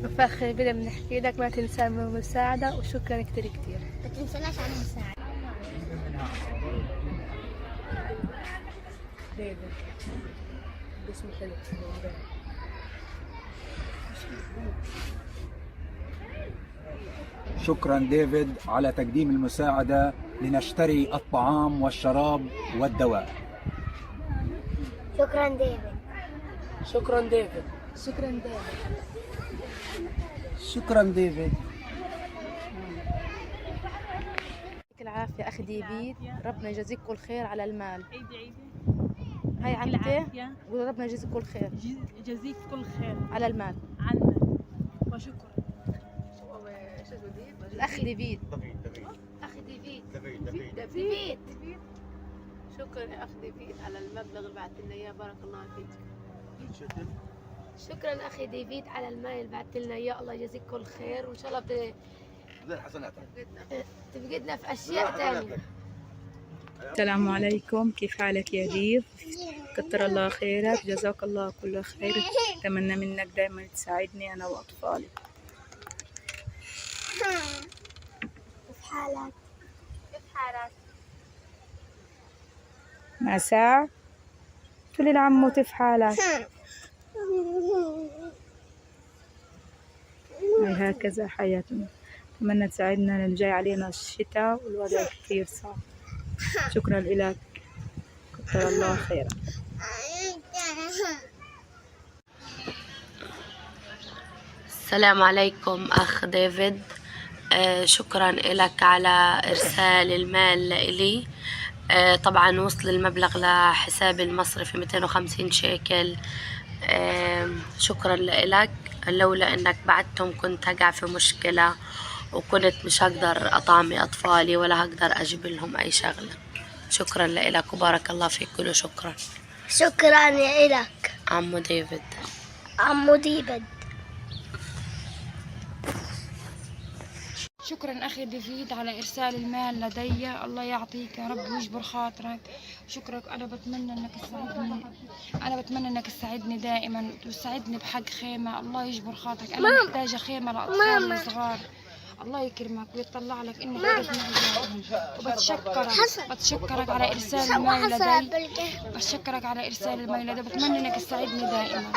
وفاخر بدنا بنحكي لك ما تنسى من المساعدة وشكرا كتير. ما تنسناش عن المساعدة. ديفيد اسمه حلو. شكرا ديفيد على تقديم المساعدة لنشتري الطعام والشراب والدواء. شكرا ديفيد. شكرا ديفيد. شكرا ديفيد. شكرا ديفيد. يعطيك العافية أخي ديفيد، ربنا يجازيك كل خير على المال. هاي عمتي وربنا يجازيك كل خير. يجازيك كل خير على المال. وشكرا. الأخ ديفيد. أخي ديفيد. ديفيد. شكرا يا أخ ديفيد على المبلغ اللي بعت لنا إياه، بارك الله فيك. شكرا أخي ديفيد على المال اللي بعت لنا إياه، الله يجازيك كل خير، وإن شاء الله تفقدنا في أشياء تانية. السلام عليكم، كيف حالك يا ديف؟ كتر الله خيرك، جزاك الله كل خير. أتمنى منك دائما تساعدني أنا وأطفالي. كيف حالك؟ كيف حالك؟ مساء تقولي لعمو كيف حالك؟ هكذا حياتنا. أتمنى تساعدنا لأن جاي علينا الشتاء والوضع كثير صعب. شكرا لك، كتر الله خيرك. السلام عليكم أخ ديفيد، شكرا لك على إرسال المال إلي. طبعا وصل المبلغ لحسابي المصرفي 250 شيكل. شكرا لك، لولا انك بعتهم كنت هقع في مشكلة وكنت مش هقدر اطعمي اطفالي ولا هقدر اجيب لهم اي شغلة. شكرا لك وبارك الله فيك. كله شكرا. شكرا لك عمو ديفيد. عمو ديفيد. شكرا أخي ديفيد على إرسال المال لدي، الله يعطيك يا رب ويجبر خاطرك. شكرك. أنا بتمنى أنك تساعدني دائما وتساعدني بحق خيمة. الله يجبر خاطرك، أنا محتاجة خيمة لأطفالي الصغار. الله يكرمك ويطلع لك إنك وقف معي. بتشكرك على إرسال المال لدي. بتشكرك على إرسال المال لدي. بتمنى أنك تساعدني دائما.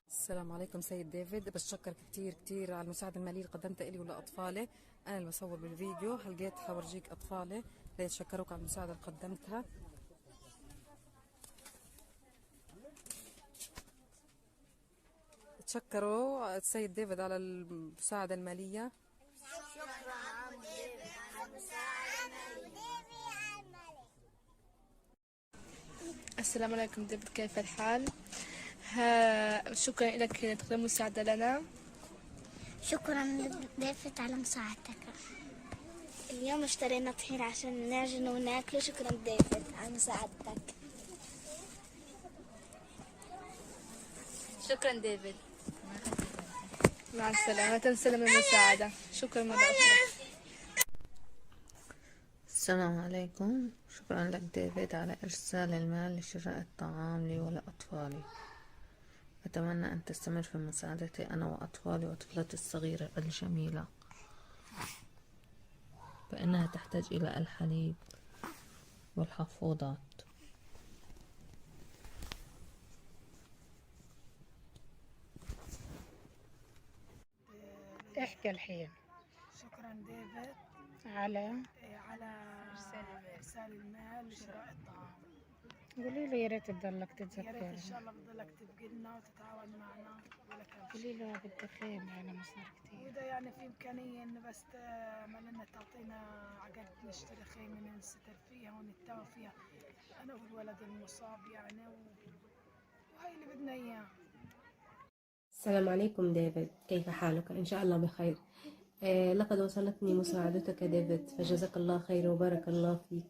السلام عليكم سيد ديفيد، بشكرك كتير على المساعدة المالية اللي قدمتها لي ولأطفالي. أنا اللي بصور بالفيديو، هلقيت حورجيك أطفالي ليتشكروك على المساعدة اللي قدمتها. تشكروا السيد ديفيد على المساعدة المالية. السلام عليكم ديفيد، كيف الحال؟ شكرا لك تقدم مساعدة لنا. شكرا ديفيد على مساعدتك. اليوم اشترينا طحين عشان نعجن وناكله. شكرا ديفيد على مساعدتك. شكرا ديفيد، مع السلامة. تنسلم المساعدة. شكرا مرة أخرى. السلام عليكم، شكرا لك ديفيد على إرسال المال لشراء الطعام لي ولأطفالي. أتمنى أن تستمر في مساعدتي أنا وأطفالي وطفلتي الصغيرة الجميلة، فإنها تحتاج إلى الحليب والحفوضات. احكي الحين. شكرا ديفيد على إرسال المال لشراء الطعام. قولي له يا ريت تضلك يا ريت تتذكر. إن شاء الله بتضلك تفقدنا وتتعاون معنا. قولي له بدي خيمة، أنا مصدر كتير. وده يعني في إمكانية إنه بس تعمل تعطينا عقد نشتري خيمة نستر فيها ونتوى فيها أنا والولد المصاب يعني، وهي اللي بدنا إياه. السلام عليكم ديفيد، كيف حالك؟ إن شاء الله بخير. لقد وصلتني مساعدتك ديفيد، فجزاك الله خير وبارك الله فيك.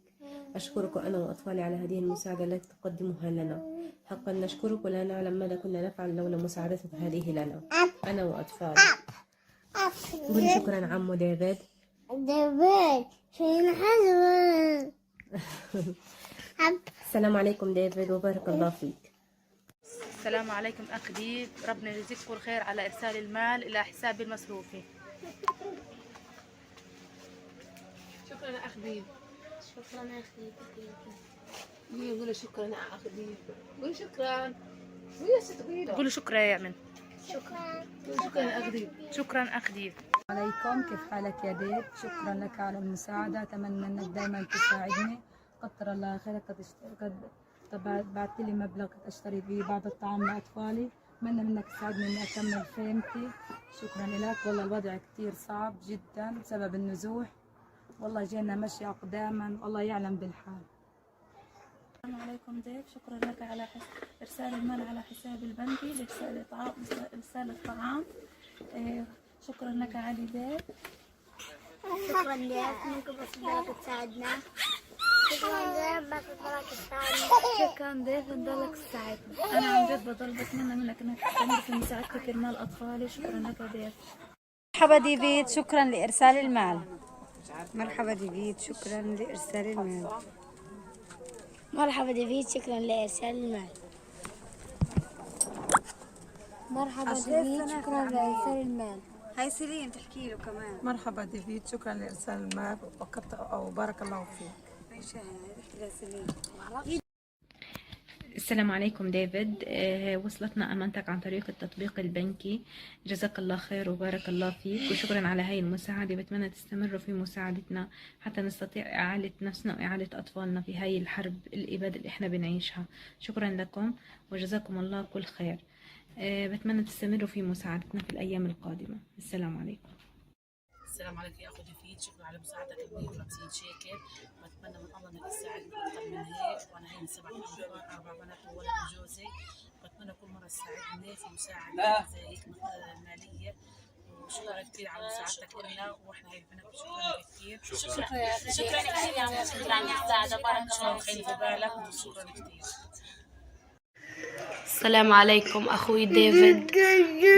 أشكرك أنا وأطفالي على هذه المساعدة التي تقدمها لنا. حقا نشكرك ولا نعلم ماذا كنا نفعل لولا مساعدتك هذه لنا أنا وأطفالي. قولي شكرا عمو ديفيد. السلام عليكم ديفيد وبارك الله فيك. السلام عليكم أخ ديف، ربنا يجزيك كل خير على إرسال المال إلى حسابي المصروفي. شكرا يا أخ ديف. شكرا يا أخي. قولي شكرا يا أخ ديف. قولي شكرا. قولوا شكرا يا يمن. شكرا. شكرا يا أخ ديف. شكرا أخ ديف. عليكم، كيف حالك يا ديف؟ شكرا لك على المساعدة، أتمنى أنك دائما تساعدني. كتر الله خيرك. قد بعت لي مبلغ أشتري به بعض الطعام لأطفالي. أتمنى منك تساعدني إني أكمل خيمتي. شكرا لك. والله الوضع كتير صعب جدا بسبب النزوح، والله جينا مشي أقداما، والله يعلم بالحال. السلام عليكم ديف، شكرا لك على إرسال المال على حسابي البنكي لإرسال الطعام. شكرا لك علي ديف. شكرا لك، ممكن بس تضلك تساعدنا. شكرا لك، بس تضلك تساعدنا. شكرا ضيف نضلك تساعدنا. انا عن جد بتمنى منك انك تستمر في مساعدة كرمال اطفالي. شكرا لك يا ضيف. مرحبا ديفيد، شكرا لإرسال المال. مرحبا ديفيد، شكرا لإرسال المال. مرحبا ديفيد، شكرا لإرسال المال. مرحبا ديفيد، شكرا لإرسال المال. هاي سيلين تحكي له كمان. مرحبا ديفيد، شكرا لإرسال المال وبارك الله فيك. السلام عليكم ديفيد. وصلتنا أمانتك عن طريق التطبيق البنكي. جزاك الله خير وبارك الله فيك، وشكرا على هاي المساعدة. بتمنى تستمروا في مساعدتنا حتى نستطيع إعالة نفسنا وإعالة أطفالنا في هاي الحرب الإبادة اللي إحنا بنعيشها. شكرا لكم وجزاكم الله كل خير. بتمنى تستمروا في مساعدتنا في الأيام القادمة. السلام عليكم. السلام عليكم يا اخو ديفيد، شكرا على مساعدتك ب 150 شيكل. بتمنى من الله انك تساعدني اكثر من هيك، وانا هي 7 انفار 4 بنات وولد وجوزي. بتمنى كل مره تساعدني في مساعده زي هيك ماليه. وشكرا كثير على مساعدتك لنا، واحنا هيك بنات شكرا كثير. شكرا يا اخي، شكرا كثير على المساعده. بارك الله خلي في بالك وشكرا كثير. السلام عليكم أخوي ديفيد،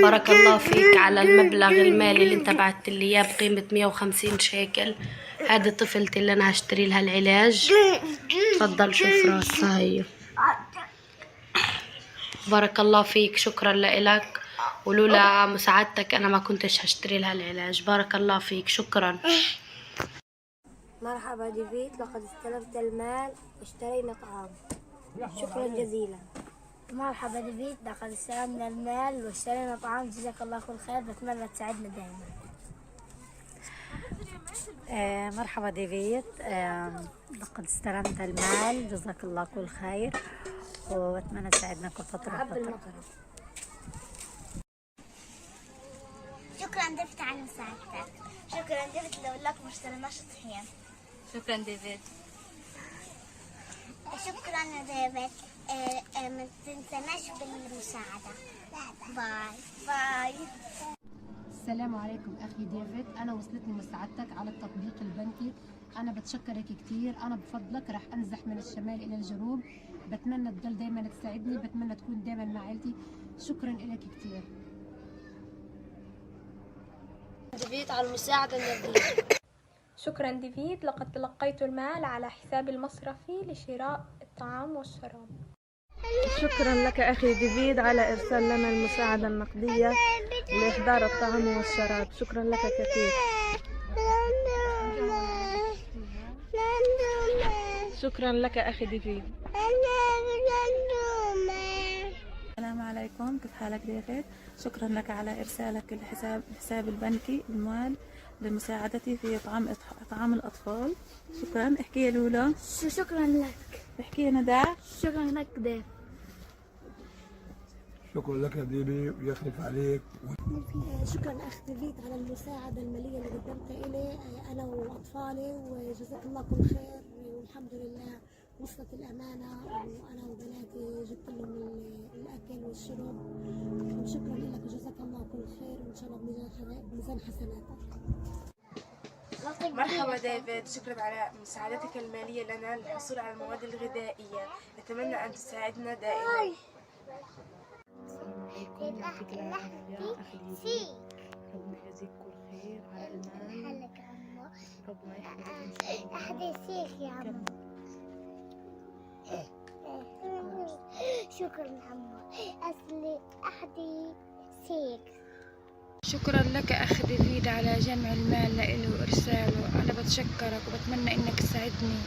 بارك الله فيك على المبلغ المالي اللي انت بعت لي اياه بقيمة 150 شيكل. هذه طفلتي اللي أنا هشتري لها العلاج. تفضل شوف راسها هي. بارك الله فيك، شكرا لإلك، ولولا مساعدتك أنا ما كنتش هشتري لها العلاج. بارك الله فيك، شكرا. مرحبا ديفيد، لقد استلمت المال واشترينا طعام. شكرا جزيلا. مرحبا ديفيد، لقد استلمنا المال واشترينا طعام. جزاك الله كل خير، بتمنى تساعدنا دائما. مرحبا ديفيد، لقد استلمت المال. جزاك الله كل خير وبتمنى تساعدنا كل فترة. شكرا ديفيد على مساعدتك. شكرا ديفيد، لولاك ما اشتريناش طحين. شكرا ديفيد. شكرا يا ديفيد، ما تنسناش بالمساعدة. باي باي. السلام عليكم أخي ديفيد، أنا وصلتني مساعدتك على التطبيق البنكي. أنا بتشكرك كتير. أنا بفضلك رح أنزح من الشمال إلى الجنوب. بتمنى تضل دايما تساعدني، بتمنى تكون دايما مع عائلتي. شكرا لك كتير ديفيد على المساعدة النبيلة. شكرا ديفيد، لقد تلقيت المال على حسابي المصرفي لشراء الطعام والشراب. شكرا لك أخي ديفيد على إرسال لنا المساعدة النقدية لإحضار الطعام والشراب. شكرا لك كثير. شكرا لك أخي ديفيد. السلام عليكم، كيف حالك ديفيد؟ شكرا لك على إرسالك الحساب البنكي المال لمساعدتي في طعام الأطفال. شكرا. احكي يا لولا. شكرا لك. احكي يا ندى. شكرا لك ديف. شكرا لك يا ديبي ويخلف عليك. شكرا أخ ديفيد على المساعدة المالية اللي قدمتها إلي أنا وأطفالي، وجزاك الله كل خير. والحمد لله وصلت الأمانة، وأنا وبناتي جبت لهم الأكل والشرب. وشكرا لك وجزاك الله كل خير، وإن شاء الله بميزان حسناتك. مرحبا ديفيد، شكرا على مساعدتك المالية لنا للحصول على المواد الغذائية. نتمنى أن تساعدنا دائما. السلام عليكم، يعطيك العافية أخي ديفيد، ربنا يجزيك كل خير على المال. ربنا يحفظك إن شاء الله. أحدثيك يا عمو. شكرا عمو، أصلي أحدثيك. شكرا لك أخي ديفيد على جمع المال لإله وإرساله. أنا بتشكرك وبتمنى إنك تساعدني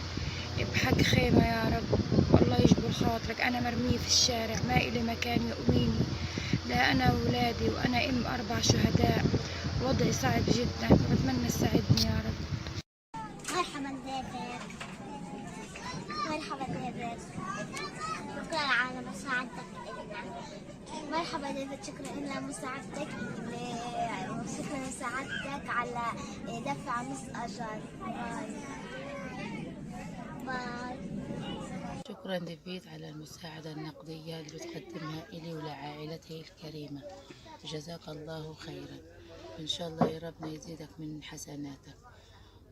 بحق خيمة يا رب، والله يجبر خاطرك. أنا مرمية في الشارع، ما إلي مكان يؤويني، لا أنا وولادي، وأنا أم 4 شهداء. وضعي صعب جدا، وبتمنى تساعدني يا رب. مرحبا ديفيد. مرحبا ديفيد، شكرا على مساعدتك لنا. مرحبا ديفيد، شكرا على مساعدتك شكرا مساعدتك على دفع نص أجر. باي. شكرا ديفيد على المساعدة النقدية اللي بتقدمها إلي ولعائلتي الكريمة. جزاك الله خيرا، إن شاء الله يا ربنا يزيدك من حسناتك.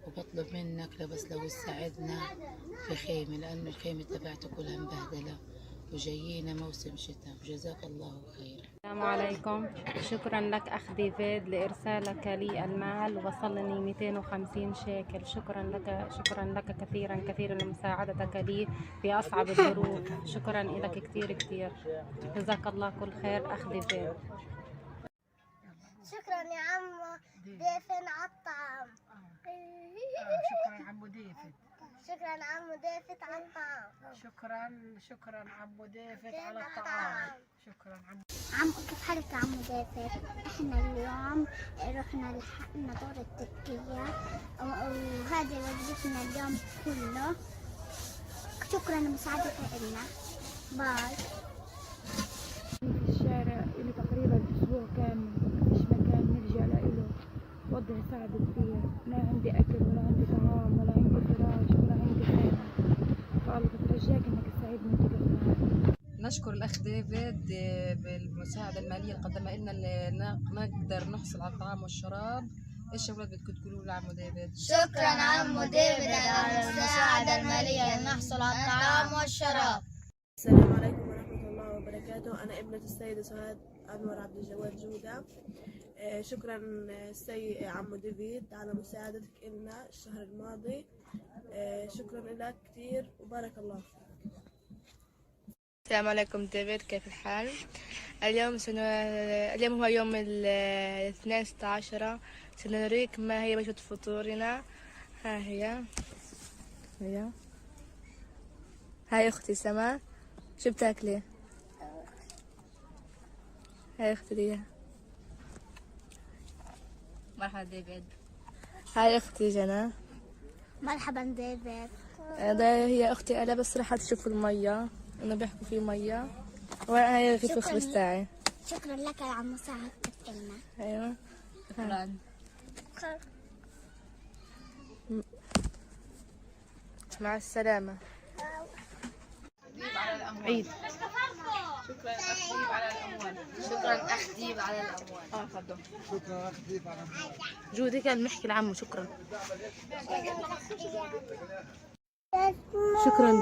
وبطلب منك لو تساعدنا في خيمة، لأنه الخيمة تبعته كلها مبهدلة وجايينا موسم شتاء. وجزاك الله خير. السلام عليكم. شكرا لك أخ ديفيد لإرسالك لي المال، وصلني 250 شيكل. شكرا لك كثيرا لمساعدتك لي في أصعب الظروف. شكرا لك كثير. جزاك الله كل خير أخ ديفيد. شكرا يا عمو ديفن على الطعام. شكرا عمو ديفيد. شكرا عمو ديفت على الطعام. شكرا عمو ديفيد على الطعام. شكرا عمو كيف حالك يا عمو ديفت؟ احنا اليوم رحنا لحقنا دور التركية وهذه وجبتنا اليوم كله. شكرا لمساعدتك لنا. باي. في الشارع اللي تقريبا أسبوع كامل مفيش مكان نرجع له وضع صعب كثير، لا عندي أكل ولا عندي طعام ولا عندي فراش ولا عندي خيمة، فالله بترجاك إنك تساعدني وتقف معي. نشكر الأخ ديفيد بالمساعدة المالية اللي قدمها لنا اللي نقدر نحصل على الطعام والشراب. إيش يا ولاد بدكم تقولوا لعمو ديفيد؟ شكرا عمو ديفيد على المساعدة المالية لنحصل على الطعام والشراب. السلام عليكم ورحمة الله وبركاته. أنا ابنة السيدة سعاد أنور عبد الجواد جودة. شكرا السيد عمو ديفيد على مساعدتك لنا الشهر الماضي. شكرا لك كثير وبارك الله فيك. السلام عليكم ديفيد، كيف الحال؟ اليوم هو يوم 12/10. سنريك ما هي وجبة فطورنا. ها هي هاي أختي سما، شو بتاكلي؟ هاي أختي ليا. مرحبا ديفيد. هاي أختي جنى. مرحبا ديفيد. هي أختي ألا، بس راح تشوف المية إنه بيحكوا في مية، وأنا هاي رغيف الخبز تاعي. شكرا لك على مساعدتك لنا. أيوة شكرا. مع السلامة. عيد. شكرا أخ ديب على الأموال. شكرا أخ ديب على الأموال. تفضل. شكرا أخ ديب على الأموال. جودي كان نحكي لعمو. شكرا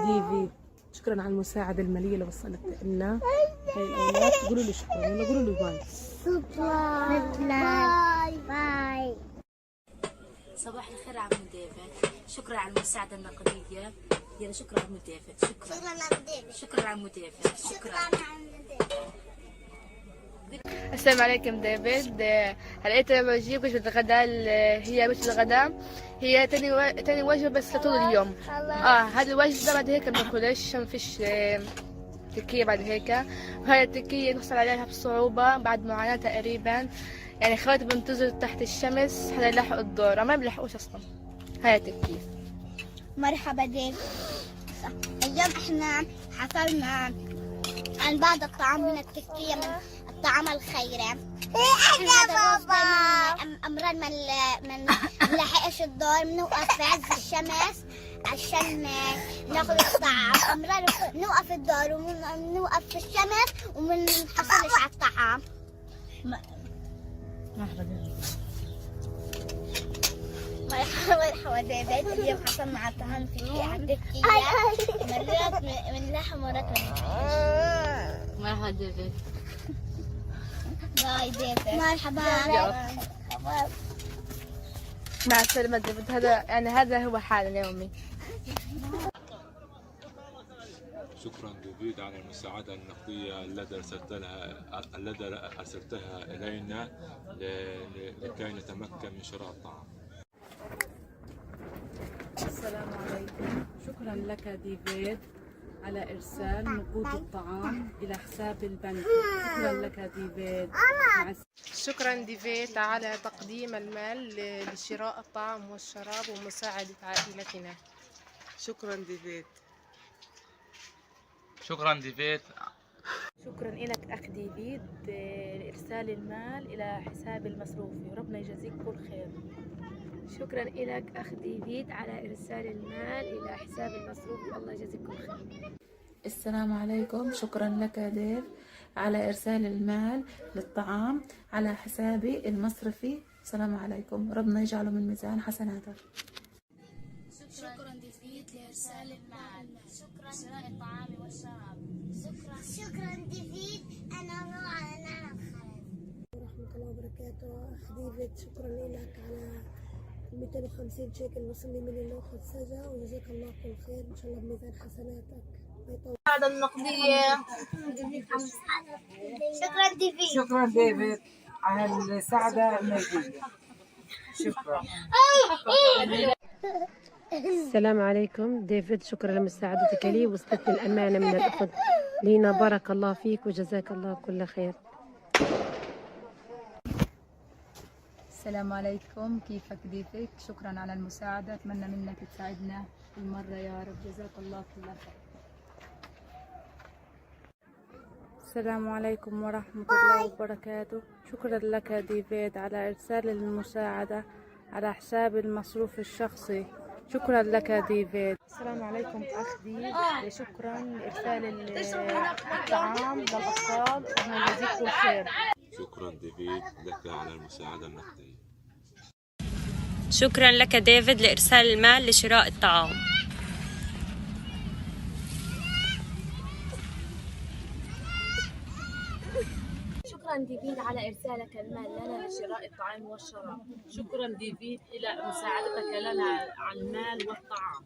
ديفيد. شكرا على المساعدة المالية اللي وصلت لنا. هاي الأولاد قولوا له شكرا، يلا قولوا له باي. باي. صباح الخير عمو ديفيد. شكرا على المساعدة النقدية. يلا شكرا عمو ديفيد. شكرا عمو ديفيد. شكرا. السلام عليكم ديفيد. هلقيت بجيب وجبة الغداء هي وجبة الغداء، هي تاني وجبة بس طول اليوم. هذه الوجبة بعد هيك بناكلش عشان مفيش تكية بعد هيك. وهي التكية نحصل عليها بصعوبة بعد معاناة تقريبا، يعني خواتي بنتظر تحت الشمس حتى يلحقوا الدور، ما بيلحقوش أصلا. هاي التكية. مرحبا ديفيد. اليوم احنا حصلنا عن بعض الطعام من التركية من الطعام الخيري. احنا دايما امرار من نلحقش الدور، بنوقف في عز الشمس عشان ناخذ الطعام. امرار نوقف الدور ونوقف في الشمس ومنحصلش على الطعام. مرحبا ديفيد. اليوم حصلنا على الطعام في التركية، مرات من لحم مرات من مرحبا ديفيد. باي ديفيد. مرحبا. مع السلامة ديفيد. هذا هو حالنا اليومي. شكرا ديفيد على المساعدة النقدية التي أرسلتها إلينا لكي نتمكن من شراء الطعام. السلام عليكم. شكرا لك ديفيد على إرسال نقود الطعام إلى حساب البنك. شكرا لك ديفيد. شكرا ديفيد على تقديم المال لشراء الطعام والشراب ومساعدة عائلتنا. شكرا ديفيد. شكرا ديفيد. شكرا لك أخ ديفيد لإرسال المال إلى حساب المصروفي، وربنا يجازيك كل خير. شكرا لك أخ ديفيد على إرسال المال إلى حساب المصروفي، الله يجازيك كل خير. السلام عليكم. شكرا لك ديف على إرسال المال للطعام على حسابي المصرفي. السلام عليكم، ربنا يجعله من ميزان حسناتك. لإرسال المال. شكرا لشراء الطعام والشراب. شكرا ديفيد. أنا ورحمة الله وبركاته. أخ ديفيد شكرا لك على 250 شيكل وصلني من الأخت سجا، وجزاك الله كل خير إن شاء الله بميزان حسناتك. المساعدة النقدية. شكرا ديفيد. شكرا ديفيد على المساعدة المادية. شكرا. السلام عليكم ديفيد، شكرا لمساعدتك لي، وصلتني الأمانة من الأخت لينا، بارك الله فيك وجزاك الله كل خير. السلام عليكم، كيفك ديفيد؟ شكرا على المساعدة، أتمنى منك تساعدنا المرة يا رب، جزاك الله كل خير. السلام عليكم ورحمة الله وبركاته. شكرا لك ديفيد على إرسال المساعدة على حساب المصروف الشخصي. شكرا لك ديفيد. السلام عليكم أخ ديفيد، شكرا لإرسال الطعام للأطفال وأنا يجزيك كل خير. شكرا ديفيد لك على المساعدة النقدية. شكرا لك ديفيد لإرسال المال لشراء الطعام. شكرا ديفيد على إرسالك المال لنا لشراء الطعام والشراب. شكرا ديفيد إلى مساعدتك لنا على المال والطعام.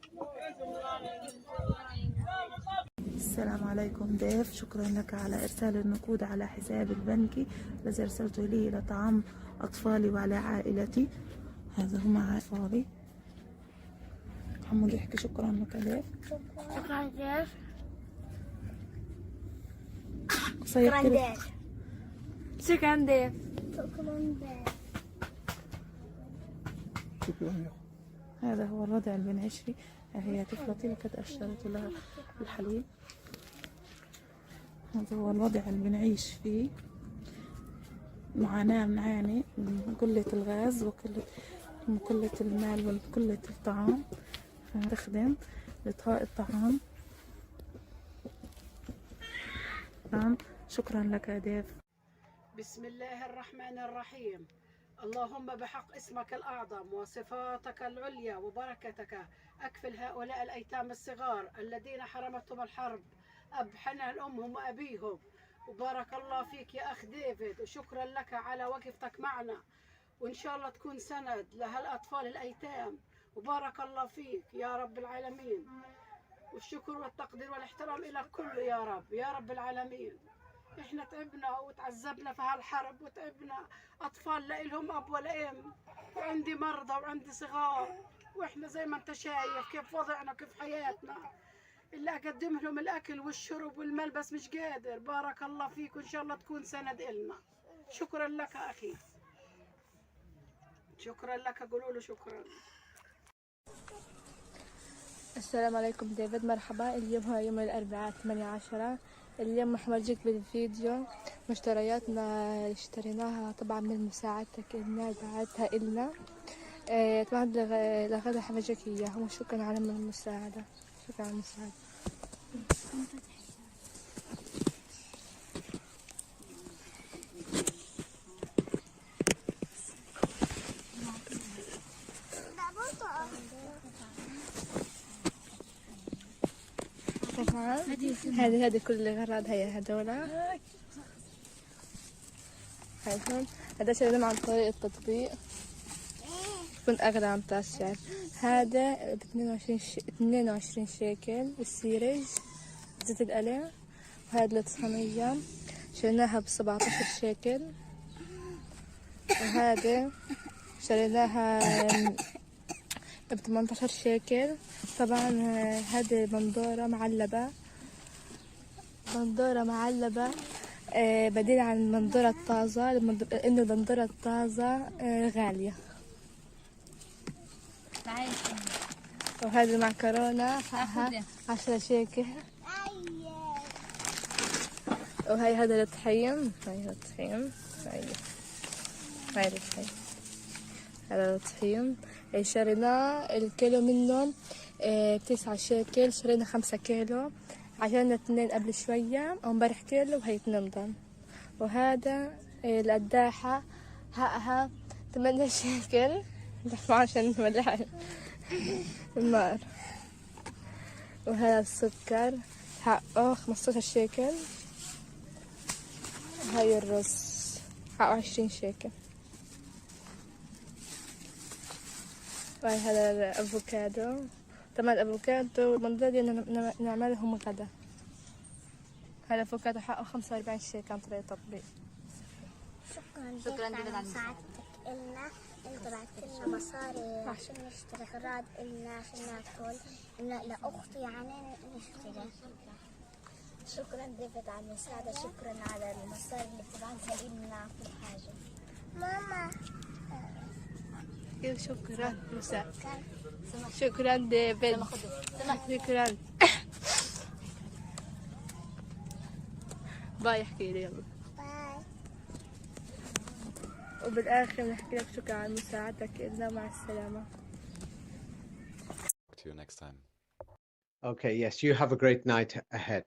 السلام عليكم ديف، شكرا لك على إرسال النقود على حسابي البنكي الذي أرسلته لي إلى طعام أطفالي وعلى عائلتي. هذا هو مع أطفالي. حمود يحكي شكرا لك ديف. شكرا ديف. شكرا ديف. شكرا ديف. شكرا. هذا هو الوضع اللي بنعيش فيه. هي طفلتي لقد أشتريت لها الحليب. هذا هو الوضع اللي بنعيش فيه، معاناة بنعاني من قلة الغاز وقلة المال وقلة الطعام، فنستخدم لإطهاء الطعام. شكرا لك يا ديف. بسم الله الرحمن الرحيم. اللهم بحق اسمك الأعظم وصفاتك العليا وبركتك أكفل هؤلاء الأيتام الصغار الذين حرمتهم الحرب أبحنا أمهم وأبيهم، وبارك الله فيك يا أخ ديفيد، وشكرا لك على وقفتك معنا، وإن شاء الله تكون سند لهالأطفال الأيتام، وبارك الله فيك يا رب العالمين، والشكر والتقدير والاحترام إلى كل يا رب يا رب العالمين. احنا تعبنا وتعذبنا في هالحرب، وتعبنا اطفال لا لهم اب ولا ام، وعندي مرضى وعندي صغار، واحنا زي ما انت شايف كيف وضعنا كيف حياتنا، اللي اقدم لهم الاكل والشرب والملبس مش قادر. بارك الله فيك وان شاء الله تكون سند إلنا. شكرا لك اخي، شكرا لك، قولوا له شكرا. السلام عليكم ديفيد، مرحبا. اليوم هو يوم الأربعاء 8/10. اليوم حورجيك بالفيديو مشترياتنا اشتريناها طبعا من مساعدتك إلنا بعتها إلنا. طبعا لغدا حورجيك إياها، وشكرا على المساعدة. شكرا على المساعدة. هذه كل الأغراض هي هذولا. هايهم هذا شريناهم عن طريق التطبيق، كنت أغلى عن السعر. هذا ب22 شيكل السيرج زيت القلع، وهذا الصينية شريناها ب17 شيكل، وهذا شريناها ب18 شيكل. طبعا هذه بندورة معلبة بديل عن البندورة الطازة، لأن البندورة الطازة غالية. وهذه المعكرونة 10 شيكل. وهي هذا الطحين، هذا الطحين شريناه الكيلو منه ب9 شيكل. شرينا 5 كيلو، عشان 2 قبل شوية، ومبارح كيلو وهي 2 ضن. وهذا القداحة حقها 8 شيكل عشان نولع النار. وهذا السكر حقه 15 شيكل. وهاي الرز حقه 20 شيكل. وهاي هذا الأفوكادو. طبعا الأفوكادو المفروض نعملهم غدا. هذا الأفوكادو حقه 45 شيكل عن طريق التطبيق. شكرا جدا على مساعدتك إلنا. انت بعت لنا مصاري عشان نشتري اغراض إلنا عشان ناكل إلنا لأختي يعني نشتري. شكرا ديفيد على المساعدة. شكرا على المصاري اللي بتبعتها إلنا كل حاجة. ماما شكرا مساعدة. شكرا ديفيد. شكرا. باي. احكي لي يلا. وبالآخر نحكي لك شكرا على مساعدتك إلنا. مع السلامة. To you next time. Okay, yes, you have a great night ahead.